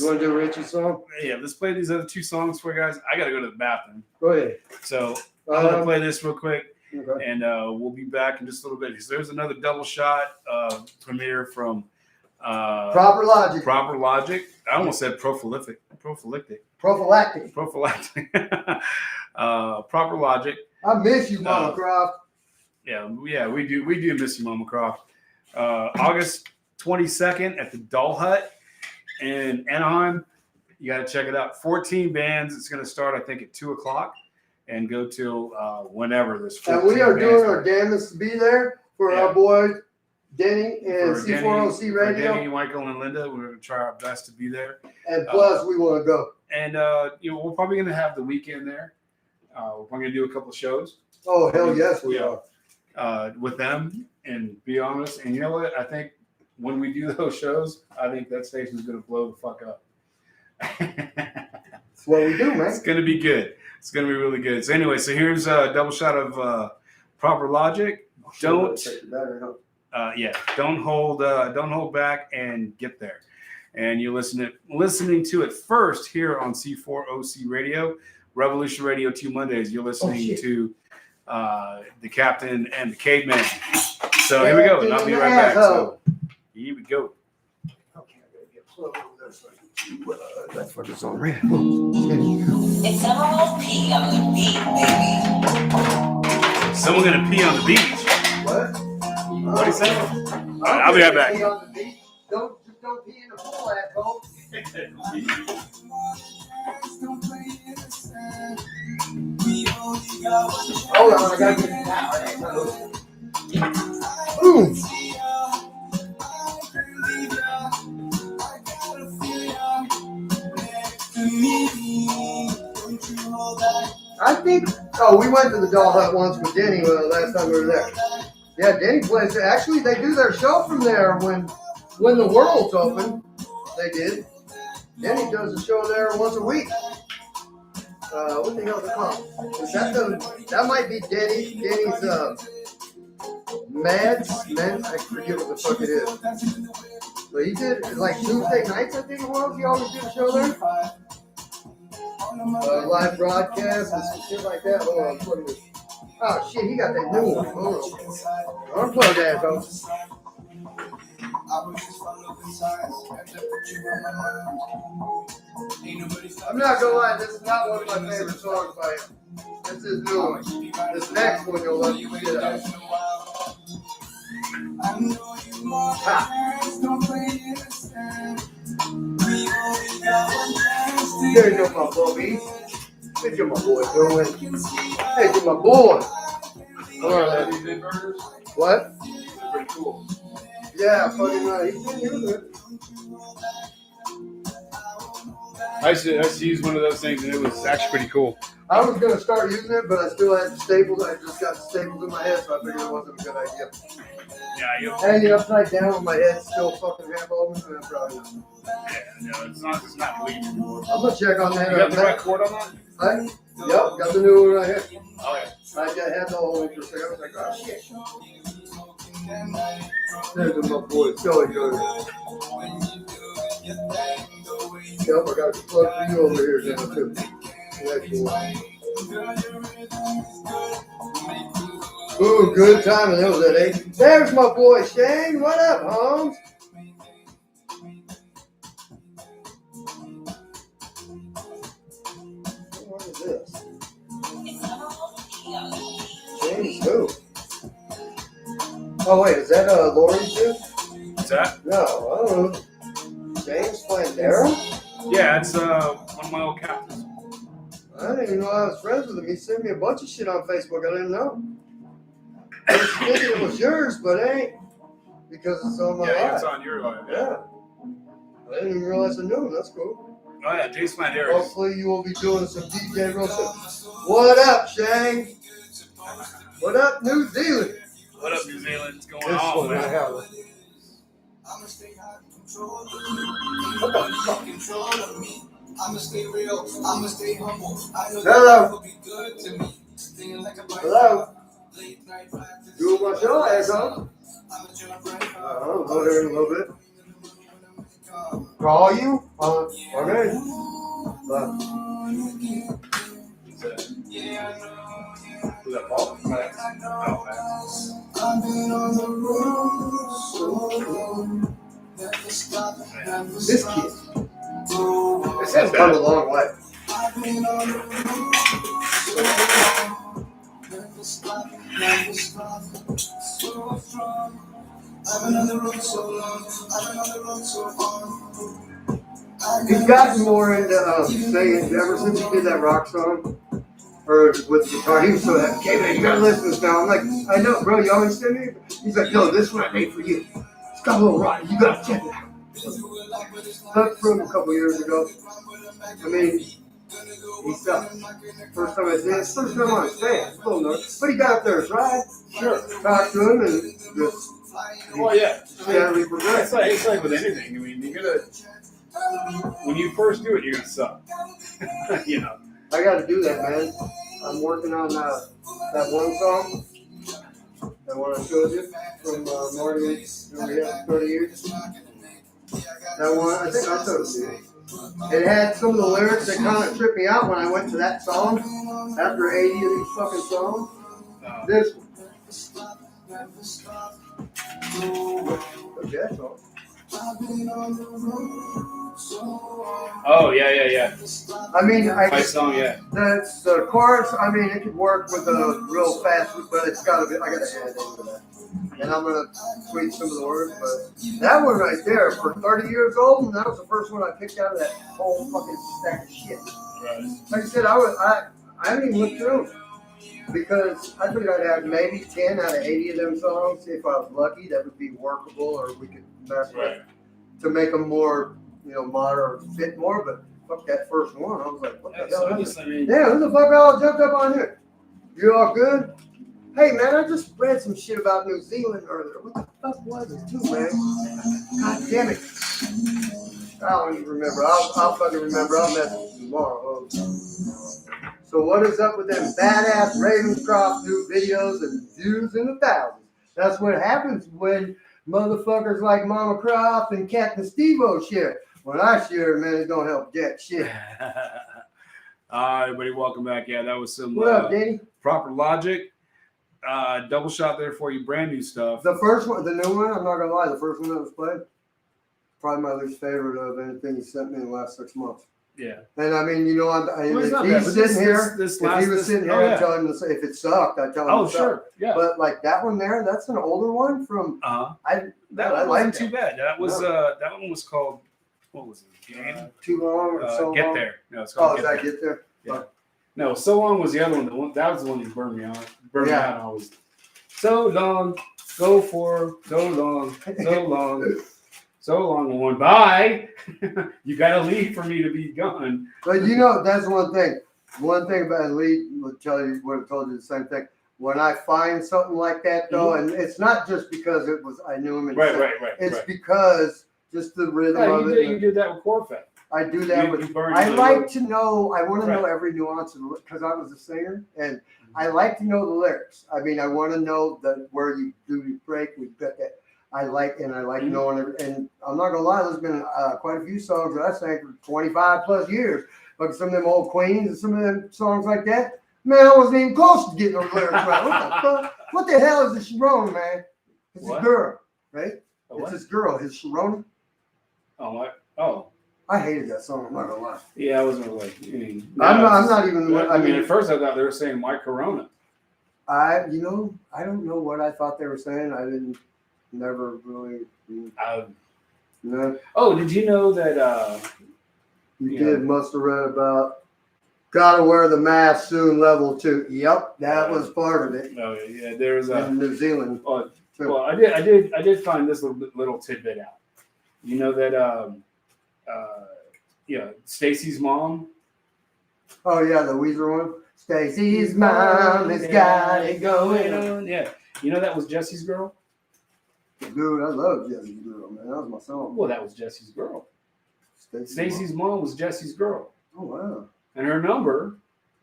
want to do a Richie song? Yeah, let's play these other two songs for you guys. I gotta go to the bathroom. Go ahead. So I'm gonna play this real quick. Okay. And we'll be back in just a little bit. So there's another double shot premiere from Proper Logic. Proper Logic. I almost said prophylactic. Prophylactic. Proper Logic. I miss you, Mama Croft. Yeah, we do miss you, Mama Croft. August 22nd at the Doll Hut in Anaheim. You got to check it out. 14 bands. It's going to start, I think, at 2 o'clock. And go till whenever this. And we are doing our damnedest to be there for our boys, Denny and C4OC Radio. Denny, Michael, and Linda, we're going to try our best to be there. And plus, we want to go. and we're probably gonna have the weekend there. We're probably gonna do a couple of shows. Oh, hell yes, we are. With them, and be honest. And you know what? I think when we do those shows, I think that station's gonna blow the fuck up. That's what we do, man. It's gonna be good. It's gonna be really good. So anyway, so here's a double shot of Proper Logic. Don't hold back and get there. And you're listening to it first here on C4OC Radio, Revolution Radio 2 Mondays. You're listening to the Captain and the Caveman. So here we go, and I'll be right back. So here we go. Okay, I gotta get plugged over there so I can see what that's what it's on red. It's all pee on the beat, baby. Someone gonna pee on the beach. What? What do you say? All right, I'll be right back. Pee on the beach. Don't pee in the pool, asshole. Hold on, I gotta get it out. Ooh. I think. Oh, we went to the Doll Hut once with Denny last time we were there. Yeah, Denny plays. Actually, they do their show from there when the world's open. They did. Denny does a show there once a week. What the hell is it called? Is that might be Denny's Meds? I forget what the fuck it is. But he did like Tuesday nights, I think it was. He always did a show there. Live broadcast and some shit like that. Hold on, put it. Oh shit, he got that new one. Hold on. Unplug that, folks. I'm not gonna lie, this is not one of my favorite songs by him. This is new one. This next one you'll love you shit out. Ha. There you go, my boy. Look at my boy doing. Hey, to my boy. All right. What? Pretty cool. Yeah, fucking he's been using it. I used to use one of those things, and it was actually pretty cool. I was gonna start using it, but I still had the staples. I just got the staples in my head, so I figured it wasn't a good idea. Yeah, Hanging upside down with my head still fucking half open, and I'm probably not. It's not bleeding. I'm gonna check on that. You got the right cord on that? Yep, got the new one right here. Oh yeah. I had the whole one for a second. I was like, oh shit. There's my boy, Joey good. Yep, I got a plug for you over here now too. Ooh, good timing. That was at 8. There's my boy Shane. What up, Holmes? What is this? Shane's who? Oh wait, is that Lori too? What's that? No, I don't know. James playing Daryl? Yeah, it's one of my old captains. I didn't even know I was friends with him. He sent me a bunch of shit on Facebook. I didn't know. I was thinking it was yours, but it ain't. Because it's on my Yeah, it's live. on your live. Yeah. I didn't even realize I knew him. That's cool. Oh yeah, Jason Eric. Hopefully you will be doing some DJ real soon. What up, Shane? What up, New Zealand? What up, New Zealand? What's going This on, one man? I have. What the fuck? I'ma stay real, I'ma stay humble. I know Hello. will be good to me. Singing like a Hello. late night practice. Doing my show, asshole. I'ma jump right I'll go there in a little bit. Call you? Okay. Bye. Was that Paul? Max. Oh, Max. I've been on the road so long. Never stop, never This stop. kid. This has come a long way. I've been on the road so long. Never stop, never stop. So strong. I've been on the road so long. I've been on the road so long. He's gotten more into singing ever since he did that rock song. Or with the guitar. He was so happy. Hey man, you gotta listen to this now. I'm like, I know, bro, you always send me. He's like, yo, this one I made for you. It's got a little rock. You gotta check it out. That's from a couple years ago. I mean, he sucks. First time I did, first time on his fan, still nervous. But he got up there and tried. Sure. Talked to him and just Well, yeah. steadily It's progressed. like with anything. I mean, you're gonna when you first do it, you're gonna suck. You know. I got to do that, man. I'm working on that one song, that one I showed you from Morgan. We have 30 years. That one, I think I showed it to you. It had some of the lyrics that kind of tripped me out when I went to that song. After 80 of these fucking songs, this one. Okay, that's all. Oh yeah. I mean, My song, yeah. That's the chorus. I mean, it could work with a real fast, but it's got to be. I got to add into that, and I'm gonna tweak some of the words. But that one right there, for 30 years old, and that was the first one I picked out of that whole fucking stack of shit. Right. Like I said, I haven't even looked through them because I figured I'd have maybe 10 out of 80 of them songs if I was lucky. That would be workable, or we could mess with to make them more, modern, fit more. But fuck that first one. I was like, what the hell is this? Yeah, who the fuck all jumped up on here? You all good? Hey, man, I just read some shit about New Zealand earlier. What the fuck was it, too, man? God damn it. I don't even remember. I'll fucking remember. I'll mess with you tomorrow. So what is up with them badass Ravenscroft new videos and views in the thousands? That's what happens when motherfuckers like Mama Croft and Captain Steve-O share. When I share, man, it don't help jack shit. All right, everybody, welcome back. Yeah, that was some What up, Danny? Proper Logic. Double shot there for you, brand new stuff. The first one, the new one, I'm not gonna lie, the first one that was played, probably my least favorite of anything you sent me in the last 6 months. Yeah. And I mean, Well, if he's sitting here, if he was sitting here, I'd tell him to say, if it sucked, I'd tell him Oh, to suck. sure. Yeah. But like that one there, that's an older one from, That one wasn't too bad. That was that one was called, what was it? Game? Too Long or So Get Long? There. No, it's called Get There? Yeah. No, So Long was the other one. That was the one that burned me out. Me out always. So long, go for so long, so long, so long. One bye. You gotta leave for me to be gone. But that's one thing. One thing about Lee would have told you the same thing. When I find something like that though, and it's not just because I knew him. Right. It's because just the rhythm of it. You did that with Corvette. I do that I like to know. I want to know every nuance of it because I was a singer, and I like to know the lyrics. I mean, I want to know where you do your break. We got that. I like knowing it. And I'm not gonna lie, there's been quite a few songs that I sang for 25 plus years. Like some of them old Queens and some of them songs like that. Man, I wasn't even close to getting those lyrics right. What the fuck? What the hell is this Sharona, man? It's a girl, right? It's this girl, his Sharona. Oh, what? Oh. I hated that song. I'm not gonna lie. Yeah, I wasn't really. I'm not even. I mean, at first I thought they were saying "Why Corona." I don't know what I thought they were saying. I never really. No. Oh, did you know that? Must have read about. Gotta wear the mask soon. Level 2. Yep, that was part of it. Oh yeah, there was in New Zealand. Well, I did find this little tidbit out. You know that Stacy's mom. Oh yeah, the Weezer one. Stacy's mom has got it going on. Yeah, you know that was Jesse's girl. Dude, I love Jesse's girl, man. That was my song. Well, that was Jesse's girl. Stacy's mom was Jesse's girl. Oh wow. And her number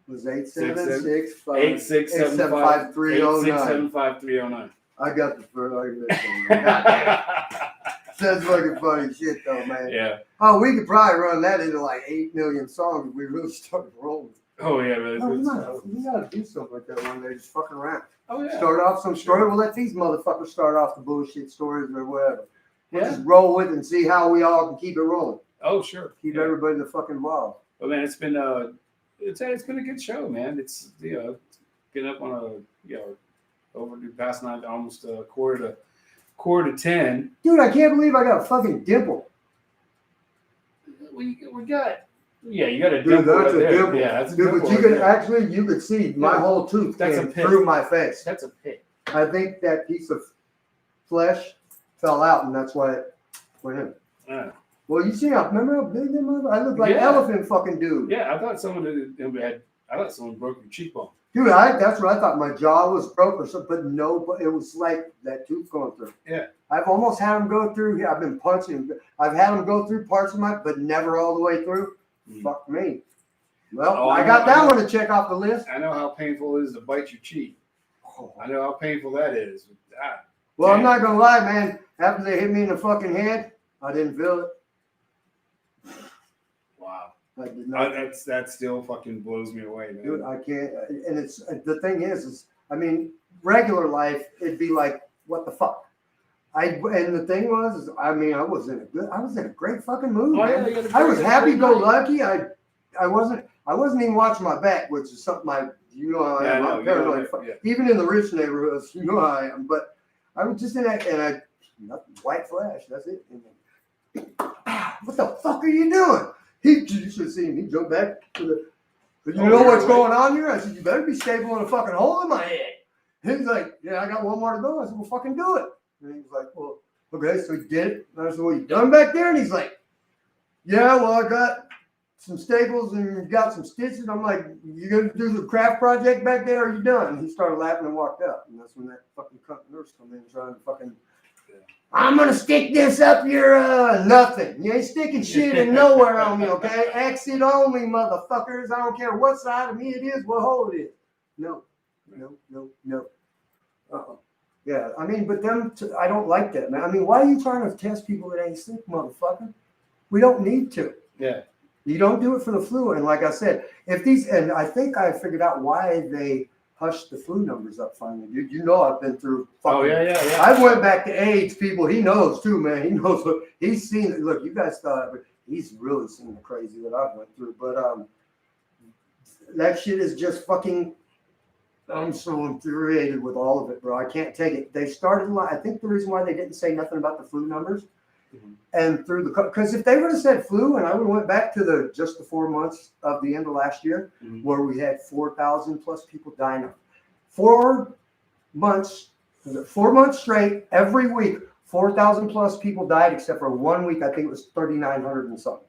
was 876 8675309. I got the first. That's fucking funny shit, though, man. Yeah. Oh, we could probably run that into like 8 million songs if we really started rolling. Oh yeah, man. We gotta do something like that one day. Just fucking around. Oh yeah. Start off some story. We'll let these motherfuckers start off the bullshit stories or whatever. We'll just roll with it and see how we all can keep it rolling. Oh sure. Keep everybody the fucking involved. But man, it's been a good show, man. It's getting up on over past 9, almost quarter to 10. Dude, I can't believe I got a fucking dimple. We got you got a dimple. Dude, that's a dimple. Yeah, that's a dimple. dimple. But you could see my whole tooth came through my face. That's a pit. I think that piece of flesh fell out, and that's why it went in. Yeah. Well, you see, remember how big them mother? I look like Yeah. elephant fucking dude. Yeah, I thought someone broke your cheekbone. Dude, that's what I thought. My jaw was broke or something, but no, but it was like that tooth going through. Yeah. I've almost had them go through here. I've been punching. I've had them go through parts of my, but never all the way through. Fuck me. Well, Oh, I got that one to check off the list. I know how painful it is to bite your cheek. Oh. I know how painful that is. Well, I'm not gonna lie, man. After they hit me in the fucking head, I didn't feel it. Wow. I did not. That still fucking blows me away, man. Dude, I can't. And it's the thing is I mean, regular life, it'd be like, what the fuck? And the thing was, I mean, I was in a great fucking mood. Oh, Man. yeah, I was happy-go-lucky. I wasn't even watching my back, which is something you know how I am. I'm paranoid. Yeah. Even in the rich neighborhoods, you know how I am. But I was just in that, and nothing, white flash. That's it. And then, what the fuck are you doing? You should have seen me jump back to the. But you know what's going on here? I said, you better be stapling a fucking hole in my head. He's like, yeah, I got one more to go. I said, well, fucking do it. And he was like, well, okay, so he did it. And I said, well, you done back there? And he's like, yeah, well, I got some staples and got some stitches. I'm like, you going to do the craft project back there, or are you done? And he started laughing and walked out. And that's when that fucking cunt nurse come in trying to fucking, I'm going to stick this up your nothing. You ain't sticking shit in nowhere on me, okay? Exit only, motherfuckers. I don't care what side of me it is, what hole it is. No. Uh-uh. Yeah, I mean, but I don't like that, man. I mean, why are you trying to test people that ain't sick, motherfucker? We don't need to. Yeah. You don't do it for the flu. And like I said, and I think I figured out why they hushed the flu numbers up finally, dude. You know I've been through. Yeah. I went back to AIDS, people. He knows too, man. He knows. He's seen it. Look, you guys thought, but he's really seen the crazy that I went through. But that shit is just fucking. I'm so infuriated with all of it, bro. I can't take it. They started. I think the reason why they didn't say nothing about the flu numbers, and through because if they would have said flu, and I would have went back to just the 4 months of the end of last year, where we had 4,000 plus people dying. 4 months straight, every week, 4,000 plus people died, except for 1 week. I think it was 3,900 and something.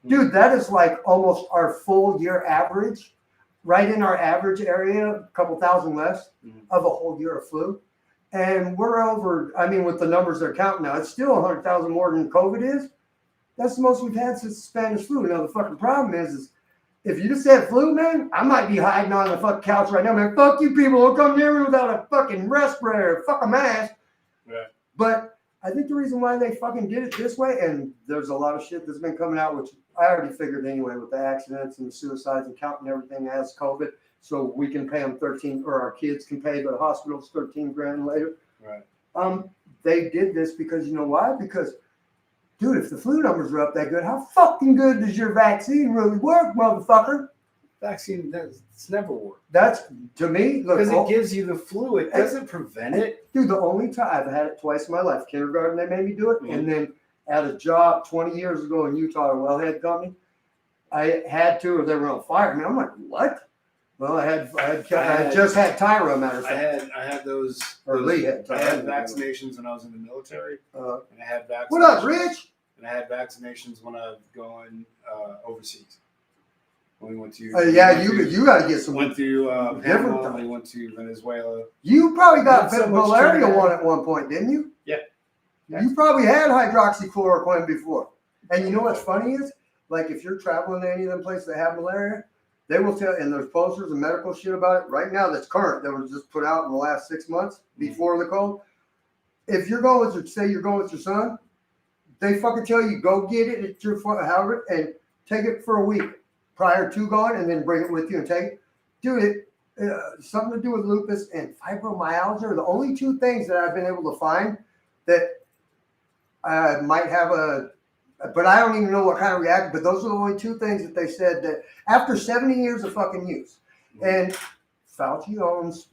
Dude, that is like almost our full year average. Right in our average area, a couple thousand less of a whole year of flu. And we're over, I mean, with the numbers they're counting now, it's still 100,000 more than COVID is. That's the most we've had since the Spanish flu. Now, the fucking problem is if you just said flu, man, I might be hiding on the fucking couch right now, man. Fuck you people, don't come near me without a fucking respirator, fuck a mask. Right. But I think the reason why they fucking did it this way, and there's a lot of shit that's been coming out, which I already figured anyway, with the accidents and the suicides and counting everything as COVID, so we can pay them 13, or our kids can pay the hospitals 13 grand later. Right. They did this because you know why? Because, dude, if the flu numbers are up that good, how fucking good does your vaccine really work, motherfucker? Vaccine, it's never worked. That's, to me, look. Because it gives you the flu. It doesn't prevent it. Dude, the only time I've had it twice in my life, kindergarten, they made me do it. And then at a job 20 years ago in Utah, a wellhead company, I had to, or they were on fire. I mean, I'm like, what? Well, I just had Tyra, matter of fact. I had those. Lee had Tyra. I had vaccinations when I was in the military. And I had vaccinations. What up, Rich? And I had vaccinations when I was going overseas. When we went to. You got to get some. Went to different Panama. We went to Venezuela. You probably got so malaria one at one point, didn't you? Yeah. You probably had hydroxychloroquine before. And you know what's funny is, like, if you're traveling to any of them places that have malaria, they will tell, and there's posters and medical shit about it right now that's current, that was just put out in the last 6 months before the cold. If you're going with you're going with your son, they fucking tell you, go get it at your however, and take it for a week prior to going, and then bring it with you and take it. Dude, something to do with lupus and fibromyalgia are the only two things that I've been able to find that might have but I don't even know what kind of reaction, but those are the only two things that they said that after 70 years of fucking use. And Fauci owns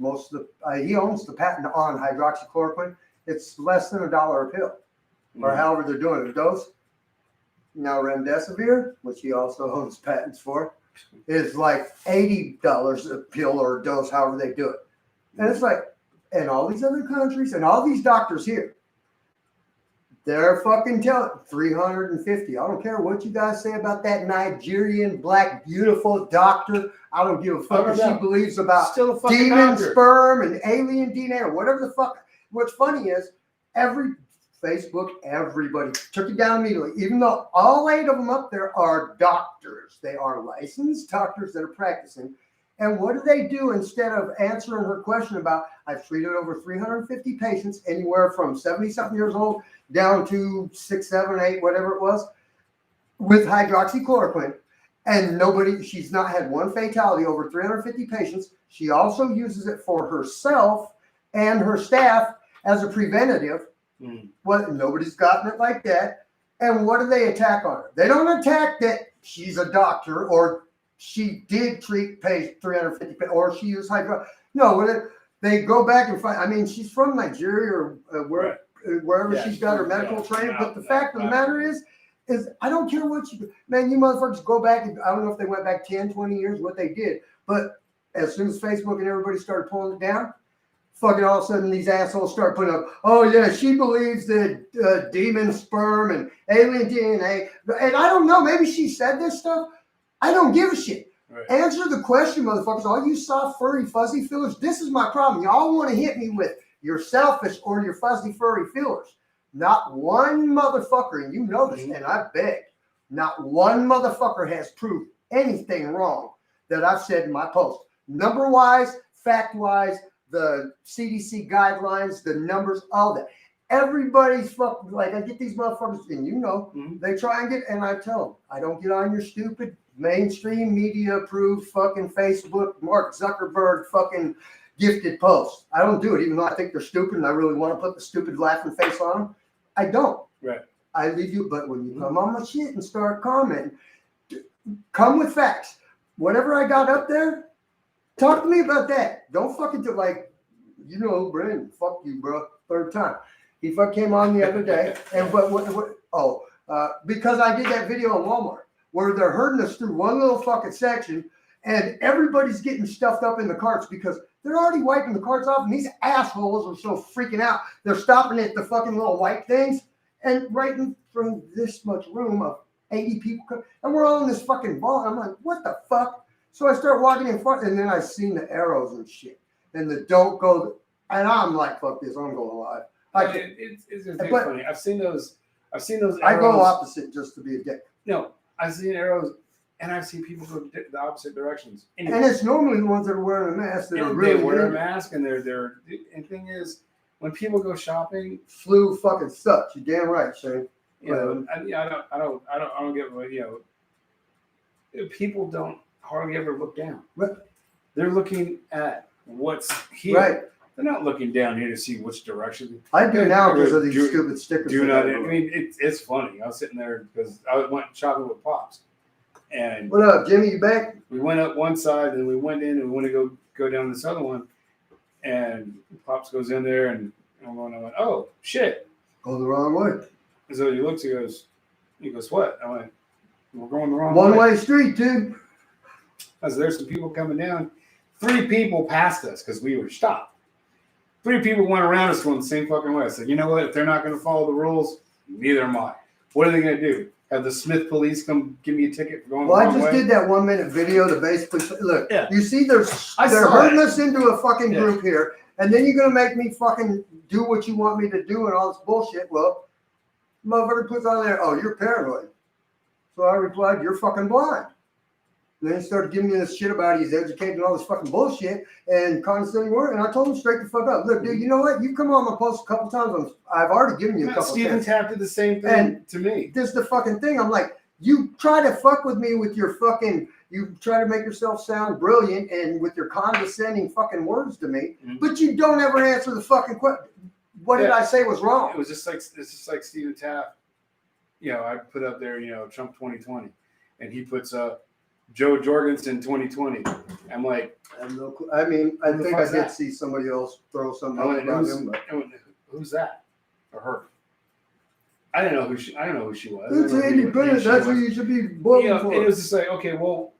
he owns the patent on hydroxychloroquine. It's less than $1 a pill, or however they're doing it, a dose. Now remdesivir, which he also owns patents for, is like $80 a pill or a dose, however they do it. And it's like, and all these other countries and all these doctors here, They're fucking telling 350. I don't care what you guys say about that Nigerian black beautiful doctor. I don't give a fuck if she believes about Still a fucking demon doctor. sperm and alien DNA or whatever the fuck. What's funny is every Facebook, everybody took it down immediately, even though all 8 of them up there are doctors. They are licensed doctors that are practicing. And what do they do instead of answering her question about, I've treated over 350 patients, anywhere from 70-something years old down to 6, 7, 8, whatever it was, with hydroxychloroquine. And she's not had one fatality over 350 patients. She also uses it for herself and her staff as a preventative. Well, nobody's gotten it like that. And what do they attack on her? They don't attack that she's a doctor or she did treat 350 or she used hydro. No, they go back and find. I mean, she's from Nigeria or wherever she's got her medical training. But the fact of the matter is I don't care what you do. Man, you motherfuckers go back. And I don't know if they went back 10, 20 years, what they did. But as soon as Facebook and everybody started pulling it down, fucking all of a sudden these assholes start putting up, oh yeah, she believes that demon sperm and alien DNA. And I don't know, maybe she said this stuff. I don't give a shit. Right. Answer the question, motherfuckers. All you soft, furry, fuzzy feelers, this is my problem. Y'all want to hit me with your selfish or your fuzzy, furry feelers. Not one motherfucker, and you know this, and I beg, not one motherfucker has proved anything wrong that I've said in my post. Number-wise, fact-wise, the CDC guidelines, the numbers, all that. Everybody's fucking, like, I get these motherfuckers, and you know, they try and get, and I tell them, I don't get on your stupid mainstream media approved fucking Facebook, Mark Zuckerberg fucking gifted posts. I don't do it, even though I think they're stupid and I really want to put the stupid laughing face on them. I don't. Right. I leave you, but when you come on my shit and start commenting, come with facts. Whatever I got up there, talk to me about that. Don't fucking do like, you know, Brandon, fuck you, bro. 3rd time. He fuck came on the other day, and because I did that video on Walmart where they're herding us through one little fucking section, and everybody's getting stuffed up in the carts because they're already wiping the carts off, and these assholes are so freaking out. They're stopping at the fucking little white things, and right in from this much room of 80 people, and we're all in this fucking ball. I'm like, what the fuck? So I start walking in front, and then I seen the arrows and shit, and the don't go, and I'm like, fuck this, I'm going live. It's funny. I've seen those. Arrows. I go opposite just to be a dick. No, I've seen arrows, and I've seen people go the opposite directions. Anyway, and it's normally the ones that are wearing a mask that are really they wear a mask, and they're. And thing is, when people go shopping, flu fucking sucks. You're damn right, Shane. You know, I don't get what, you know. People don't hardly ever look down. But they're looking at what's here. Right. They're not looking down here to see which direction. I do now because of these stupid stickers. I mean, it's funny. I was sitting there because I went shopping with Pops. And what up, Jimmy? You back? We went up one side, and we went in, and we want to go down this other one. And Pops goes in there, and I went, oh shit, go the wrong way. And so he looks, he goes, what? I went, we're going the wrong way. One-way street, dude. I said, there's some people coming down. 3 people passed us because we were stopped. 3 people went around us going the same fucking way. I said, you know what? If they're not going to follow the rules, neither am I. What are they going to do? Have the Smith police come give me a ticket for going the wrong way? Well, I just did that 1-minute video to basically look. Yeah. You see, they're herding us into a fucking group here, and then you're going to make me fucking do what you want me to do and all this bullshit. Well, motherfucker puts on there, oh, you're paranoid. So I replied, you're fucking blind. And then he started giving me this shit about he's educated and all this fucking bullshit and condescending word. And I told him straight the fuck up. Look, dude, you know what? You've come on my post a couple times. I've already given you a couple Stephen Taft did the same thing to me. This is the fucking thing. I'm like, you try to fuck with me with your fucking, you try to make yourself sound brilliant and with your condescending fucking words to me, but you don't ever answer the fucking question. What did I say was wrong? It's just like Stephen Taft. You know, I put up there, you know, Trump 2020, and he puts up Joe Jorgensen 2020. I'm like, I have no clue. I mean, I think I did see somebody else throw something about him. But who's that or her? I didn't know who she was. It's independent. That's who you should be voting for. And it was just like, okay, well,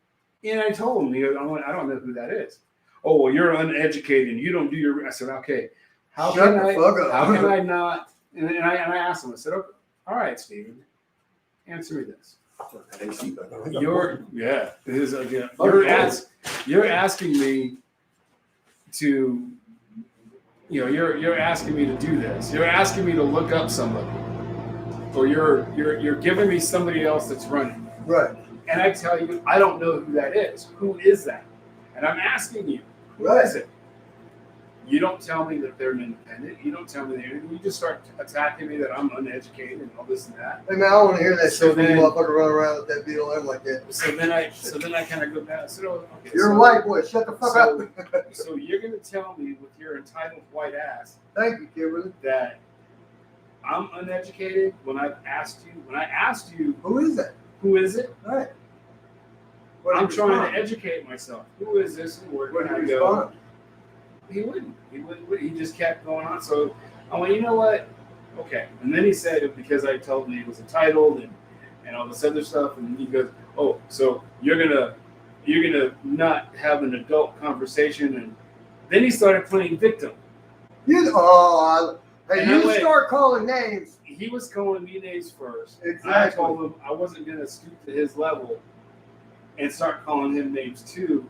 and I told him, I don't know who that is. Oh, well, you're uneducated and you don't do your. I said, okay, how can I not And I asked him, I said, okay, all right, Steven, answer me this. You're asking me to, you're asking me to do this. You're asking me to look up somebody, or you're giving me somebody else that's running. Right. And I tell you, I don't know who that is. Who is that? And I'm asking you, who is it? You don't tell me that they're an independent. You don't tell me that you just start attacking me that I'm uneducated and all this and that. Hey man, I don't want to hear that So shit from then- you motherfucker running around with that BLM like that. So then I kind of go back. I said, oh, okay. You're so, a white boy. Shut the fuck so- up. So you're gonna tell me with your entitled white ass Thank you, Kimberly. that I'm uneducated when I asked you, Who is that? who is it? All right. I'm trying to educate myself. Who is this and where What can I did you go? respond? He wouldn't. He just kept going on. So I went, you know what? Okay. And then he said it because I told him he was entitled and all this other stuff. And he goes, oh, so you're gonna not have an adult conversation. And then he started playing victim. You And I went- start calling names. He was calling me names first. Exactly. And I told him I wasn't gonna stoop to his level and start calling him names too.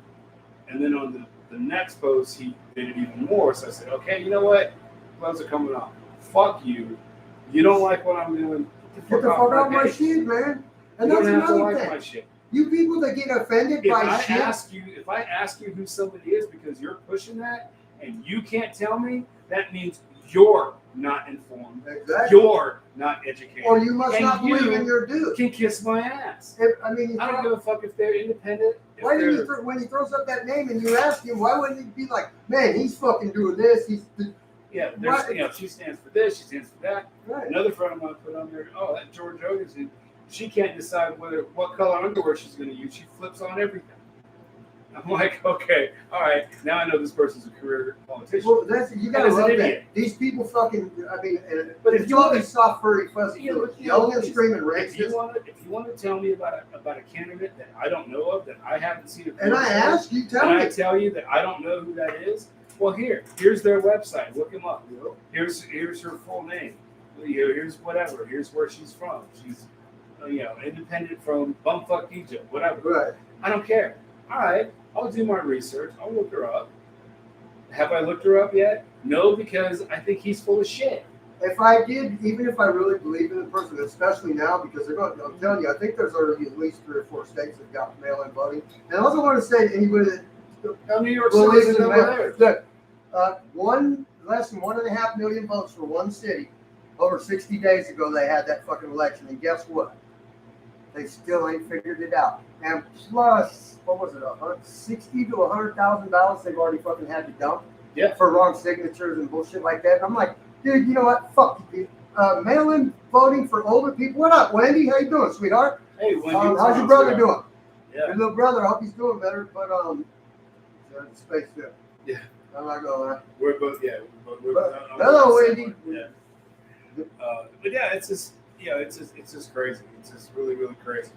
And then on the next post, he did it even more. So I said, okay, you know what? Gloves are coming off. Fuck you. You don't like what I'm doing. Get the fuck out my shit, man. And You that's don't have to another like thing. my shit. You people that get offended If by I shit. ask you who somebody is because you're pushing that and you can't tell me, that means you're not informed. Exactly. You're not educated. Or you must And not believe you in your dude. can kiss my ass. I mean, I don't give a fuck if they're independent. if why didn't they're- when he throws up that name and you ask him, why wouldn't he be like, man, he's fucking doing this. Yeah, there's, she stands for this, she stands for that. Right. Another friend of mine put on there, oh, that George Ogerson, she can't decide what color underwear she's going to use. She flips on everything. I'm like, okay, all right, now I know this person's a career politician. Well, you gotta That is an love idiot. that. These people fucking, I mean, But if if you you all wanna- these soft, furry, fuzzy Yeah, dudes, but you yelling know, and screaming If you racist, want to tell me about a candidate that I don't know of, that I haven't seen a and I picture of, ask you, tell and me. I tell you that I don't know who that is, well, here's their website. Look them up. Here's her full name. Here's whatever. Here's where she's from. She's independent from bumfuck Egypt, whatever. Right. I don't care. All right, I'll do my research. I'll look her up. Have I looked her up yet? No, because I think he's full of shit. If I did, even if I really believe in the person, especially now, because they're going, I'm telling you, I think there's already at least 3 or 4 states that got mail-in voting. And I also want to say to anybody that New York believes City's in over mail, there. look, less than 1.5 million votes for one city. Over 60 days ago, they had that fucking election, and guess what? They still ain't figured it out. And plus, what was it, $60,000 to $100,000 they've already fucking had to dump for wrong signatures and bullshit like that. And I'm like, dude, you know what? Fuck you. Mail-in voting for older people. What up, Wendy? How you doing, sweetheart? Hey, Wendy, How's your brother doing? Yeah. Your little brother, I hope he's doing better. But space there. Yeah. I'm not gonna lie. We're both, Hello, Wendy. Yeah. But yeah, it's just it's just crazy. It's just really, really crazy.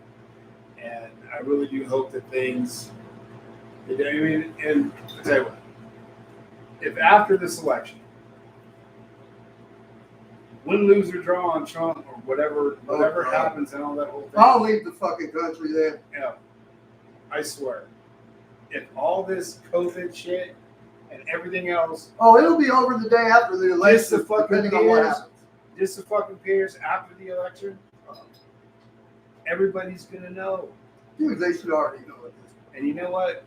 And I really do hope that things. I mean, and I'll tell you what, if after this election, win, lose, or draw on Trump or whatever God. happens and all that whole thing, I'll leave the fucking country then. yeah, I swear, if all this COVID shit and everything else Oh, it'll be over the day after the Just election, the fucking depending on what years. happens. just appears after the election, everybody's gonna know. Dude, they should already know at this point. And you know what?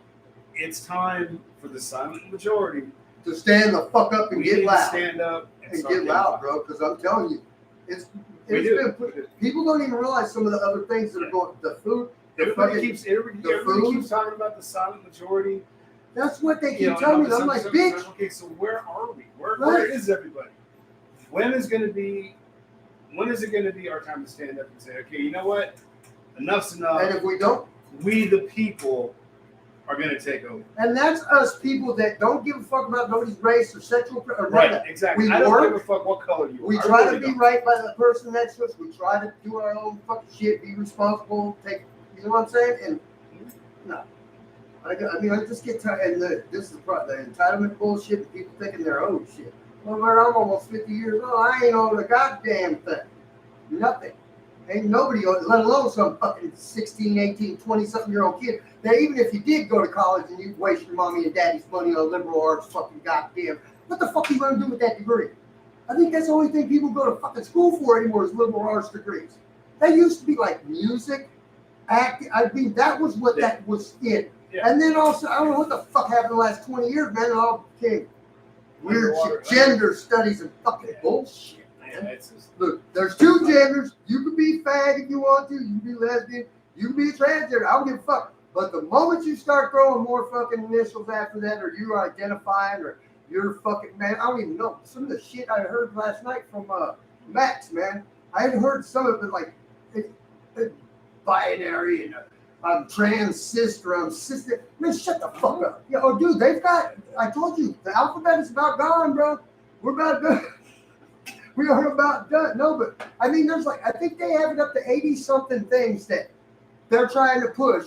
It's time for the silent majority. To stand the fuck up and We get need to loud. stand up And start get getting loud, bro, because I'm telling you, it's We do. been put, people don't even realize some of the other things that are going, the food, Everybody keeps food. talking about the silent majority. that's what they keep and telling me. all I'm this like, other bitch, stuff. Okay, so where are we? Where Right. is everybody? When is it going to be our time to stand up and say, okay, you know what? Enough's enough. and if we don't, We, the people, are going to take over. and that's us people that don't give a fuck about nobody's race or sexual, or Right, none of exactly. We I don't work. give a fuck what color you are. We I try really to be don't. right by the person next to us. We try to do our own fucking shit, be responsible, take, you know what I'm saying? And no, I just get tired. And this is the entitlement bullshit. And people thinking they're owed shit. Well, I'm almost 50 years old. I ain't on a goddamn thing. Nothing. Ain't nobody, let alone some fucking 16, 18, 20-something-year-old kid. That even if you did go to college and you waste your mommy and daddy's money on liberal arts, fucking goddamn, what the fuck are you going to do with that degree? I think that's the only thing people go to fucking school for anymore is liberal arts degrees. That used to be like music, acting. I mean, that was what that was in. Yeah. And then also, I don't know what the fuck happened the last 20 years, man. It all became weird Underwater, shit, gender studies and fucking bullshit, Yeah, man. it's just, Look, there's two genders. You can be fag if you want to. You can be lesbian. You can be a transgender. I don't give a fuck. But the moment you start throwing more fucking initials after that, or you identifying, or you're fucking, man, I don't even know. Some of the shit I heard last night from Max, man. I had heard some of it like binary and I'm trans sister, I'm sister. Man, shut the fuck up. Yeah, oh, dude, they've got, I told you, the alphabet is about gone, bro. We're about done. We are about done. No, but I mean, there's like, I think they have it up to 80-something things that they're trying to push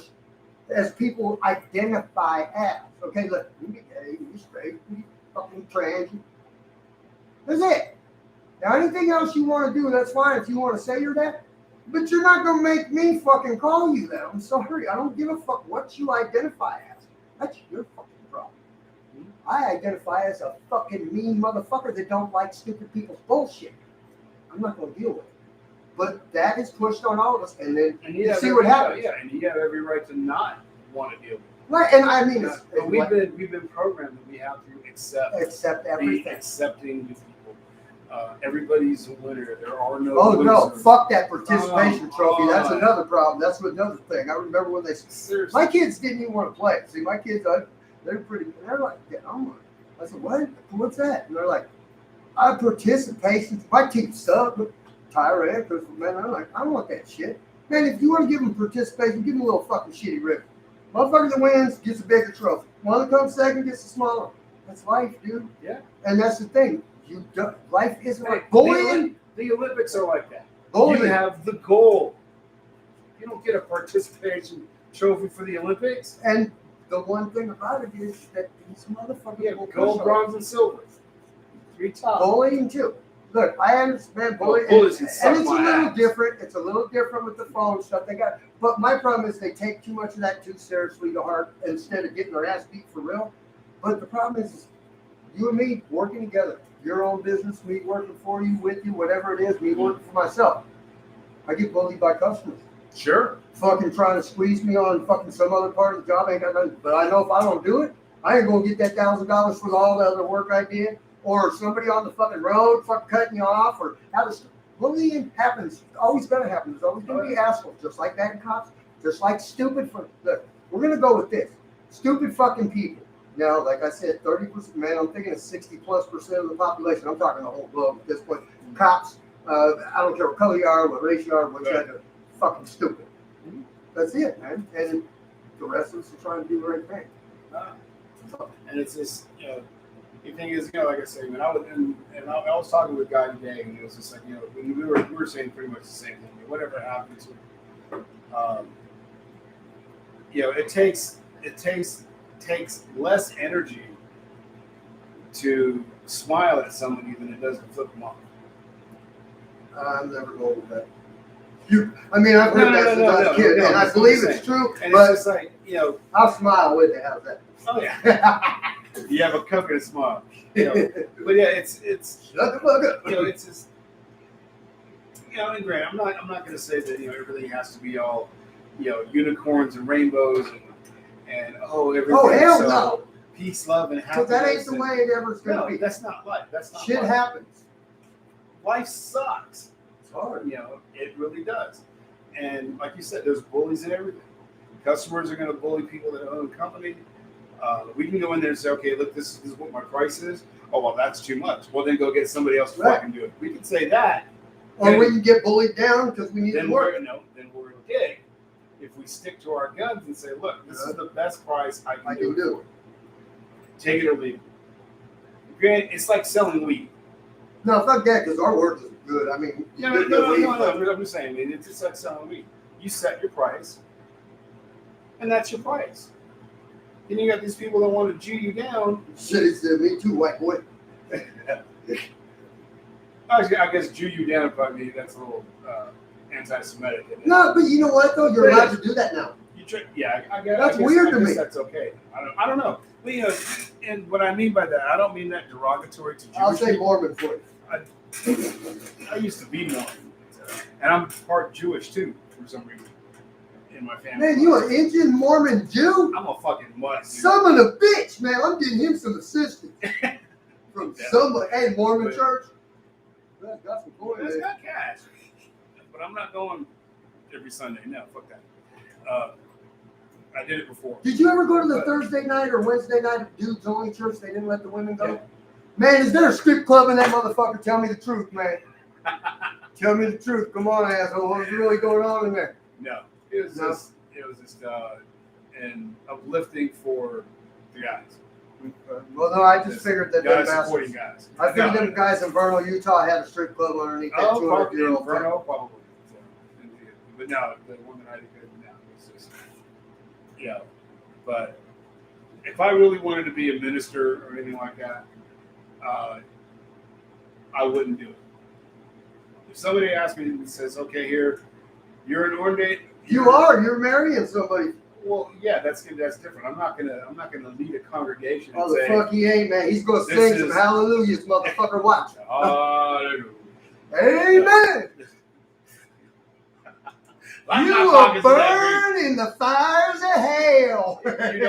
as people identify as. Okay, look, you be gay, you be straight, you be fucking trans. That's it. Now, anything else you want to do, that's fine if you want to say you're that. But you're not going to make me fucking call you that. I'm sorry. I don't give a fuck what you identify as. That's your fucking problem. I identify as a fucking mean motherfucker that don't like stupid people's bullshit. I'm not going to deal with it. But that is pushed on all of us. And then you see what happens. Yeah, and you have every right to not want to deal with it. Right, and I mean, But we've been programmed that we have to accept be everything. accepting with people. Everybody's a winner. There are no Oh losers. no! Fuck that participation trophy. That's on. another problem. That's another thing. I remember when they. Seriously. My kids didn't even want to play. See, my kids, they're pretty. They're like, yeah, I said, what? What's that? And they're like, participation. My team sucked. Tyra, because man, I'm like, I don't want that shit. Man, if you want to give them participation, give them a little fucking shitty ribbon. Motherfucker that wins gets a bigger trophy. One that comes second gets a smaller. That's life, dude. Yeah. And that's the thing. Life isn't like bullying. The Olympics are like that. Bullying. You have the goal. You don't get a participation trophy for the Olympics. And the one thing about it is that these motherfuckers will gold, push bronze, and silver. 3 top. bullying too. Look, I understand bullying, bullies and can it's suck a my little ass. different. It's a little different with the phone stuff they got. But my problem is they take too much of that too seriously to heart instead of getting their ass beat for real. But the problem is you and me working together. Your own business, me working for you, with you, whatever it is, me working for myself. I get bullied by customers. Sure. Fucking trying to squeeze me on fucking some other part of the job. I ain't got nothing. But I know if I don't do it, I ain't gonna get that $1,000 for all the other work I did. Or somebody on the fucking road fucking cutting you off. Or bullying happens. Always gonna happen. There's always gonna be assholes. Just like that in cops. Just like stupid. Look, we're gonna go with this. Stupid fucking people. Now, like I said, 30%, man, I'm thinking of 60+% of the population. I'm talking the whole globe at this point. Cops, I don't care what color you are, what race you are, what gender, fucking stupid. That's it, man. And the rest of us are trying to do the right thing. And it's just, the thing is, like I say, when I was I was talking with a guy today, and it was just like, when we were saying pretty much the same thing. Whatever happens, it takes less energy to smile at somebody than it does to flip them off. I'm never going with that. I've heard that since I was a kid, and I believe it's true, And but it's just like, I'll smile with it. How's that? oh yeah, you have a coconut smile. But yeah, it's Shut the fuck up. it's just, and granted, I'm not going to say that everything has to be all unicorns and rainbows and everything. Oh, hell so no. Peace, love, and happiness. Because that ain't the way it ever's going to No, be. that's not life. That's not Shit life. happens. Life sucks. It's hard. It really does. And like you said, there's bullies in everything. Customers are going to bully people that own a company. We can go in there and say, okay, look, this is what my price is. Oh, well, that's too much. Well, then go get somebody else to Right. fucking do it. We can say that. Or we can get bullied down because we need Then to work. then we're okay. If we stick to our guns and say, look, this is the best price I can do. Take it or leave it. Granted, it's like selling weed. No, fuck that, because our work is good. I mean, No. I'm just saying, it's just like selling weed. You set your price, and that's your price. Then you got these people that want to Jew you down. Shit, it's me too, white boy. Actually, I guess Jew you down probably that's a little anti-Semitic. Isn't it? No, but you know what though? You're allowed to do that now. Yeah, I guess That's weird to me. That's okay. I don't know. But, you know, and what I mean by that, I don't mean that derogatory to Jewish I'll say people. Mormon for you. I used to be Mormon, and I'm part Jewish too for some reason in my family. Man, you an Indian Mormon Jew? I'm a fucking mutt. Son of a bitch, man. I'm getting him some assistance from somebody. Hey, Mormon church. That's got some coin That's there. got cash, but I'm not going every Sunday. No, fuck that. I did it before. Did you ever go to the Thursday night or Wednesday night dudes only church? They didn't let the women go? Yeah. Man, is there a strip club in that motherfucker? Tell me the truth, man. Tell me the truth. Come on, asshole. What's really going on in there? No, it was just an uplifting for the guys. Well, no, I just figured that them Guys supporting bastards. guys. I figured them guys in Vernal, Utah had a strip club underneath that 200-year-old thing. Probably. But no, the one that I did now was just, yeah. But if I really wanted to be a minister or anything like that, I wouldn't do it. If somebody asked me and says, "Okay, here, you're an ordained," You're marrying somebody. well, yeah, that's different. I'm not gonna lead a congregation and Oh, the say, fuck he ain't, man. He's gonna This sing some is- hallelujahs, motherfucker. Watch. "Hallelujah." Amen. Like You my will pockets of that burn in the fires of hell. green. You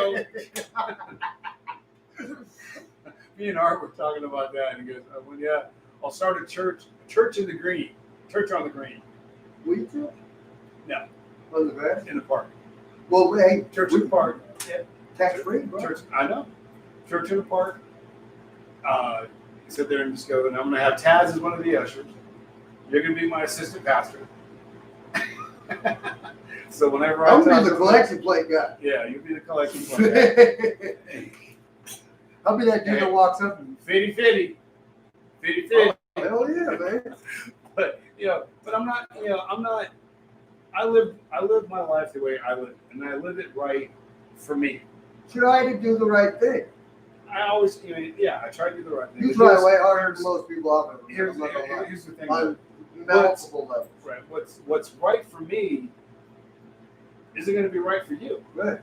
know, me and Art were talking about that, and he goes, "Well, yeah, I'll start a church in the green, church on the green, We too? No. On the grass? in the park, Well, hey, church in the park, yeah, tax free, bro. church. I know, church in the park." Sit there and just go, and I'm gonna have Taz as one of the ushers. You're gonna be my assistant pastor. So whenever I'm I gonna talk be the to- collection plate guy. yeah, you'll be the collection plate. I'll be that dude that walks up and Fitty. hell yeah, man. But I'm not. I live my life the way I live, and I live it right for me. Try to do the right thing. I always, I try to do the right thing. You But try here's- way harder than most people out there. Here's, I'm not gonna lie. here's the thing. On multiple levels. Right. What's right for me isn't going to be right for you. Right.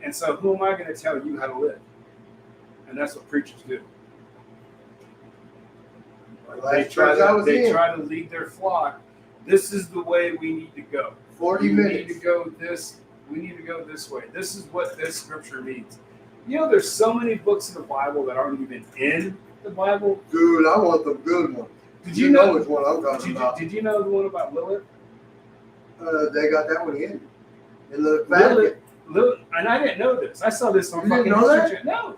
And so who am I going to tell you how to live? And that's what preachers do. They try to lead their flock. This is the way we need to go. 40 We minutes. need to go this. We need to go this way. This is what this scripture means. There's so many books in the Bible that aren't even in the Bible. Dude, I want the good one. Did You know which one I'm talking about. Did you know the one about Lilith? They got that one in the Vatican. Lilith, and I didn't know this. I saw this on You didn't fucking know History that? Channel. No.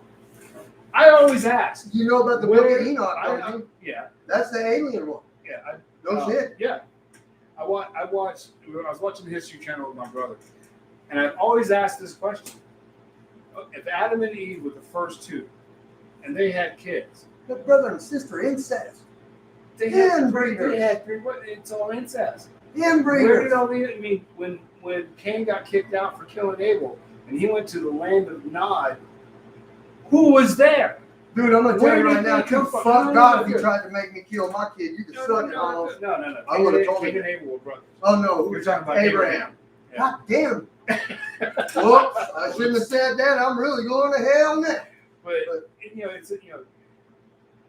I always ask. You know about the Where- Book of Enoch, don't you? Yeah. That's the alien one. Yeah. No shit. Yeah. I was watching the History Channel with my brother, and I've always asked this question: if Adam and Eve were the first two, and they had kids, The brother and sister incest. they had Inbreeders. three. What? It's all incest. Inbreeders. Where did all the? I mean, when Cain got kicked out for killing Abel, and he went to the land of Nod, who was there? Dude, I'm gonna tell Where you right did now, they you come fuck from? No, God if you no. tried to make me kill my kid. You can suck it, Holmes. No. I would've told Cain you. and Abel were brothers. Oh no, who You're was talking about Abraham? Yeah. God damn. Whoops, I shouldn't have said that. I'm really going to hell now. But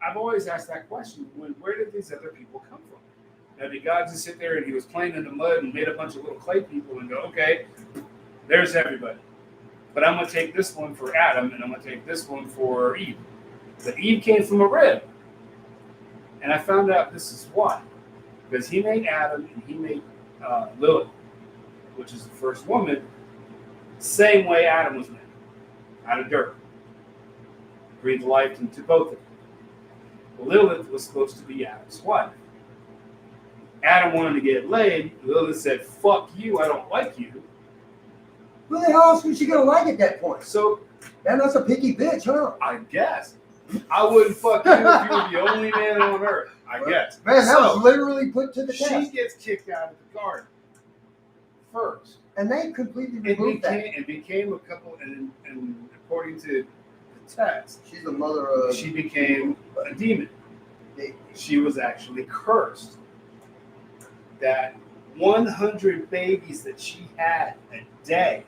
I've always asked that question: where did these other people come from? Now, did God just sit there and he was playing in the mud and made a bunch of little clay people and go, okay, there's everybody. But I'm going to take this one for Adam and I'm going to take this one for Eve. But Eve came from a rib. And I found out this is why. Because he made Adam and he made Lilith, which is the first woman, same way Adam was made, out of dirt. Breathed life into both of them. Lilith was supposed to be Adam's wife. Adam wanted to get laid. Lilith said, fuck you, I don't like you. Who the hell else was she gonna like at that point? So And that's a picky bitch, huh? I guess I wouldn't fuck you if you were the only man on earth. I guess. Man, that So, was literally put to the she test. gets kicked out of the garden first. And they completely removed that. It became a couple, and according to the test, She's the mother of. she became a demon. She was actually cursed. That 100 babies that she had a day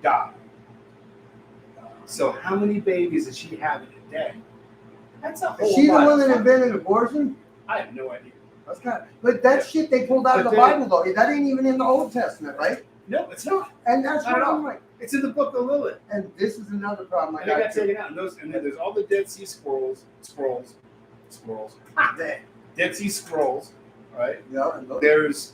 died. So how many babies did she have in a day? That's a whole Is she the lot. one that invented abortion? I have no idea. That's kind of, but that shit they pulled out of But the they- Bible though. That ain't even in the Old Testament, right? No, it's not. And that's Not what at all. I'm like. It's in the book of Lilith. And this is another problem I And they got got too. taken out. And then there's all the Dead Sea Scrolls. Dead Sea Scrolls, right? Yeah, and look, There's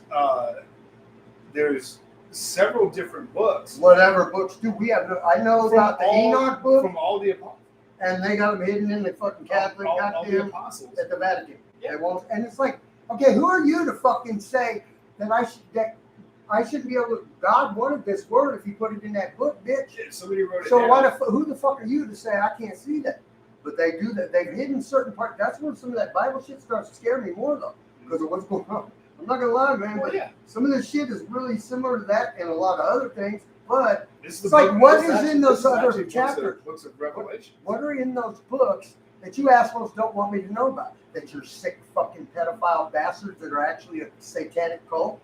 several different books whatever books do we have? I know From about the all- Enoch book, from all the apostles. and they got them hidden in the fucking Catholic all the goddamn apostles. at the Vatican. Yeah. They won't, and it's like, okay, who are you to fucking say that I shouldn't be able to? God wanted this word if He put it in that book, bitch. Yeah, somebody wrote it So down. who the fuck are you to say I can't see that? But they do that. They've hidden certain parts. That's where some of that Bible shit starts to scare me more though, because of what's going on. I'm not gonna lie, man. Well, But yeah. some of this shit is really similar to that and a lot of other things. But This it's like, what this is actually- in those this is other actually chapters? Books of Revelation. what are in those books that you assholes don't want me to know about? That you're sick fucking pedophile bastards that are actually a satanic cult,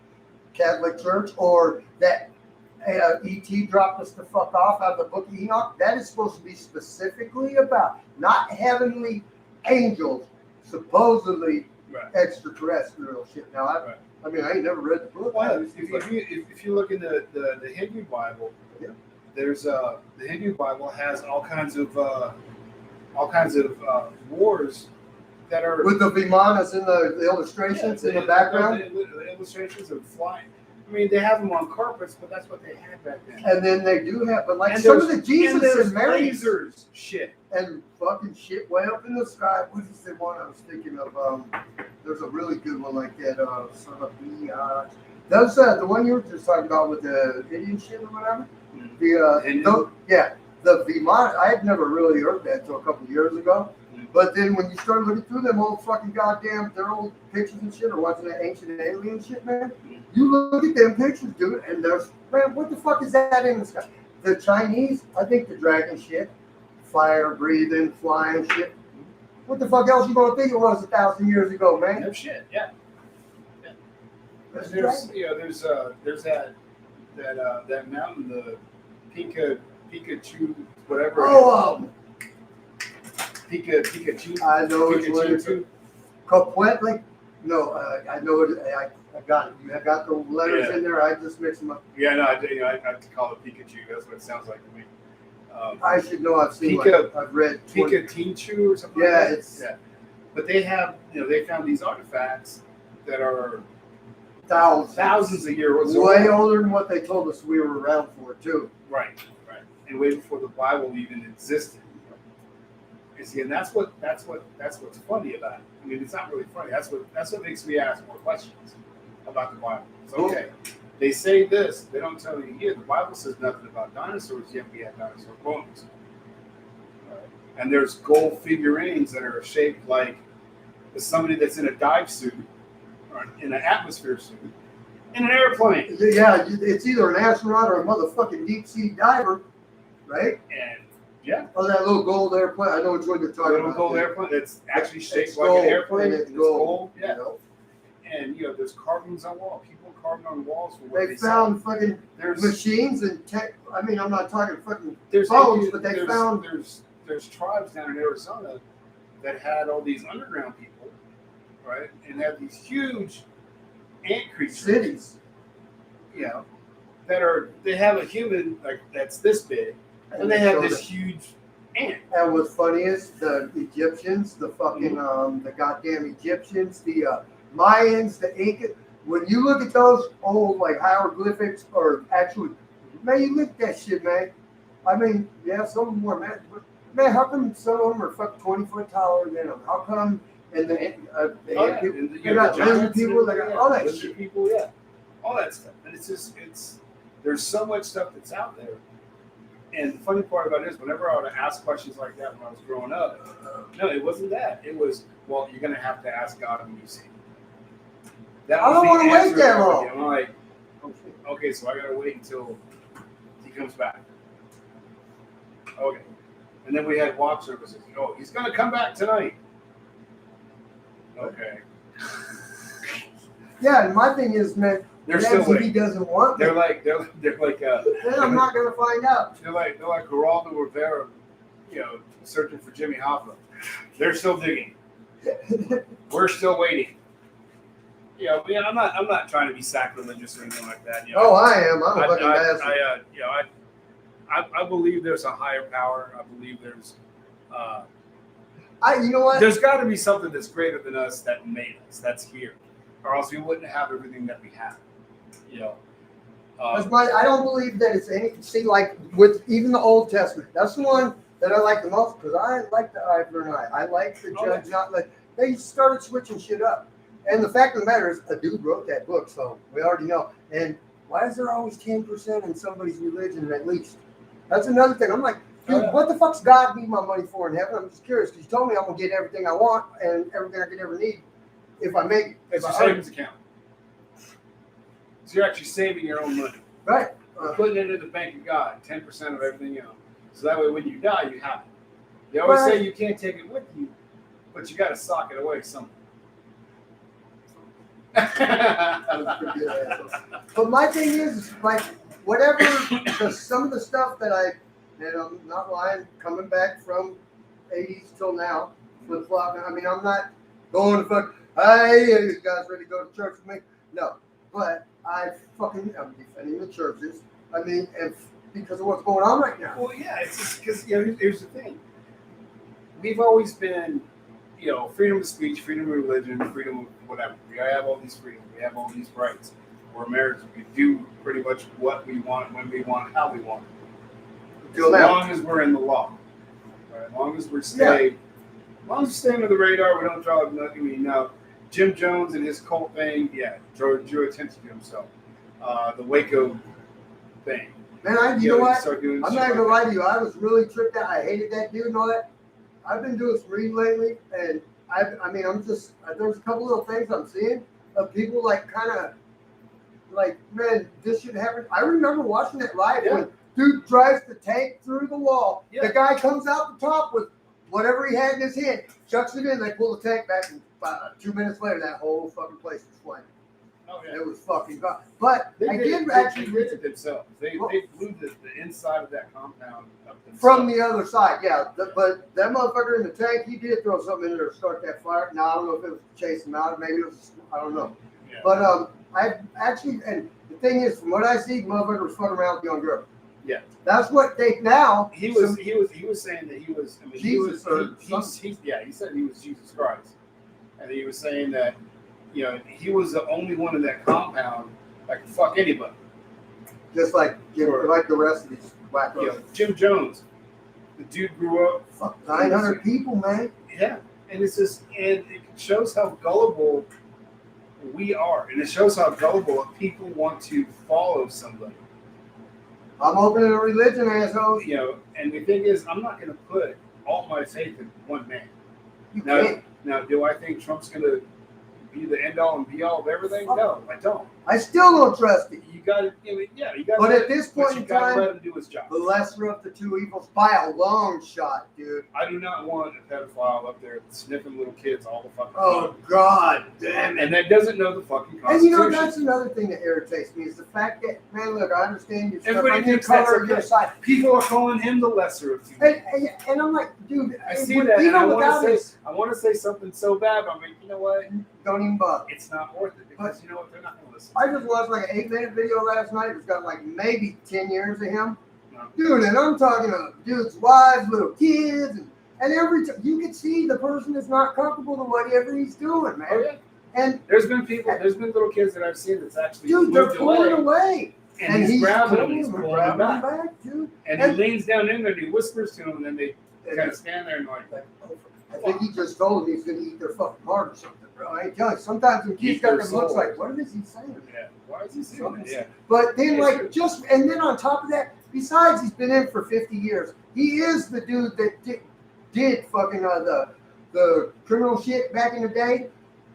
Catholic Church, or that E.T. dropped us the fuck off out of the book of Enoch. That is supposed to be specifically about not heavenly angels, supposedly Right. extraterrestrial shit. Now, Right. I mean, I ain't never read the book. Well, if you look in the Hindu Bible, Yeah. there's the Hindu Bible has all kinds of wars that are With the Vimanas in the illustrations in the background. The illustrations of flying. I mean, they have them on carpets, but that's what they had back then. And then they do have, but like And some of there's- the Jesus there's and Mary lasers, shit. and fucking shit way up in the sky. What is the one I was thinking of? There's a really good one like that. Son of that's the one you were just talking about with the Indian shit or whatever. Hindu? The Vimana. I had never really heard that until a couple of years ago. Mhm. But then when you start looking through them old fucking goddamn their old pictures and shit, or watching that ancient alien shit, man, you look at them pictures, dude, and there's, man, what the fuck is that in the sky? The Chinese, I think the dragon shit, fire breathing, flying shit. What the fuck else you gonna think it was 1,000 years ago, man? No shit, yeah. That's There's dragon. there's that mountain, the Pikachu, whatever. Oh, Pikachu. I know it's what it's Pikachu. Coquetly? No, I know it. I got it. You have got the letters Yeah. in there. I just mixed them up. Yeah, no, I have to call it Pikachu. That's what it sounds like to me. I should know. I've seen. Pika- I've read. 20 Pikachu or something. Yeah, like that. it's- yeah. But they have, they found these artifacts that are thousands of years old. Way older than what they told us we were around for, too. Right, and way before the Bible even existed. You see, and that's what's funny about it. I mean, it's not really funny. That's what makes me ask more questions about the Bible. It's okay. They say this, they don't tell you here. The Bible says nothing about dinosaurs, yet we have dinosaur bones. Right. And there's gold figurines that are shaped like somebody that's in a dive suit, or in an atmosphere suit, in an airplane. Yeah, it's either an astronaut or a motherfucking deep sea diver, right? And yeah, Oh, that little gold airplane. I know which one you're a talking little about. gold airplane that's actually shaped It's like gold, an airplane. and And it's it's gold. gold. Yeah. You know? And there's carvings on walls. People carving on walls for what They they found fucking There's machines and tech. I mean, I'm not talking fucking there's bones, but they there's, found. there's tribes down in Arizona that had all these underground people, right, and have these huge ant creatures, Cities. they have a human like that's this big, and they have this huge ant. And what's funny is the Egyptians, the fucking Mm-hmm. the goddamn Egyptians, the Mayans, the Incas. When you look at those old like hieroglyphics or actually, man, you look at that shit, man. I mean, yeah, some of them were, man, how come some of them are fucking 20 foot taller than them? How come? And the ant people, And they got the lizard giants people, and they got everything, all that lizard shit. people, all that stuff. And it's there's so much stuff that's out there. And the funny part about it is, whenever I would ask questions like that when I was growing up, no, it wasn't that. It was, well, you're gonna have to ask God when you see him. That I was don't the wanna wait answer that to long. everything. I'm like, okay, so I gotta wait until he comes back. Okay, And then we had watch services. Oh, he's going to come back tonight. Okay. Yeah, and my thing is, man, They're that's still if he waiting. doesn't want me. They're like Then I'm not gonna find out. They're like Geraldo Rivera, searching for Jimmy Hoffa. They're still digging. We're still waiting. I'm not trying to be sacrilegious or anything like that. Oh, I am. I'm a fucking bastard. I believe there's a higher power. I believe there's. You know what? There's got to be something that's greater than us that made us. That's here, or else we wouldn't have everything that we have. I don't believe that it's any. See, like with even the Old Testament, that's the one that I like the most because I like the eye for an eye. I like the judge not like. They started switching shit up, and the fact of the matter is, a dude wrote that book, so we already know. And why is there always 10% in somebody's religion at least? That's another thing. I'm like, dude, what the fuck's God need my money for in heaven? I'm just curious because you told me I'm gonna get everything I want and everything I could ever need if I make it. It's your savings account. So you're actually saving your own money. Right. You're putting it in the bank of God, 10% of everything else. So that way when you die, you have it. They always say you can't take it with you, but you got to sock it away somewhere. But my thing is, like, whatever, some of the stuff that I'm not lying, coming back from 80s till now, flip-flopping. I mean, I'm not going to fuck, hey, you guys ready to go to church with me? No. But I'm defending the churches. I mean, because of what's going on right now. Well, yeah, it's just because, here's the thing. We've always been, freedom of speech, freedom of religion, freedom of whatever. We have all these freedoms. We have all these rights. We're Americans. We do pretty much what we want, when we want, how we want. As long as we're in the law. Right? As long as we stay under the radar, we don't draw nothing. Now, Jim Jones and his cult thing, drew attention to himself. The Waco thing. Man, you know what? I'm not going to lie to you. I was really tripped out. I hated that dude and all that. I've been doing some reading lately, and there's a couple little things I'm seeing of people man, this should happen. I remember watching that live when dude drives the tank through the wall. Yeah. The guy comes out the top with whatever he had in his hand, chucks it in, they pull the tank back, and 2 minutes later, that whole fucking place was flaming. Oh, yeah. It was fucking gone. But they did rid it themselves. They blew the inside of that compound up themselves. From the other side, yeah. But that motherfucker in the tank, he did throw something in there to start that fire. Now, I don't know if it was to chase him out, or maybe it was, I don't know. Yeah. But I actually, and the thing is, from what I see, motherfucker was fucking around with young girl. Yeah. That's what they now. He was saying that he was. I mean, Jesus he said he was Jesus Christ, and he was saying that. He was the only one in that compound that could fuck anybody. Just like like the rest of these wackos. Jim Jones, the dude grew up. Fuck 900 people, man. Yeah, and it's just, and it shows how gullible we are, and it shows how gullible people want to follow somebody. I'm opening a religion, asshole. And the thing is, I'm not going to put all my faith in one man. You can't. Now, do I think Trump's going to be the end all and be all of everything? No, I don't. I still don't trust it. You got to, you got. But at this point in time, let him do his job. The lesser of the two evils by a long shot, dude. I do not want a pedophile up there sniffing little kids all the fucking time. Oh God, damn it! And that doesn't know the fucking Constitution. And that's another thing that irritates me is the fact that, man, look, I understand your everybody thinks that's okay. People are calling him the lesser of two. And I'm like, dude, I see that. And I want to say something so bad, but I'm like, you know what? Don't even bother. It's not worth it because you know what? They're not going to listen. I just watched like an 8-minute video last night. It's got like maybe 10 years of him. No. Dude, and I'm talking to dudes' wives, little kids, and every time you can see the person is not comfortable with whatever he's doing, man. Oh, yeah. And there's been little kids that I've seen that's actually they're pulling away. And he's grabbing them, he's pulling them back. Dude. And he leans down in there and he whispers to them, and then they kind of stand there and like, I think he just told them he's going to eat their fucking heart or something, bro. I ain't telling you. Sometimes when kids got them looks like, what is he saying? Yeah. Why is he saying that? Yeah. But then, and then on top of that, besides he's been in for 50 years, he is the dude that did fucking the criminal shit back in the day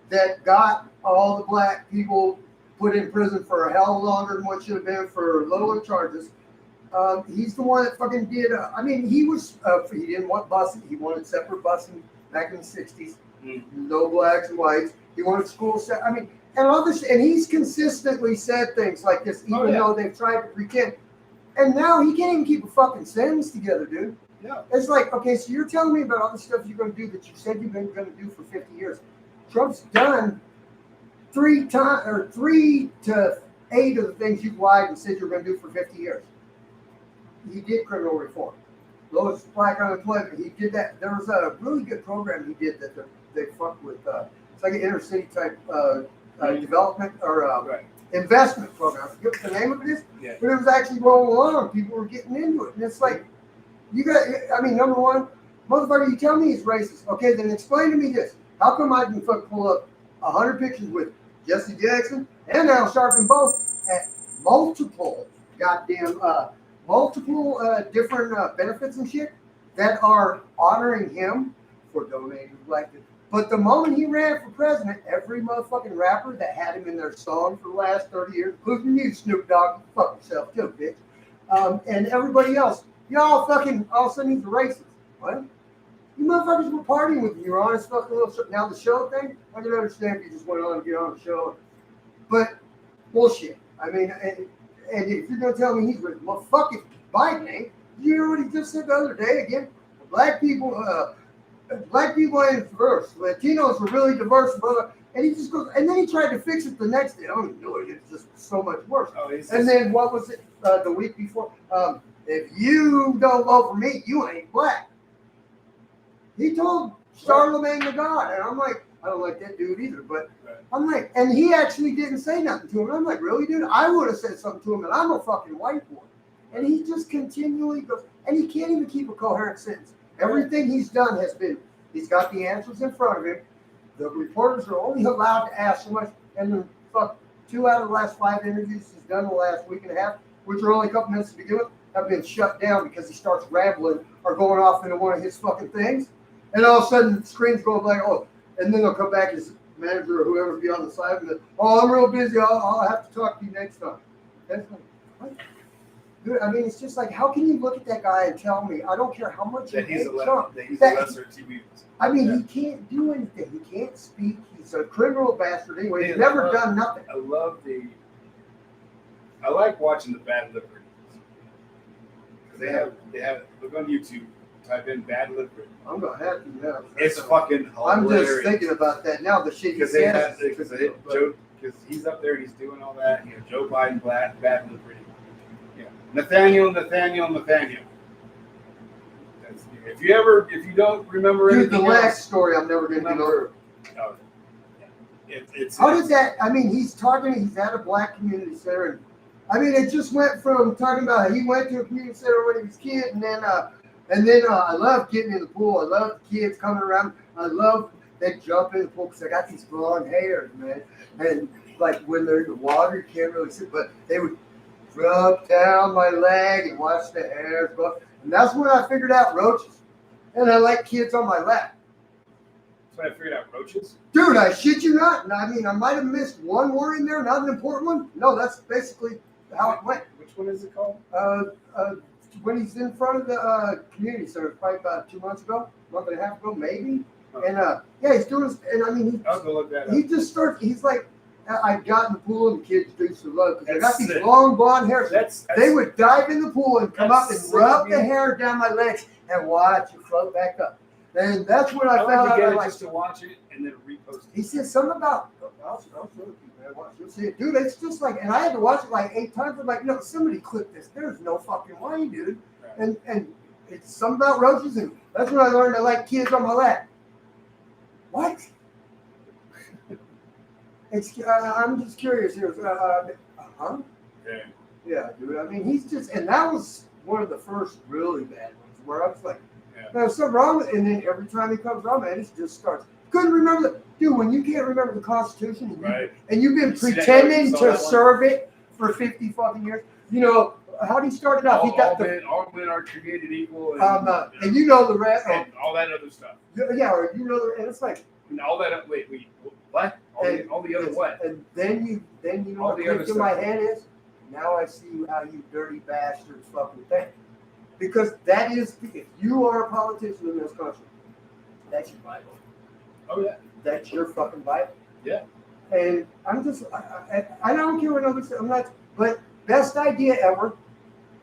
that got all the black people put in prison for a hell longer than what should have been for lower charges. He's the one that fucking did. I mean, he didn't want busing. He wanted separate busing back in the '60s. No blacks and whites. He wanted school set. I mean, and all this. And he's consistently said things like this, even though they've tried to pretend. And now he can't even keep a fucking sentence together, dude. Yeah. It's like, okay, so you're telling me about all the stuff you're going to do that you said you've been going to do for 50 years. Trump's done 3 to 8 of the things you've lied and said you're going to do for 50 years. He did criminal reform. Lowest black unemployment. He did that. There was a really good program he did that they fucked with. It's like an inner city type development or investment program. I forget what the name of it is, but it was actually rolling along. People were getting into it. And it's like, number one, motherfucker, you tell me he's racist. Okay, then explain to me this. How come I can fucking pull up 100 pictures with Jesse Jackson and Al Sharpton both at multiple different benefits and shit that are honoring him for donating to black people. But the moment he ran for president, every motherfucking rapper that had him in their song for the last 30 years, including you, Snoop Dogg, fuck yourself too, bitch, and everybody else, y'all fucking all of a sudden he's a racist. What? You motherfuckers were partying with me. You were on this fucking little show. Now the show thing, I can understand if you just went on and get on the show. But bullshit. I mean, and if you're going to tell me he's racist, well, fuck it, Biden ain't. You hear what he just said the other day again? Black people ain't diverse. Latinos are really diverse, brother. And he just goes, and then he tried to fix it the next day. I don't even know it. It's just so much worse. And then what was it the week before? If you don't vote for me, you ain't black. He told Charlemagne the God, and I'm like, I don't like that dude either, but I'm like, and he actually didn't say nothing to him. I'm like, really, dude? I would have said something to him, and I'm a fucking white boy. And he just continually goes, and he can't even keep a coherent sentence. Everything he's done has been, he's got the answers in front of him. The reporters are only allowed to ask so much, and then 2 out of the last 5 interviews he's done the last week and a half, which are only a couple minutes to begin with, have been shut down because he starts rambling or going off into one of his fucking things. And all of a sudden, the screen's going like, oh, and then they'll come back as manager or whoever be on the side and oh, I'm real busy. I'll have to talk to you next time. That's like, what? Dude, I mean, it's just like, how can you look at that guy and tell me, I don't care how much that you he's hate Trump. That he's a lesser TV. I mean, he can't do anything. He can't speak. He's a criminal bastard anyway. He's never done nothing. I like watching the bad lip readings. They have look on YouTube. Type in bad lip reading. I'm gonna have to now. It's fucking hilarious. I'm just thinking about that now. The shit he says. Because he's up there, he's doing all that. You know, Joe Biden bad lip reading. Yeah, Nathaniel. If you don't remember Dude, anything the last else, story I'm never gonna get over. How did that? I mean, he's at a black community center, and I mean, it just went from talking about he went to a community center when he was a kid, and then I love getting in the pool. I love the kids coming around. I love they jump in the pool because I got these blonde hairs, man. And like when they're in the water, you can't really see, but they would rub down my leg and watch the hairs go. And that's when I figured out roaches. And I like kids on my lap. That's when I figured out roaches? Dude, I shit you not. And I mean, I might have missed one word in there, not an important one. No, that's basically how it went. Which one is it called? When he's in front of the community center, probably about 2 months ago, month and a half ago, maybe. And he's doing this, and I mean, I'll go look that up. He just starts. He's like, I got in the pool and the kids do some love because I got these long blonde hairs. They would dive in the pool and come up and rub the hair down my legs and watch it float back up. And that's when I found out. Just to watch it and then repost it. He said something about. I'll show you, man. You'll see it, dude. It's just like, and I had to watch it like 8 times. I'm like, no, somebody clip this. There's no fucking way, dude. Right. And it's something about roaches, and that's when I learned I like kids on my lap. What? I'm just curious here. Huh? Yeah, dude. I mean, he's just, and that was one of the first really bad ones where I was like, there's something wrong with it. And then every time he comes on, man, it just starts. Couldn't remember dude, when you can't remember the Constitution and you've been pretending to serve it for 50 fucking years, you know, how did he start it off? All men are created equal. And you know the rest. And all that other stuff. Yeah, or you know, and it's like. And all that, wait, what? All the other what? And then you know what clicked in my head is? Now I see how you dirty bastards fucking think. Because that is, if you are a politician in this country, that's your Bible. Oh yeah. That's your fucking Bible. Yeah. And I'm just, I don't care what nobody says. I'm not, but best idea ever.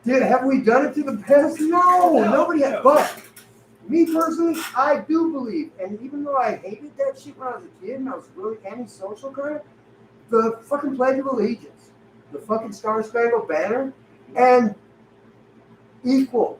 Have we done it to the best? No, nobody has. But me personally, I do believe, and even though I hated that shit when I was a kid and I was really anti-social current, the fucking Pledge of Allegiance, the fucking Star Spangled Banner, and equal.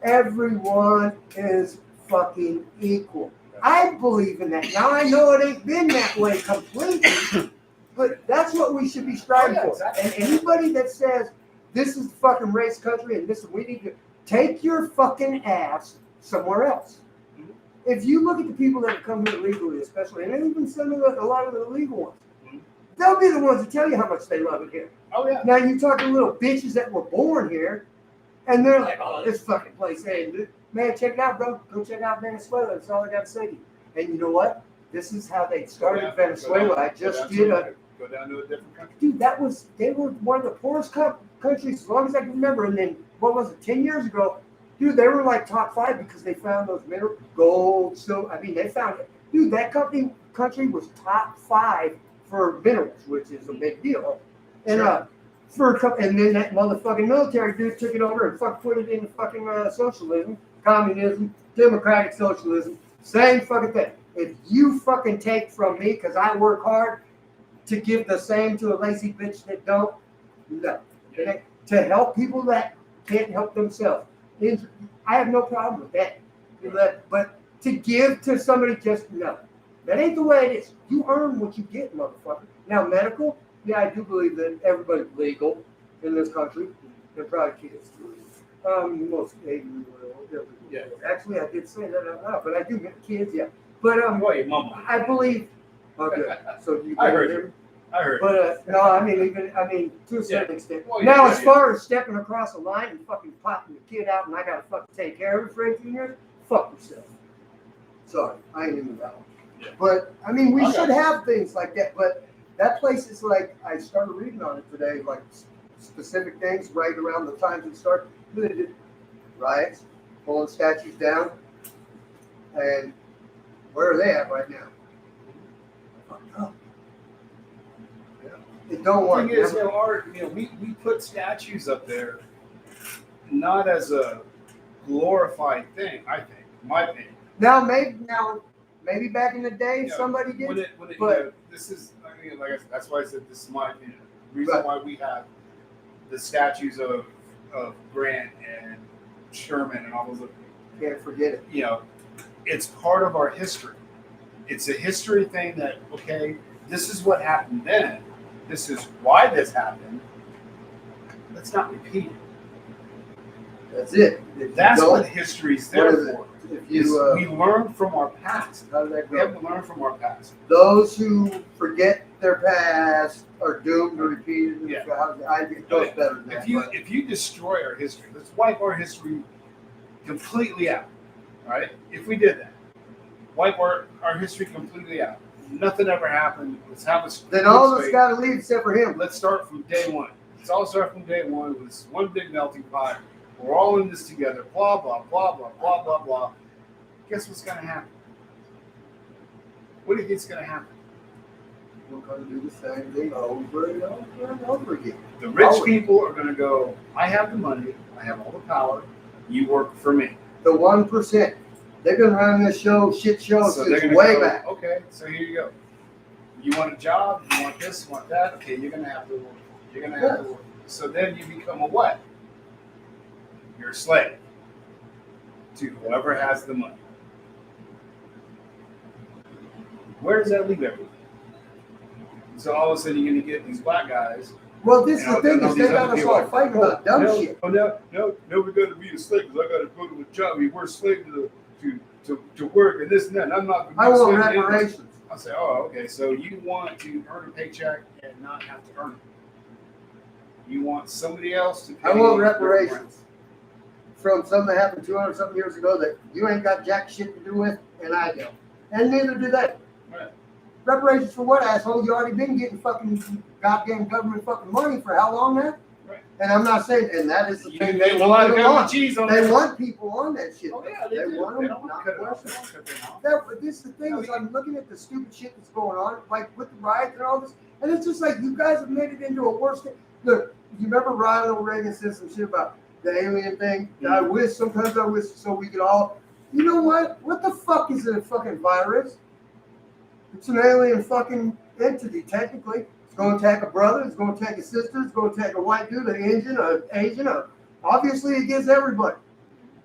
Everyone is fucking equal. I believe in that. Now I know it ain't been that way completely, but that's what we should be striving for. Exactly. And anybody that says this is the fucking race country and this we need to take your fucking ass somewhere else. Mm-hmm. If you look at the people that have come here legally, especially, and even some of a lot of the illegal ones, Mm-hmm. they'll be the ones to tell you how much they love it here. Oh yeah. Now you talk to little bitches that were born here, and they're like, "Oh, this fucking place ain't man. Check it out, bro. Go check out Venezuela. That's all I got to say to you." And you know what? This is how they started Venezuela. I just did go down to a different country. dude. They were one of the poorest countries as long as I can remember. And then what was it? 10 years ago, dude, they were like top 5 because they found those mineral gold. So I mean, they found it, dude. That country was top 5 for minerals, which is a big deal. And and then that motherfucking military dude took it over and put it in fucking socialism, communism, democratic socialism, same fucking thing. If you fucking take from me because I work hard to give the same to a lazy bitch that don't, no. To help people that can't help themselves, I have no problem with that. But to give to somebody, just no. That ain't the way it is. You earn what you get, motherfucker. Now, medical, yeah, I do believe that everybody's legal in this country. They're probably kids. Most Asian, Yeah. Actually, I did say that out loud, but I do get kids, yeah. But Well, your mom. I believe. Okay, so you I heard hear you. I heard. But no, I mean, to a certain extent. Well, Now, yeah, as far as stepping across the line and fucking popping the kid out, and I gotta fucking take care of it for 18 years, fuck yourself. Sorry, I ain't into that one. Yeah. But I mean, we Okay. should have things like that. But that place is like, I started reading on it today, like specific things right around the times it started. They did riots, pulling statues down, and where are they at right now? Fucked up. It don't work. The thing is, we put statues up there not as a glorified thing. I think, in my opinion. Now maybe back in the day somebody did. When it, but this is, I mean, like I said, that's why I said this is my opinion. The reason Right. why we have the statues of Grant and Sherman and all those, can't forget it. it's part of our history. It's a history thing that, okay, this is what happened then. This is why this happened. Let's not repeat it. That's it. If That's you what don't, history's what there is it? for. If Is you we learn from our past. how did that We have go? to learn from our past. Those who forget their past are doomed to repeat it. Yeah. I think it goes better than that. If you destroy our history, let's wipe our history completely out. Right? If we did that, wipe our history completely out. Nothing ever happened. Let's have a Then all of us got to leave except for him. Let's start from day one. Let's all start from day one with this one big melting pot. We're all in this together. Blah blah blah blah blah blah blah. Guess what's gonna happen? What do you think's gonna happen? We're going to do the same thing over and over and over again. The rich Always. people are gonna go. I have the money. I have all the power. You work for me. The 1%. They've been running this shit show So they're since gonna way go, back. okay, so here you go. You want a job? You want this? You want that? Okay, you're gonna have to work. You're gonna have to work. So then you become a what? You're a slave to whoever has the money. Where does that leave everyone? So all of a sudden you're gonna get these black guys. Well, this is and the thing all is these they got other us people all like, fighting about dumb no, shit. Oh no, we gotta be a slave because I gotta go to a job. We're slaves to work and this and that. And I'm not. I want slave to anyone. reparations. I say, oh, okay. So you want to earn a paycheck and not have to earn it. You want somebody else to pay. I want your reparations rent. from something that happened 200 something years ago that you ain't got jack shit to do with, and I do, and neither do they. Right. Reparations for what, asshole? You already been getting fucking goddamn government fucking money for how long now? Right. And I'm not saying, and that is the You thing get they a lot want of to government want. cheese on They there. want people on that shit. Oh yeah, they do. want They them don't not cut it off. question. They don't cut it off. That, this is the thing is I'm looking at the stupid shit that's going on, like with the riots and all this, and it's just like you guys have made it into a worse thing. Look, you remember Ronald Reagan said some shit about the alien thing? Mm-hmm. Sometimes I wish so we could all, you know what? What the fuck is a fucking virus? It's an alien fucking entity, technically. It's going to attack a brother, it's going to attack a sister, it's going to attack a white dude, an Indian, an Asian, obviously against everybody.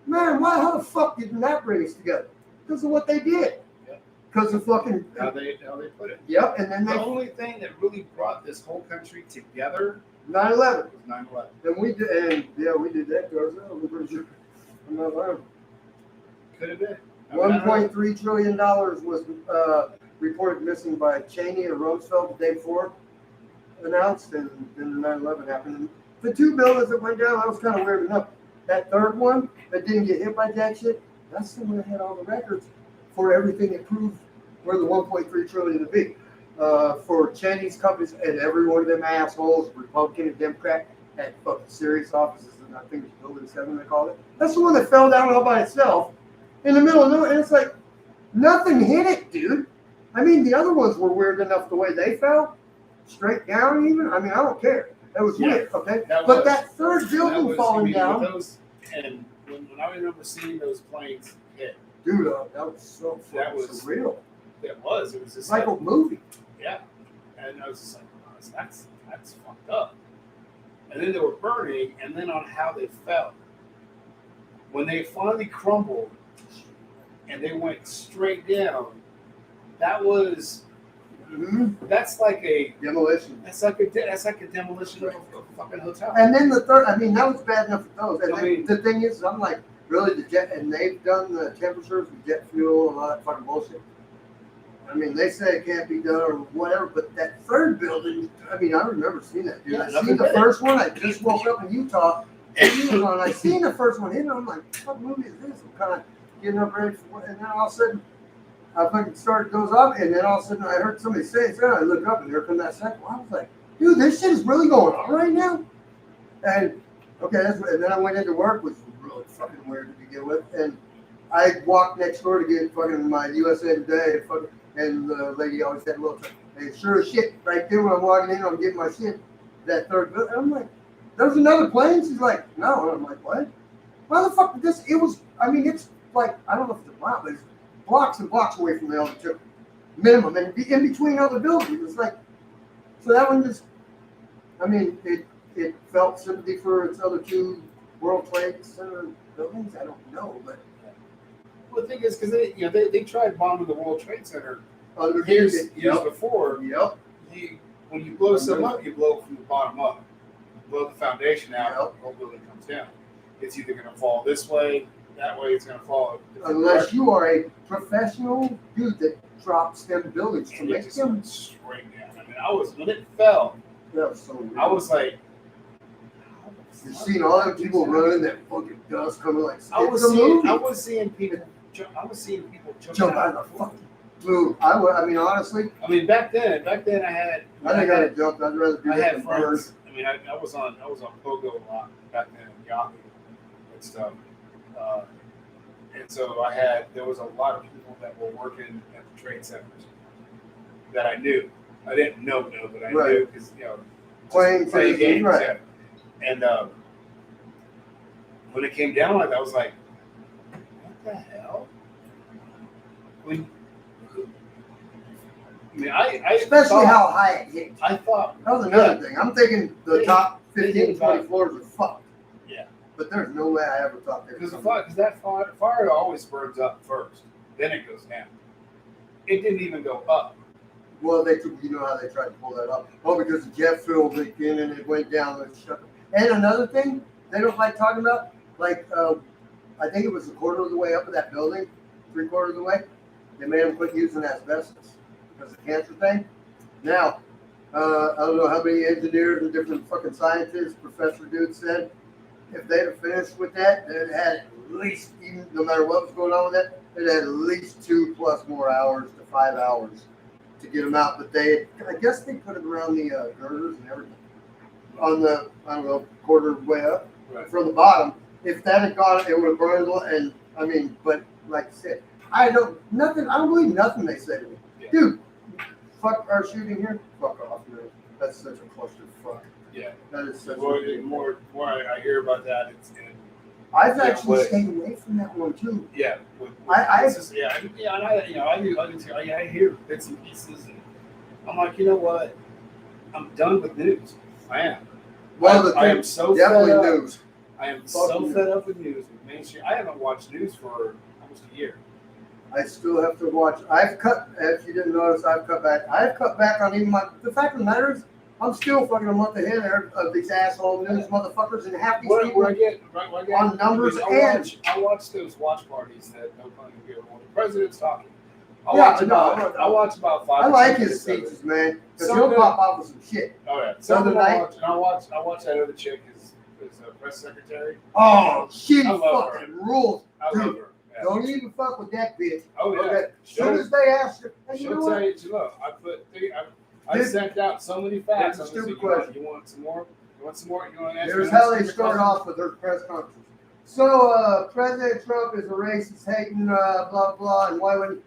Man, how the fuck didn't that bring us together? Because of what they did. Yep. Because of fucking. How they put it. Yep, and then The only thing that really brought this whole country together 9/11. was 9/11. And we did, and yeah, we did that to ourselves. I'm pretty sure. I'm not lying. Could have been. I mean, I don't know. $1.3 trillion was reported missing by Cheney or Roosevelt the day before announced, and then 9/11 happened. And the two buildings that went down, that was kind of weird enough. That third one that didn't get hit by jack shit, that's the one that had all the records for everything that proved where the 1.3 trillion to be. For Chinese companies and every one of them assholes, Republican and Democrat, had fucking serious offices, and I think it's Building 7 they call it. That's the one that fell down all by itself in the middle of nowhere, and it's like nothing hit it, dude. I mean, the other ones were weird enough the way they fell, straight down even. I mean, I don't care. That was weird, okay? But that third building falling down. And when I remember seeing those planes hit, Dude, that was so That was- surreal. it was just It's like a movie. yeah. And I was just like, oh, that's fucked up. And then they were burning, and then on how they fell. When they finally crumbled and they went straight down, that was that's like a Demolition. that's like a demolition of a fucking hotel. And then the third, I mean, that was bad enough for those. And I then mean- the thing is, I'm like, really, the jet, and they've done the temperatures with jet fuel and all that fucking bullshit. I mean, they say it can't be done or whatever, but that third building, I mean, I remember seeing that, dude. Yeah, I seen nothing the but it. first one. I just woke up in Utah. And I seen the first one hit, and I'm like, what movie is this? I'm kind of getting up ready for it, and then all of a sudden, I fucking started goes up, and then all of a sudden, I heard somebody say it. So I look up, and there comes that second one. I was like, dude, this shit is really going on right now. And okay, and then I went into work, which was really fucking weird to begin with, and I walked next door to get fucking my USA Today, and the lady always had a little, and sure as shit, right there when I'm walking in, I'm getting my shit. That third building, I'm like, there's another plane. She's like, no, and I'm like, what? Why the fuck did this? It was, I mean, it's like, I don't know if it's a mile, but it's blocks and blocks away from the other two, minimum, and in between other buildings. It's like, so that one just, I mean, it felt sympathy for its other two World Trade Center buildings. I don't know, but Well, the thing is, because they tried bombing the World Trade Center underneath years it, before. Yep. When you blow something up, you blow it from the bottom up. Blow the foundation out, Yep. the whole building comes down. It's either going to fall this way, that way. It's going to fall. a different Unless direction. you are a professional dude that drops them buildings to And it make just them. went straight down. I mean, when it fell, That was so weird. I was like, You seen all them people running, that fucking dust coming like I was it's a seeing movie. people jump Jump out of the fucking blue. I mean, honestly, I mean, back then I had. I think I'd have jumped. I'd rather do I that had than burn. friends. I mean, I was on Pogo a lot back then, Yahoo and stuff. And so there was a lot of people that were working at the trade centers that I knew. I didn't know, but I Right. knew because Playing games. right. Yeah. And when it came down like that, I was like, what the hell? I Especially thought, how high it hit. I thought That was another thing. I'm thinking the top 15, 20 hit floors are fucked. Yeah. But there's no way I ever thought they because were. that fire always burns up first, then it goes down. It didn't even go up. Well, you know how they tried to pull that up. Oh, because the jet fuel leaked in and it went down and shut. And another thing they don't like talking about, like I think it was a quarter of the way up of that building, 3/4 of the way, they made them quit using asbestos because of the cancer thing. Now, I don't know how many engineers and different fucking scientists, professor dudes said, if they'd have finished with that, they'd had at least, even no matter what was going on with that, they'd had at least 2+ more hours to 5 hours to get them out. But I guess they put it around the girders and everything on the, I don't know, quarter way up from the bottom. If that had gone, it would have burned. And I mean, but like I said, I don't believe nothing they say to me, dude. Fuck our shooting here. Fuck off, man. That's such a clusterfuck. Yeah. That is such The more I hear about that, it's. I've actually stayed away from that one too. Yeah, I hear bits and pieces, and I'm like, you know what? I'm done with news. I am. Well, I am so definitely fed up. news. I am so fed up with news. With mainstream, I haven't watched news for almost a year. I still have to watch. I've cut. If you didn't notice, I've cut back. I've cut back on even my. The fact of the matter is, I'm still fucking a month ahead of these asshole news motherfuckers and half these people on numbers I watch those watch parties that no pun intended when the president's talking. I watch about 5. I like his speeches, man, because he'll pop off with some shit. Oh yeah. I watch that other chick, his press secretary. Oh, she fucking fucking rules. I love her. Yeah. Don't even fuck with that bitch. Oh yeah. Okay. As soon as they ask her, hey, she'll tell you, look, I sent out so many facts. That's a stupid question. You want some more? You want some more? You want to ask? Here's how they start off with their press conference. So, President Trump is a racist, hating, blah, blah, and why would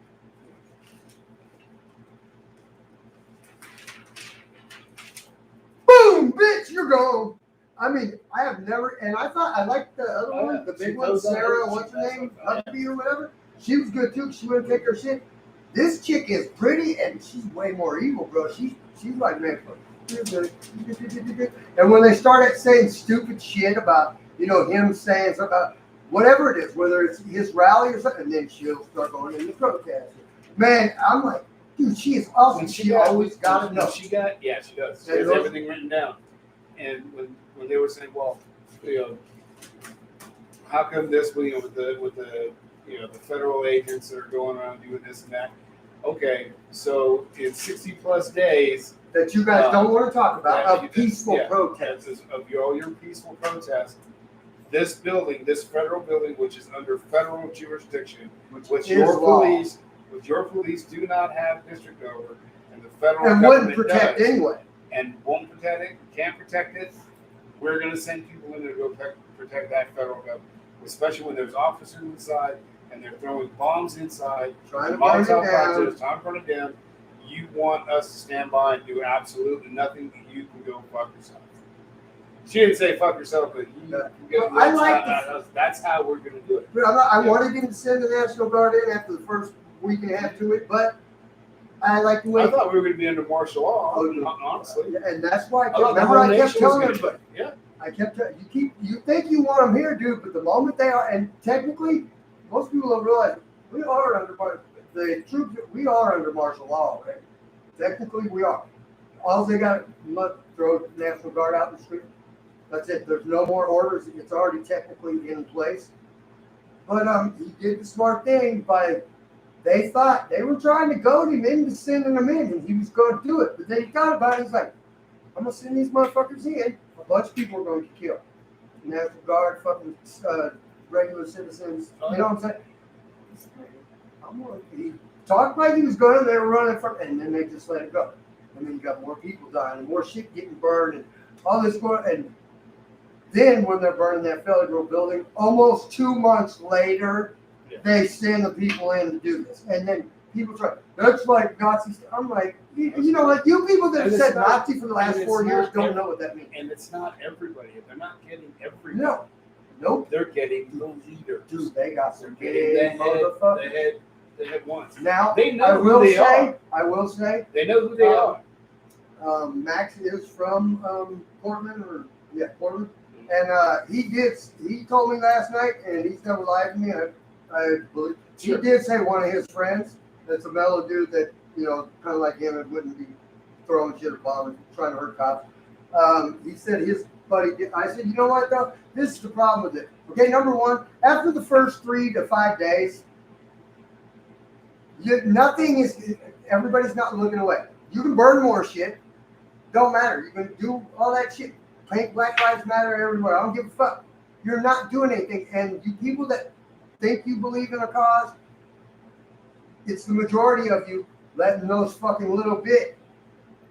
boom, bitch, you're gone. I mean, I have never, and I thought I liked the other one, the big one, Sarah, what's her name, Huckabee or whatever. She was good too. She wouldn't take her shit. This chick is pretty, and she's way more evil, bro. She's like, man, and when they started saying stupid shit about, him saying something about whatever it is, whether it's his rally or something, and then she'll start going in the protest. Man, I'm like, dude, she is awesome. She always got to know. She does. She has everything written down. And when they were saying, well, how come this, with the the federal agents that are going around doing this and that? Okay, so in 60 plus days that you guys don't want to talk about, peaceful protests. Of all your peaceful protests, this building, this federal building, which is under federal jurisdiction, which your police do not have district over, and the federal and government wouldn't protect does, anyway, and won't protect it, can't protect it. We're going to send people in there to go protect that federal government, especially when there's officers inside and they're throwing bombs inside, trying to burn it down. You want us to stand by and do absolutely nothing. You can go fuck yourself. She didn't say fuck yourself, but that's how we're going to do it. But I wanted him to send the National Guard in after the first week and a half to it, but I like the way. I thought we were going to be under martial law, honestly. And that's why I kept telling everybody. Yeah. I kept telling you think you want them here, dude, but the moment they are, and technically, most people don't realize we are under the troops. We are under martial law, right? Technically, we are. All they got to throw the National Guard out in the street. That's it. There's no more orders. It's already technically in place. But he did the smart thing by. They thought they were trying to goad him into sending them in, and he was going to do it. But then he thought about it. He's like, I'm going to send these motherfuckers in. A bunch of people are going to get killed. National Guard, fucking regular citizens. You know what I'm saying? He talked like he was going to. They were running from, and then they just let it go. And then you got more people dying, and more shit getting burned, and all this going. And then when they're burning that federal building, almost 2 months later, they send the people in to do this. And then people try, that's like Nazi stuff. I'm like, you people that have said Nazi for the last 4 years don't know what that means. And it's not everybody. They're not getting everybody. No. Nope. They're getting the leader. Dude, they got some big motherfuckers. They had ones. Now, they know who they are. I will say. They know who they are. Max is from Portland, Portland. And he told me last night, and he's never lied to me, I believe. He did say one of his friends, that's a mellow dude that, kind of like him, and wouldn't be throwing shit or bombing, trying to hurt cops. He said his buddy did. I said, you know what, though? This is the problem with it. Okay, number one, after the first 3 to 5 days, everybody's not looking away. You can burn more shit. Don't matter. You can do all that shit. Paint Black Lives Matter everywhere. I don't give a fuck. You're not doing anything. And you people that think you believe in a cause, it's the majority of you letting those fucking little bit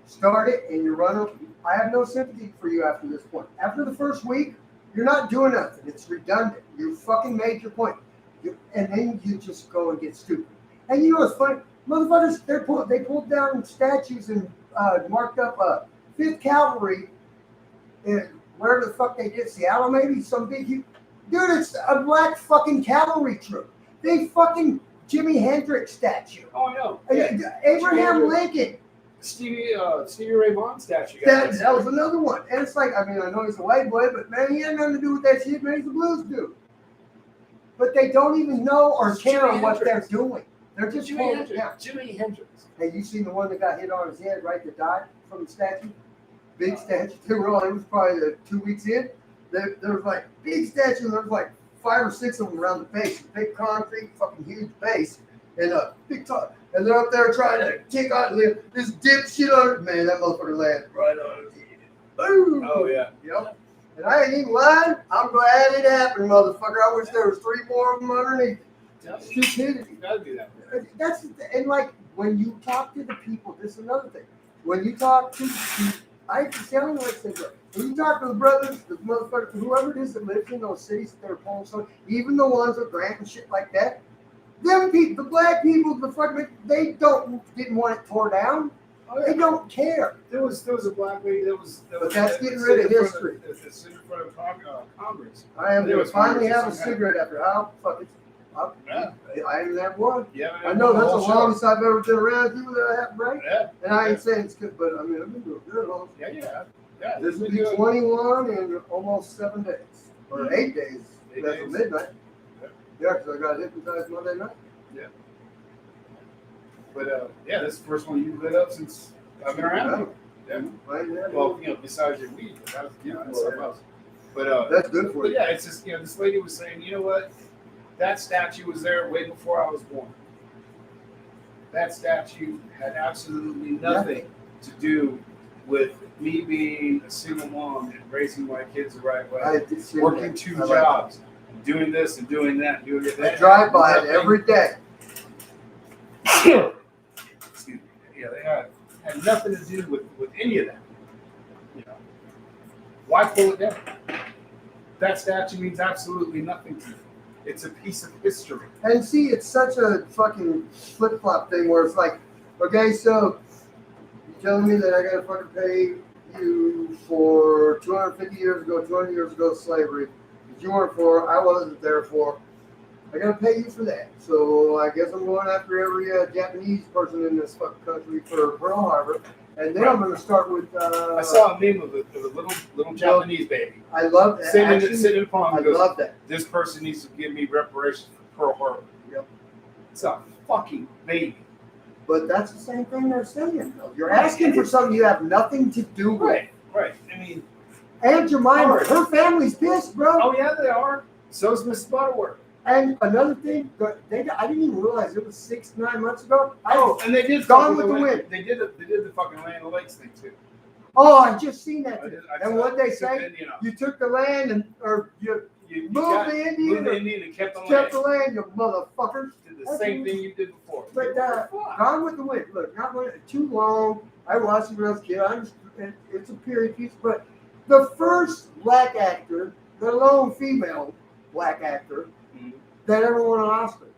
start it and you run them. I have no sympathy for you after this point. After the first week, you're not doing nothing. It's redundant. You fucking made your point. And then you just go and get stupid. And you know what's funny? Motherfuckers, they pulled down statues and marked up 5th Cavalry in wherever the fuck they did, Seattle maybe, some big huge. Dude, it's a black fucking cavalry troop. They fucking Jimi Hendrix statue. Oh, I know. Abraham Lincoln. Stevie Ray Vaughan statue. That was another one. And it's like, I mean, I know he's a white boy, but man, he had nothing to do with that shit, man. He's a blues dude. But they don't even know or care on what they're doing. They're just pulling it down. Jimi Hendrix. Hey, you seen the one that got hit on his head, right, that died from the statue? Big statue. They were all, it was probably 2 weeks in. There was like big statue, and there was like 5 or 6 of them around the base. Big concrete, fucking huge base. And big top. And they're up there trying to kick out this dipshit on it. Man, that motherfucker landed right on his head. Boom. Oh, yeah. Yep. And I ain't even lying. I'm glad it happened, motherfucker. I wish there was 3 more of them underneath. Stupidity. You gotta do that. That's and like when you talk to the people, this is another thing. When you talk to I sound like say, when you talk to the brothers, the motherfuckers, whoever it is that lives in those cities that they're pulling, so even the ones with Grant and shit like that, them people, the black people, the fucking, they didn't want it tore down. They don't care. There was a black lady that was. But that's getting rid of history. It's in front of Congress. I am There going was to finally have a Congress. cigarette after how fuck it. I ain't have one. Yeah, I know that's the longest I've ever been around people that have break. Yeah. And I ain't saying it's good, but I mean, I've been doing good long. Yeah. This will be 21 in almost 7 days. Or 8 days. 8 That's days. midnight. Yeah. Yeah, because I got hypnotized Monday night. But this is the first one you've lit up since I've been around. Yeah. Well, besides your weed, but that's something else. But That's good for But you. yeah, it's just this lady was saying, you know what? That statue was there way before I was born. That statue had absolutely nothing to do with me being a single mom and raising my kids the right way, I did see working that. 2 I like jobs, doing this and doing that, and doing that. I that. drive by it every day. Excuse me. Yeah, they had nothing to do with any of that. Why pull it down? That statue means absolutely nothing to me. It's a piece of history. And see, it's such a fucking flip-flop thing where it's like, okay, so you're telling me that I gotta fucking pay you for 250 years ago, 200 years ago slavery that you weren't for, I wasn't there for. I gotta pay you for that. So I guess I'm going after every Japanese person in this fucking country for Pearl Harbor. And then I'm gonna start with. I saw a meme of a little Japanese baby I love that. sitting upon. I love that. This person needs to give me reparations for Pearl Harbor. Yep. It's a fucking baby. But that's the same thing they're saying, though. You're asking for something you have nothing to do with. Right. I mean, Aunt Jemima, her family's pissed, bro. oh yeah, they are. So's Miss Butterworth. And another thing, I didn't even realize it was 6 to 9 months ago. And they did Gone with the Wind. They did the fucking Land of Lakes thing too. Oh, I just seen that. I And saw what they it. say, you took the land You moved the Indian, moved the Indian and kept the kept land. the land, you motherfuckers. Did the same thing you did before. But Gone with the Wind, look, not too long. I watched it when I was a kid. It's a period piece, but the first black actor, the lone female black actor that ever won an Oscar.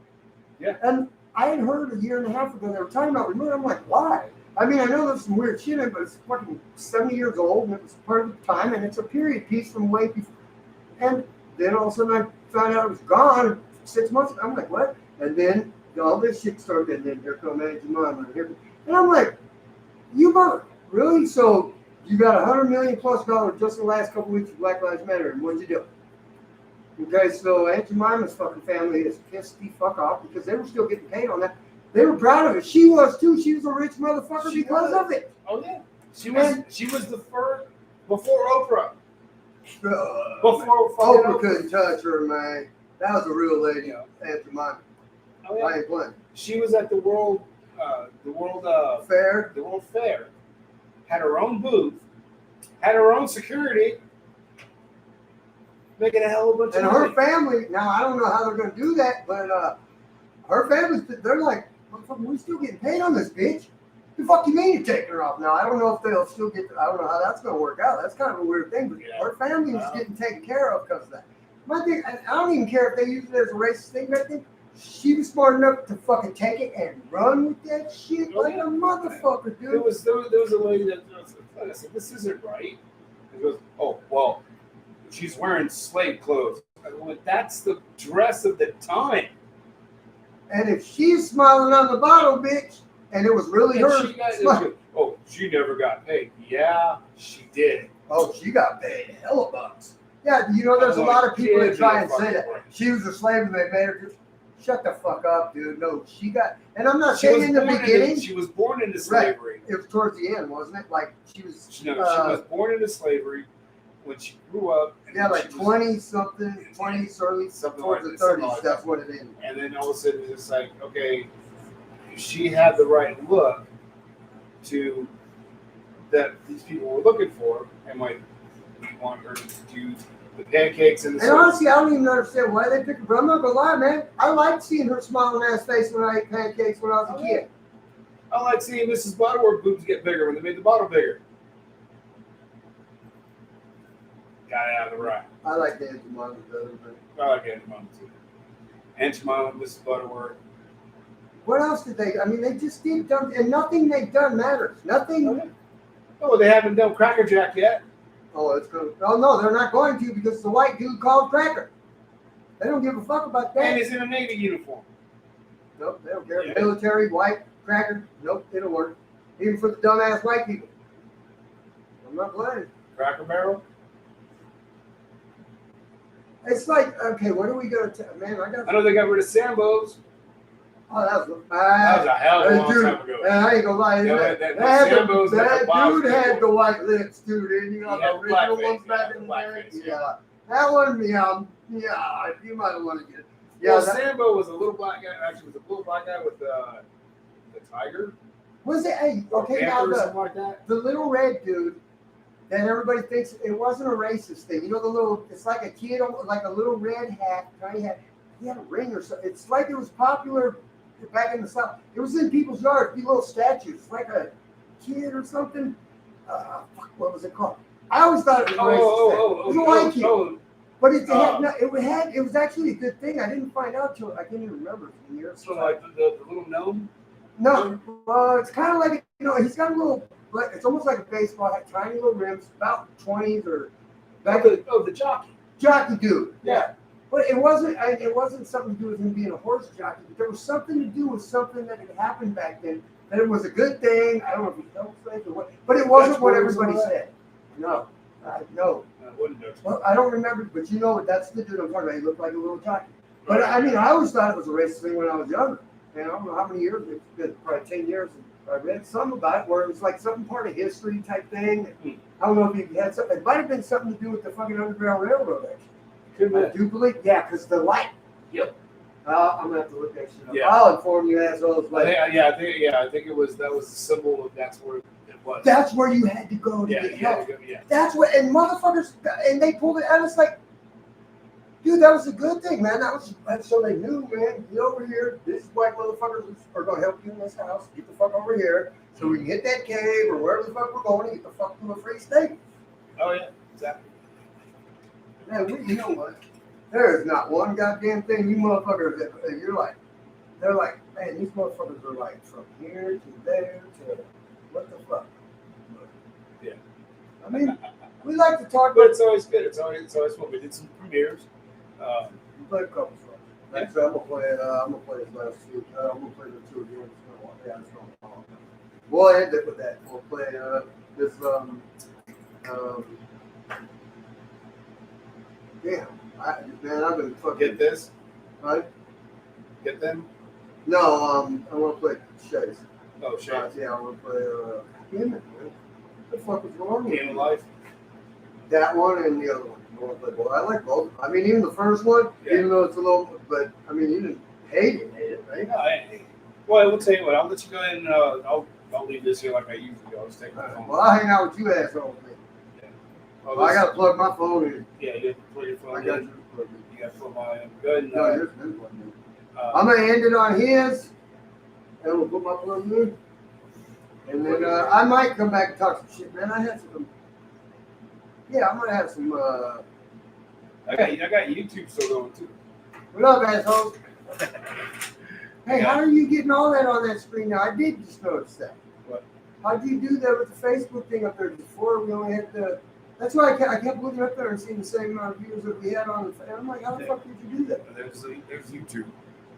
Yeah. And I had heard a year and a half ago they were talking about removing. I'm like, why? I mean, I know there's some weird shit in it, but it's fucking 70 years old and it was part of the time, and it's a period piece from way before. And then all of a sudden I found out it was gone 6 months ago. I'm like, what? And then all this shit started, and then here come Aunt Jemima. And I'm like, you mother, really? So you got $100 million plus just in the last couple weeks of Black Lives Matter, and what'd you do? Okay, so Aunt Jemima's fucking family is pissed the fuck off because they were still getting paid on that. They were proud of it. She was too. She was a rich motherfucker because of it. Oh yeah. She was the first before Oprah. Before Oprah couldn't touch her, man. That was a real lady, Aunt Jemima. Oh, yeah. I ain't playing. She was at the World Fair. The World Fair. Had her own booth. Had her own security. Making a hell of a bunch And of her money. family, now I don't know how they're going to do that, but her family, they're like, motherfucker, we still getting paid on this, bitch. The fuck you mean you're taking her off now? I don't know if they'll still get. I don't know how that's gonna work out. That's kind of a weird thing. But Yeah. her family was getting taken care of because of that. My thing, I don't even care if they use it as a racist thing. But I think she was smart enough to fucking take it and run with that shit like a motherfucker, dude. There was a lady that I said, this isn't right. He goes, oh well, she's wearing slave clothes. I went, that's the dress of the time. And if she's smiling on the bottle, bitch, and it was really And her, she oh, she never got paid. Yeah, she did. oh, she got paid hella bucks. Yeah, you know, there's a lot of people that try and say that Right. she was a slave and they made her just shut the fuck up, dude. No, she got, and I'm not She saying was in the born beginning. she was born into slavery. It was towards the end, wasn't it? Like she was. She was born into slavery. When she grew up, and Yeah, like she was- 20 something, 20s, early Something towards like the that, 30s. something like That's that. what it ended. and then all of a sudden it's just like, okay, she had the right look to that these people were looking for, and like we want her to do the pancakes and the And honestly, I don't even understand why they picked her. But I'm not gonna lie, man. I liked seeing her smiling ass face when I ate pancakes when I was a kid. I like seeing Mrs. Butterworth boobs get bigger when they made the bottle bigger. Got it out of the right. I like Aunt Jemima better, but I like Aunt Jemima too. Aunt Jemima, Mrs. Butterworth. what else did they? I mean, they just did dumb, and nothing they've done matters. Nothing. Oh, they haven't done Cracker Jack yet. Oh, it's gonna. Oh no, they're not going to because the white dude called Cracker. They don't give a fuck about that. And he's in a Navy uniform. Nope, they don't care. Yeah. Military, white, Cracker. Nope, it'll work. Even for the dumbass white people. I'm not playing. Cracker Barrel. It's like, okay, what are we gonna tell? Man, I know they got rid of Sambo's. Oh, that was That was a hell of a long dude, time ago. man, I ain't gonna lie. Yeah, that that had Sambo's the, like a that box dude had people. the white lips too, didn't you? He The had the original blackface, ones back yeah, in the the day. blackface, Yeah. That one, yeah, you might want to get it. Yeah, Yeah, that, Sambo was a little black guy. Actually, was a little black guy with the tiger. was it? Hey, Or okay, now panther or something the like that. little red dude that everybody thinks it wasn't a racist thing. You know, the little, it's like a kid, like a little red hat, tiny hat. He had a ring or something. It's like it was popular back in the South. It was in people's yards, these little statues. It's like a kid or something. Fuck, what was it called? I always thought it was a racist thing. It was a white kid. But it was actually a good thing. I didn't find out till I can't even remember the year. So like the little gnome. No, it's kind of like, you know, he's got a little, it's almost like a baseball hat, tiny little rims, about 20s or back The jockey. jockey dude. Yeah. But it wasn't something to do with him being a horse jockey. But there was something to do with something that had happened back then. That it was a good thing. I don't know if he felt slaves or what, but it wasn't what everybody said. No, no. Well, I don't remember, but you know, that's the dude I'm talking about. He looked like a little jockey. But I mean, I always thought it was a racist thing when I was younger. And I don't know how many years, it's been probably 10 years. I read something about it where it was like something part of history type thing. I don't know if he had something. It might have been something to do with the fucking Underground Railroad, actually. I do believe, yeah, because the light. Yep. I'm gonna have to look that shit up. Yeah. I'll inform you assholes. I Later. think it was that was the symbol of that's where it was. That's where you had to go to yeah, get yeah, help. yeah. That's what, and motherfuckers, and they pulled it out. It's like, dude, that was a good thing, man. That's so they knew, man. Get over here. These white motherfuckers are gonna help you in this house. Get the fuck over here, so we can hit that cave or wherever the fuck we're going and get the fuck to a free state. Oh yeah, exactly. Man, you know what? There is not one goddamn thing you motherfuckers that you're like. They're like, man, these motherfuckers are like from here to there to what the fuck. Yeah. I mean, we like to talk But about. it's always good. It's always fun. We did some premieres. We played a couple songs. Next, I'm gonna play this last two. I'm gonna play the two again. It's gonna long. We'll end it with that. We'll play this. Damn, man, I've been fucking. Get this. Right? Get them. No, I want to play Chase. Oh shit. Yeah, I want to play. Damn it, man. What the fuck is wrong with Game of you? Life. That one and the other one. I want to play both. I like both. I mean, even the first one, Yeah. even though it's a little, but I mean, you didn't hate it, right? No, well, we'll tell you what. I'll let you go ahead and I'll leave this here like I usually do. I'll just take my phone. Well, I'll hang out with you assholes, man. Oh, Well, I gotta plug my phone in. Yeah, you have to plug your phone. I got in. you plugged in. You got to plug mine in. Go ahead and. No, yours been plugged in. I'm gonna end it on his. And we'll put my plug in. And then I might come back and talk some shit, man. I had some. Yeah, I'm gonna have some. I got YouTube still going too. What up, assholes? Hey, how are you getting all that on that screen now? I did just notice that. What? How'd you do that with the Facebook thing up there? Before we only had the. That's why I kept looking up there and seeing the same amount of views that we had on the. And I'm like, how the fuck did you do that? There's YouTube.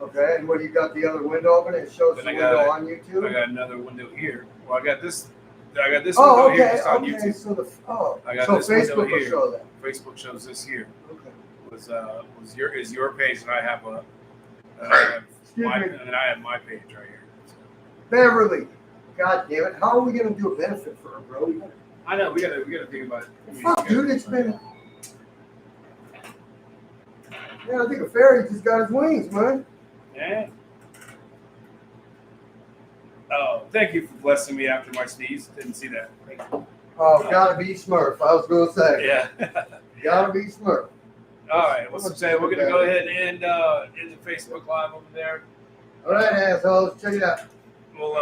Okay, and what, you got the other window open? It shows the window on YouTube. I got another window here. Well, I got this window Oh, here okay, just on okay. YouTube. So I got so this window Facebook will here. show that. Facebook shows this here. Okay. Is your page, and I have Excuse me. and then I have my page right here. Beverly, God damn it! How are we gonna do a benefit for her, bro? I know we gotta think about it. Fuck, dude, it's been. Yeah, I think a fairy just got his wings, man. Yeah. Oh, thank you for blessing me after my sneeze. Didn't see that. Thank you. Oh, gotta be Smurf. I was gonna say. Yeah. Gotta be Smurf. All right. Well, say we're gonna go ahead and end the Facebook Live over there. All right, assholes, check it out. We'll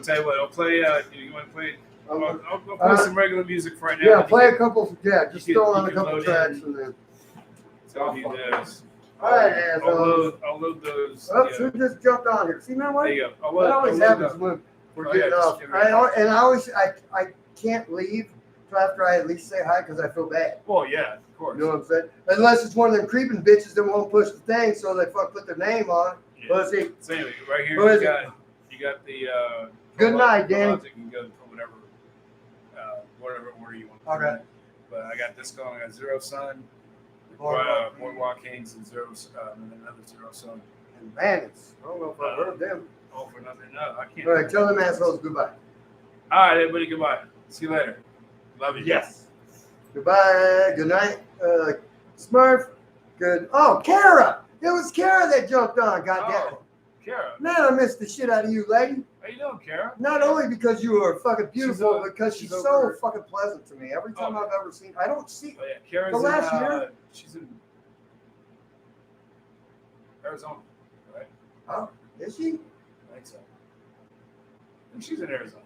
tell you what. I'll play. You want to play? I'll play some regular music for right now. Yeah, play a couple. Yeah, just you throw can- on a you can couple load tracks in. and then. Tell me this. All right, assholes. I'll load those. Oh, yeah. she just jumped on here. See, man, what? There you go. That always happens when we're getting off. I can't leave till after I at least say hi because I feel bad. Well, yeah, of course. You know what I'm saying? Unless it's one of them creeping bitches that won't push the thing, so they put their name on. Yeah. Let's see. So anyway, right here What is you got the. Good night, Danny. You can go for whatever order you want. Okay. But I got this going. I got Zero Sun, Boardwalk Kings, and and then another Zero Sun. And Bandits. I don't know if I've heard them. All for nothing. No, I can't. All right, tell them assholes goodbye. All right, everybody. Goodbye. See you later. Love you. Yes. Goodbye. Good night. Smurf. Good. Oh, Kara. It was Kara that jumped on. God damn it. Oh, Kara. Man, I missed the shit out of you, lady. How you doing, Kara? Not only because you are fucking beautiful, but because she's she's so over- fucking pleasant to me. Every time I've ever seen, I don't see. Oh yeah, Kara's The last year? She's in Arizona, right? Oh, is she? I think so. I think she's in Arizona.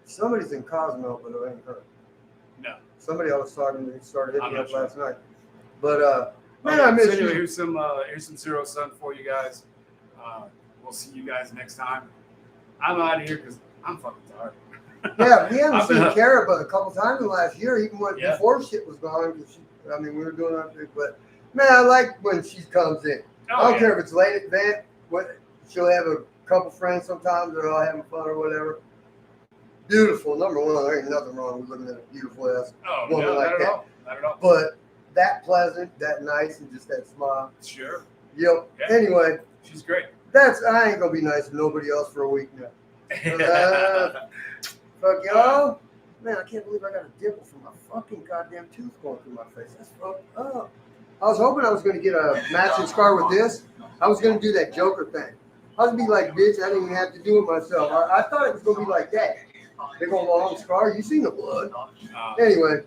Somebody's in Cosmo, but it ain't her. No. Somebody I was talking to started hitting I'm me not up sure. last night. But man, Okay, I miss so anyway, you. here's some Zero Sun for you guys. We'll see you guys next time. I'm out of here because I'm fucking tired. Yeah, we haven't I've been seen up. Kara but a couple times in the last year, even when Yeah. before shit was gone. Cause we were doing our thing. But man, I like when she comes in. I don't care if it's late at night. She'll have a couple friends sometimes. They're all having fun or whatever. Beautiful, number one. There ain't nothing wrong with looking at a beautiful ass Oh, woman no, like not at that. all. Not at all. But that pleasant, that nice, and just that smile. Sure. Yep. Yeah. Anyway, She's great. I ain't gonna be nice to nobody else for a week now. Fuck y'all. Man, I can't believe I got a dimple from my fucking goddamn tooth going through my face. That's fucked up. I was hoping I was gonna get a matching scar with this. I was gonna do that Joker thing. I was gonna be like, bitch, I didn't even have to do it myself. I thought it was gonna be like that. Big old long scar. You seen the blood. Anyway,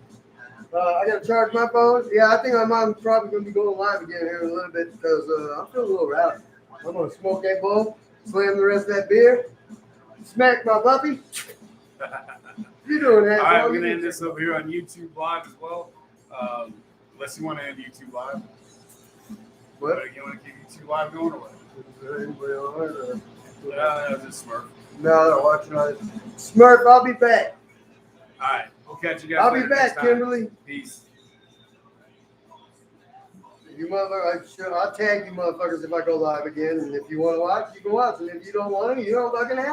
I gotta charge my phone. Yeah, I think I'm probably gonna be going live again here in a little bit because I'm feeling a little rowdy. I'm gonna smoke that bowl, slam the rest of that beer, smack my puppy. You doing that? All right, we're gonna end this over here on YouTube Live as well. Unless you want to end YouTube Live. What? You want to keep YouTube Live going or what? Is there anybody on it? Just Smurf. No, they're watching on it. Smurf, I'll be back. All right, we'll catch you guys. I'll be later next back, time. Kimberly. Peace. You motherfuckers, I'll tag you motherfuckers if I go live again. And if you want to watch, you can watch. And if you don't want to, you don't fucking have to.